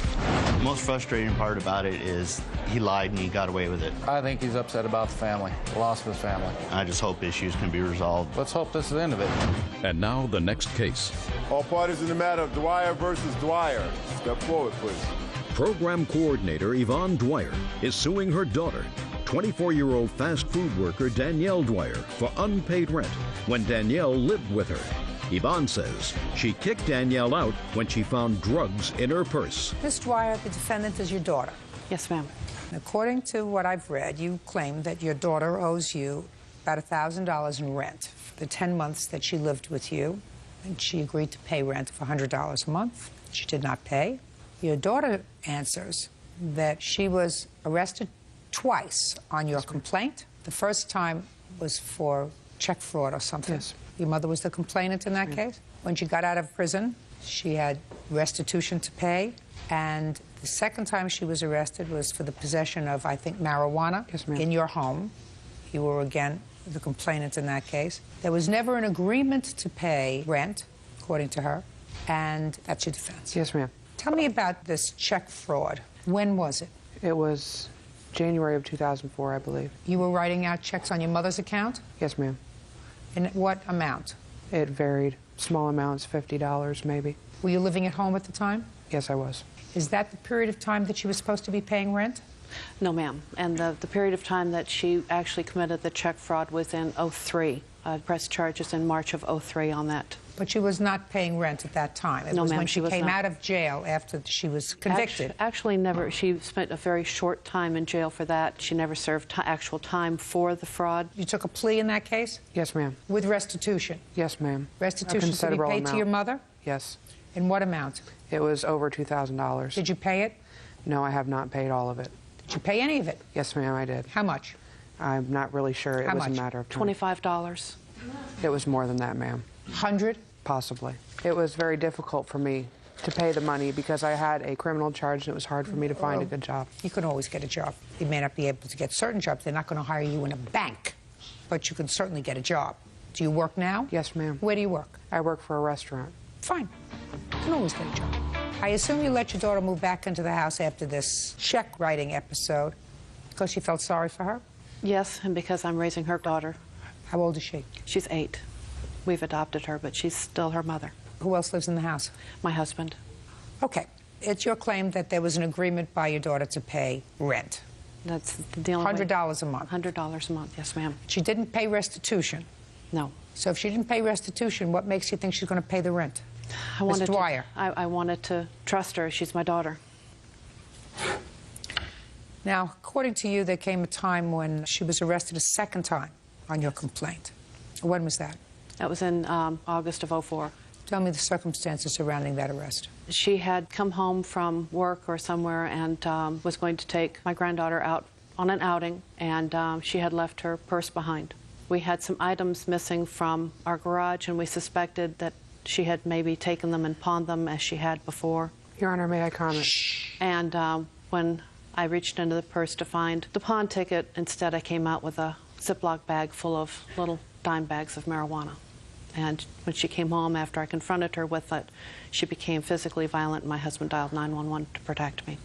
The most frustrating part about it is he lied and he got away with it. I think he's upset about the family, the loss of his family. I just hope issues can be resolved. Let's hope this is the end of it. And now the next case. All parties in the matter of Dwyer versus Dwyer. Step forward, please. Program coordinator Yvonne Dwyer is suing her daughter, 24-year-old fast food worker Danielle Dwyer, for unpaid rent when Danielle lived with her. Yvonne says she kicked Danielle out when she found drugs in her purse. Ms. Dwyer, the defendant is your daughter. Yes, ma'am. According to what I've read, you claim that your daughter owes you about $1,000 in rent for the 10 months that she lived with you, and she agreed to pay rent of $100 a month. She did not pay. Your daughter answers that she was arrested twice on your complaint. The first time was for check fraud or something. Yes. Your mother was the complainant in that case. When she got out of prison, she had restitution to pay. And the second time she was arrested was for the possession of, I think, marijuana in your home. You were, again, the complainant in that case. There was never an agreement to pay rent, according to her, and that's your defense. Yes, ma'am. Tell me about this check fraud. When was it? It was January of 2004, I believe. You were writing out checks on your mother's account? Yes, ma'am. In what amount? It varied. Small amounts, $50 maybe. Were you living at home at the time? Yes, I was. Is that the period of time that she was supposed to be paying rent? No, ma'am. And the period of time that she actually committed the check fraud was in '03. Pressed charges in March of '03 on that. But she was not paying rent at that time. It No, was ma'am, when she was came not. out of jail after she was convicted. Actually, never. She spent a very short time in jail for that. She never served actual time for the fraud. You took a plea in that case? Yes, ma'am. With restitution? Yes, ma'am. Restitution to be considerable paid to your mother? Yes. In what amount? It was over $2,000. Did you pay it? No, I have not paid all of it. Did you pay any of it? Yes, ma'am, I did. How much? I'm not really sure. It How was much? a matter of time. $25. It was more than that, ma'am. 100? Possibly. It was very difficult for me to pay the money because I had a criminal charge and it was hard for me to find a good job. You can always get a job. You may not be able to get certain jobs. They're not going to hire you in a bank, but you can certainly get a job. Do you work now? Yes, ma'am. Where do you work? I work for a restaurant. Fine. You can always get a job. I assume you let your daughter move back into the house after this check writing episode because you felt sorry for her? Yes, and because I'm raising her daughter. How old is she? She's 8. We've adopted her, but she's still her mother. Who else lives in the house? My husband. Okay. It's your claim that there was an agreement by your daughter to pay rent. That's the only way. $100 a month. $100 a month, yes, ma'am. She didn't pay restitution. No. So if she didn't pay restitution, what makes you think she's going to pay the rent? Ms. Dwyer. I wanted to trust her. She's my daughter. Now, according to you, there came a time when she was arrested a second time on your complaint. When was that? That was in August of '04. Tell me the circumstances surrounding that arrest. She had come home from work or somewhere and was going to take my granddaughter out on an outing, and she had left her purse behind. We had some items missing from our garage, and we suspected that she had maybe taken them and pawned them as she had before. Your Honor, may I comment? And when I reached into the purse to find the pawn ticket, instead I came out with a Ziploc bag full of little dime bags of marijuana. And when she came home, after I confronted her with it, she became physically violent, and my husband dialed 911 to protect me.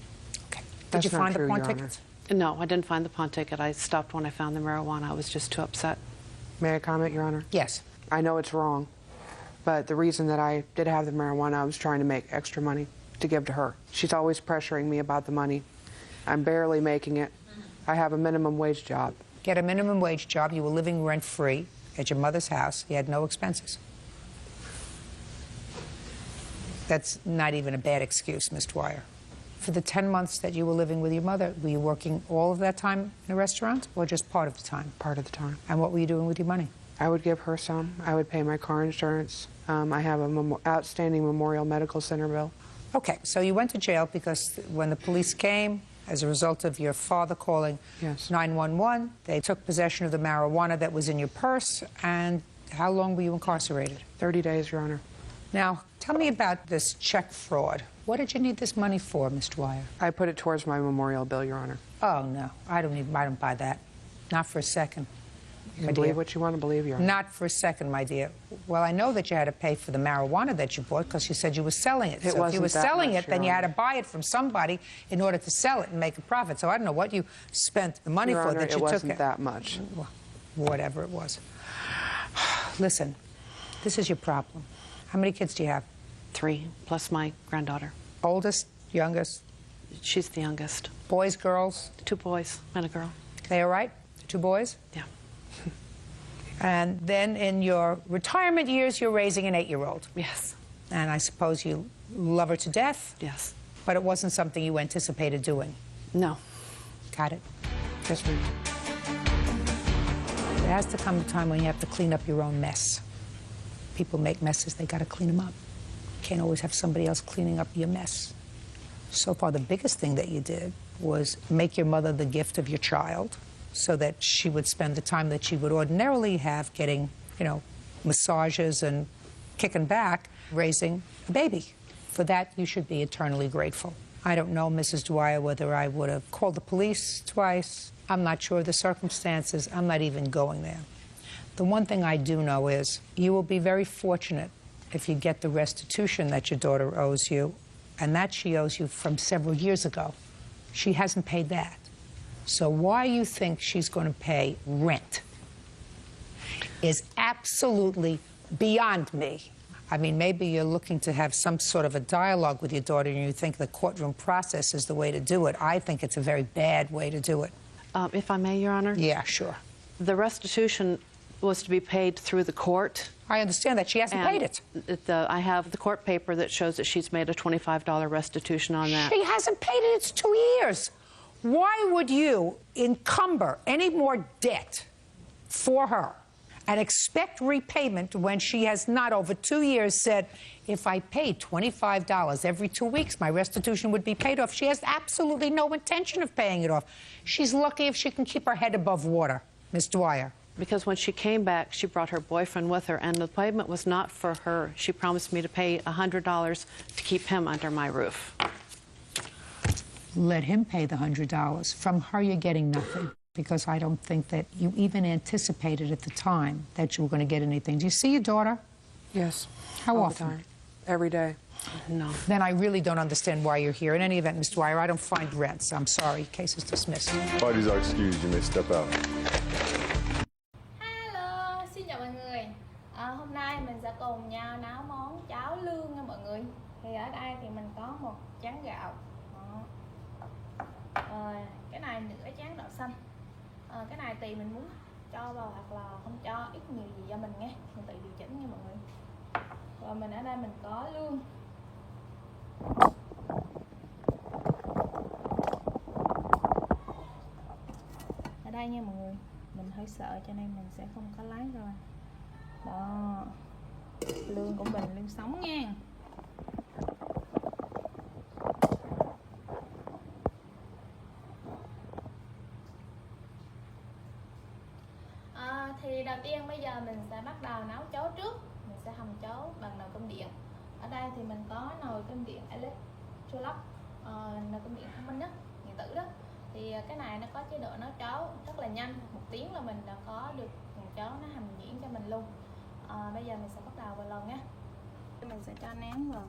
Did you find the pawn tickets? No, I didn't find the pawn ticket. I stopped when I found the marijuana. I was just too upset. May I comment, Your Honor? Yes. I know it's wrong, but the reason that I did have the marijuana, I was trying to make extra money to give to her. She's always pressuring me about the money. I'm barely making it. I have a minimum wage job. Get a minimum wage job. You were living rent-free at your mother's house. You had no expenses. That's not even a bad excuse, Ms. Dwyer. For the 10 months that you were living with your mother, were you working all of that time in a restaurant or just part of the time? Part of the time. And what were you doing with your money? I would give her some. I would pay my car insurance. I have an outstanding Memorial Medical Center bill. Okay, so you went to jail because when the police came, as a result of your father calling 911, they took possession of the marijuana that was in your purse. And how long were you incarcerated? 30 days, Your Honor. Now, tell me about this check fraud. What did you need this money for, Ms. Dwyer? I put it towards my memorial bill, Your Honor. Oh, no. I don't buy that. Not for a second. You can believe what you want to believe, Your Honor. Not for a second, my dear. Well, I know that you had to pay for the marijuana that you bought because you said you were selling it. So if you were selling it, then you had to buy it from somebody in order to sell it and make a profit. So I don't know what you spent the money Your for Honor, that you took. It wasn't that much. Whatever it was. Listen, this is your problem. How many kids do you have? 3, plus my granddaughter. Oldest, youngest? She's the youngest. Boys, girls? 2 boys and a girl. They all right? The 2 boys? Yeah. And then in your retirement years, you're raising an 8-year-old. Yes. And I suppose you love her to death? Yes. But it wasn't something you anticipated doing? No. Got it? Yes, ma'am. There has to come a time when you have to clean up your own mess. People make messes, they got to clean them up. Can't always have somebody else cleaning up your mess. So far, the biggest thing that you did was make your mother the gift of your child so that she would spend the time that she would ordinarily have getting, you know, massages and kicking back, raising a baby. For that, you should be eternally grateful. I don't know, Mrs. Dwyer, whether I would have called the police twice. I'm not sure of the circumstances. I'm not even going there. The one thing I do know is you will be very fortunate if you get the restitution that your daughter owes you, and that she owes you from several years ago. She hasn't paid that. So why you think she's going to pay rent is absolutely beyond me. I mean, maybe you're looking to have some sort of a dialogue with your daughter and you think the courtroom process is the way to do it. I think it's a very bad way to do it. If I may, Your Honor? Yeah, sure. The restitution was to be paid through the court. I understand that. She hasn't paid it. I have the court paper that shows that she's made a $25 restitution on that. She hasn't paid it. It's 2 years. Why would you encumber any more debt for her and expect repayment when she has not, over 2 years, said, if I paid $25 every 2 weeks, my restitution would be paid off? She has absolutely no intention of paying it off. She's lucky if she can keep her head above water, Ms. Dwyer. Because when she came back, she brought her boyfriend with her, and the payment was not for her. She promised me to pay $100 to keep him under my roof. Let him pay the $100. From her, you're getting nothing, because I don't think that you even anticipated at the time that you were going to get anything. Do you see your daughter? Yes. How all often? The time. Every day. No. Then I really don't understand why you're here. In any event, Ms. Dwyer, I don't find rents. I'm sorry. Case is dismissed. Parties are excused. You may step out. Hello, xin chào mọi người. Hôm nay mình sẽ cùng nhau nấu món cháo lương nha mọi người. Thì ở đây thì mình có một chén gạo. Cái này nửa chén đậu xanh. Cái này tùy mình muốn cho vào hoặc là không cho, ít nhiều gì do mình nghe, mình tự điều chỉnh nha mọi người. Và mình ở đây mình có lương. Ở đây nha mọi người, mình hơi sợ cho nên mình sẽ không có lái rồi. Đó, lương của mình, lương sống nha. Thì đầu tiên bây giờ mình sẽ bắt đầu nấu cháo trước. Mình sẽ hầm cháo bằng nồi cơm điện. Ở đây thì mình có nồi cơm điện Electrolux, nồi cơm điện thông minh đó, điện tử đó. Thì cái này nó có chế độ nấu cháo rất là nhanh, 1 tiếng là mình đã có được cháo nó hầm nhuyễn cho mình luôn. Bây giờ mình sẽ bắt đầu vào lò nhé. Mình sẽ cho nén vào.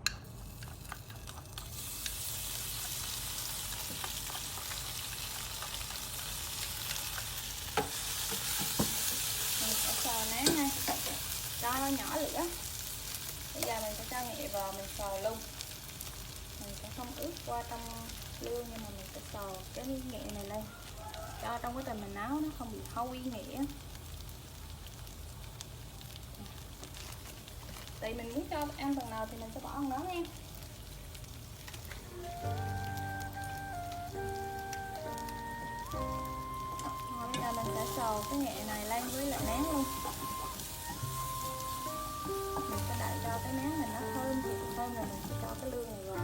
Mình sẽ xào nén nha, cho nó nhỏ lửa. Bây giờ mình sẽ cho nghệ vào, mình xào luôn. Mình sẽ không ướp qua trong lương, nhưng mà mình sẽ xào cái nghệ này lên, cho trong quá trình mình nấu nó không bị hôi nghệ. Tại mình muốn cho ăn phần nào thì mình sẽ bỏ phần đó nha. Bây giờ mình sẽ xào cái nghệ này lên với lại nén luôn. Mình sẽ đợi cho cái nén mình nó thơm, thì thơm rồi mình sẽ cho cái lương này vào.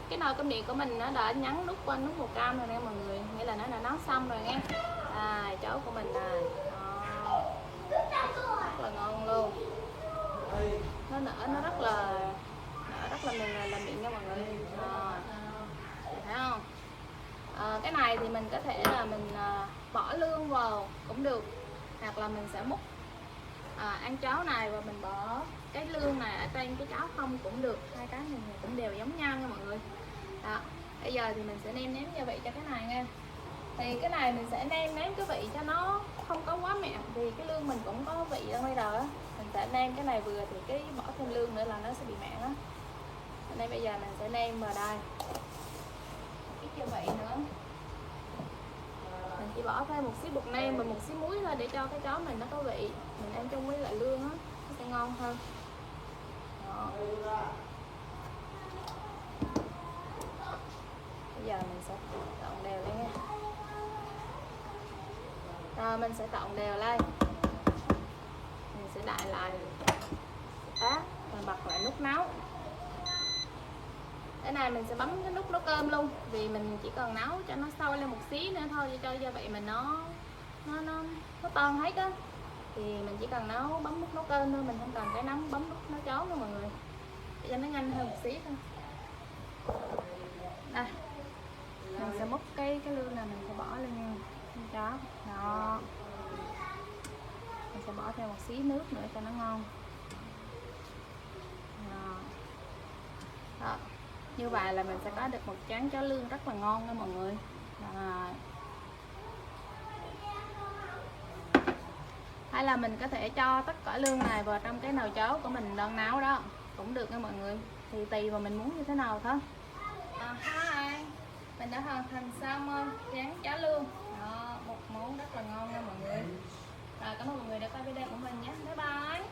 Cái nồi cơm điện của mình nó đã nhấn nút qua nút màu cam rồi nha mọi người, nghĩa là nó đã nấu xong rồi nha. Cháo của mình này rất là ngon luôn, nó nở, nó rất là mịn nha mọi người. Thấy không? Cái này thì mình có thể là mình bỏ lương vào cũng được, hoặc là mình sẽ múc ăn cháo này và mình bỏ cái lương này ở trên cái cháo không cũng được, hai cái này cũng đều giống nhau nha mọi người. Đó, bây giờ thì mình sẽ nêm nếm gia vị cho cái này nha. Thì cái này mình sẽ nêm nếm cái vị cho nó không có quá mặn, thì cái lương mình cũng có vị ở bây giờ á, mình sẽ nêm cái này vừa thì cái bỏ thêm lương nữa là nó sẽ bị mặn á. Nên bây giờ mình sẽ nêm vào đây cái gia vị nữa. Mình chỉ bỏ thêm một xíu bột nêm và một xíu muối thôi để cho cái cháo mình nó có vị. Mình ăn chung với lại lương á, nó sẽ ngon hơn. Đó. Bây giờ mình sẽ trộn đều lên nha. Rồi mình sẽ trộn đều lên. Mình sẽ đậy lại. Đó, rồi bật lại nút nấu. Cái này mình sẽ bấm cái nút nấu cơm luôn, vì mình chỉ cần nấu cho nó sôi lên một xí nữa thôi, để cho gia vị mình nó tan hết á. Thì mình chỉ cần nấu bấm nút nấu cơm thôi, mình không cần cái nấm bấm nút nấu cháo nữa mọi người, để cho nó nhanh hơn một xí thôi. Đây, mình sẽ múc cái lương này mình sẽ bỏ lên cháo. Đó, mình sẽ bỏ thêm một xí nước nữa cho nó ngon. Đó. Như vậy là mình sẽ có được một chén cháo lương rất là ngon nha mọi người. Hay là mình có thể cho tất cả lương này vào trong cái nồi cháo của mình đang nấu đó cũng được nha mọi người, thì tùy vào mình muốn như thế nào thôi. Hi, mình đã hoàn thành xong chén cháo lương. Đó, một món rất là ngon nha mọi người. Rồi, cảm ơn mọi người đã coi video của mình nhé. Bye bye.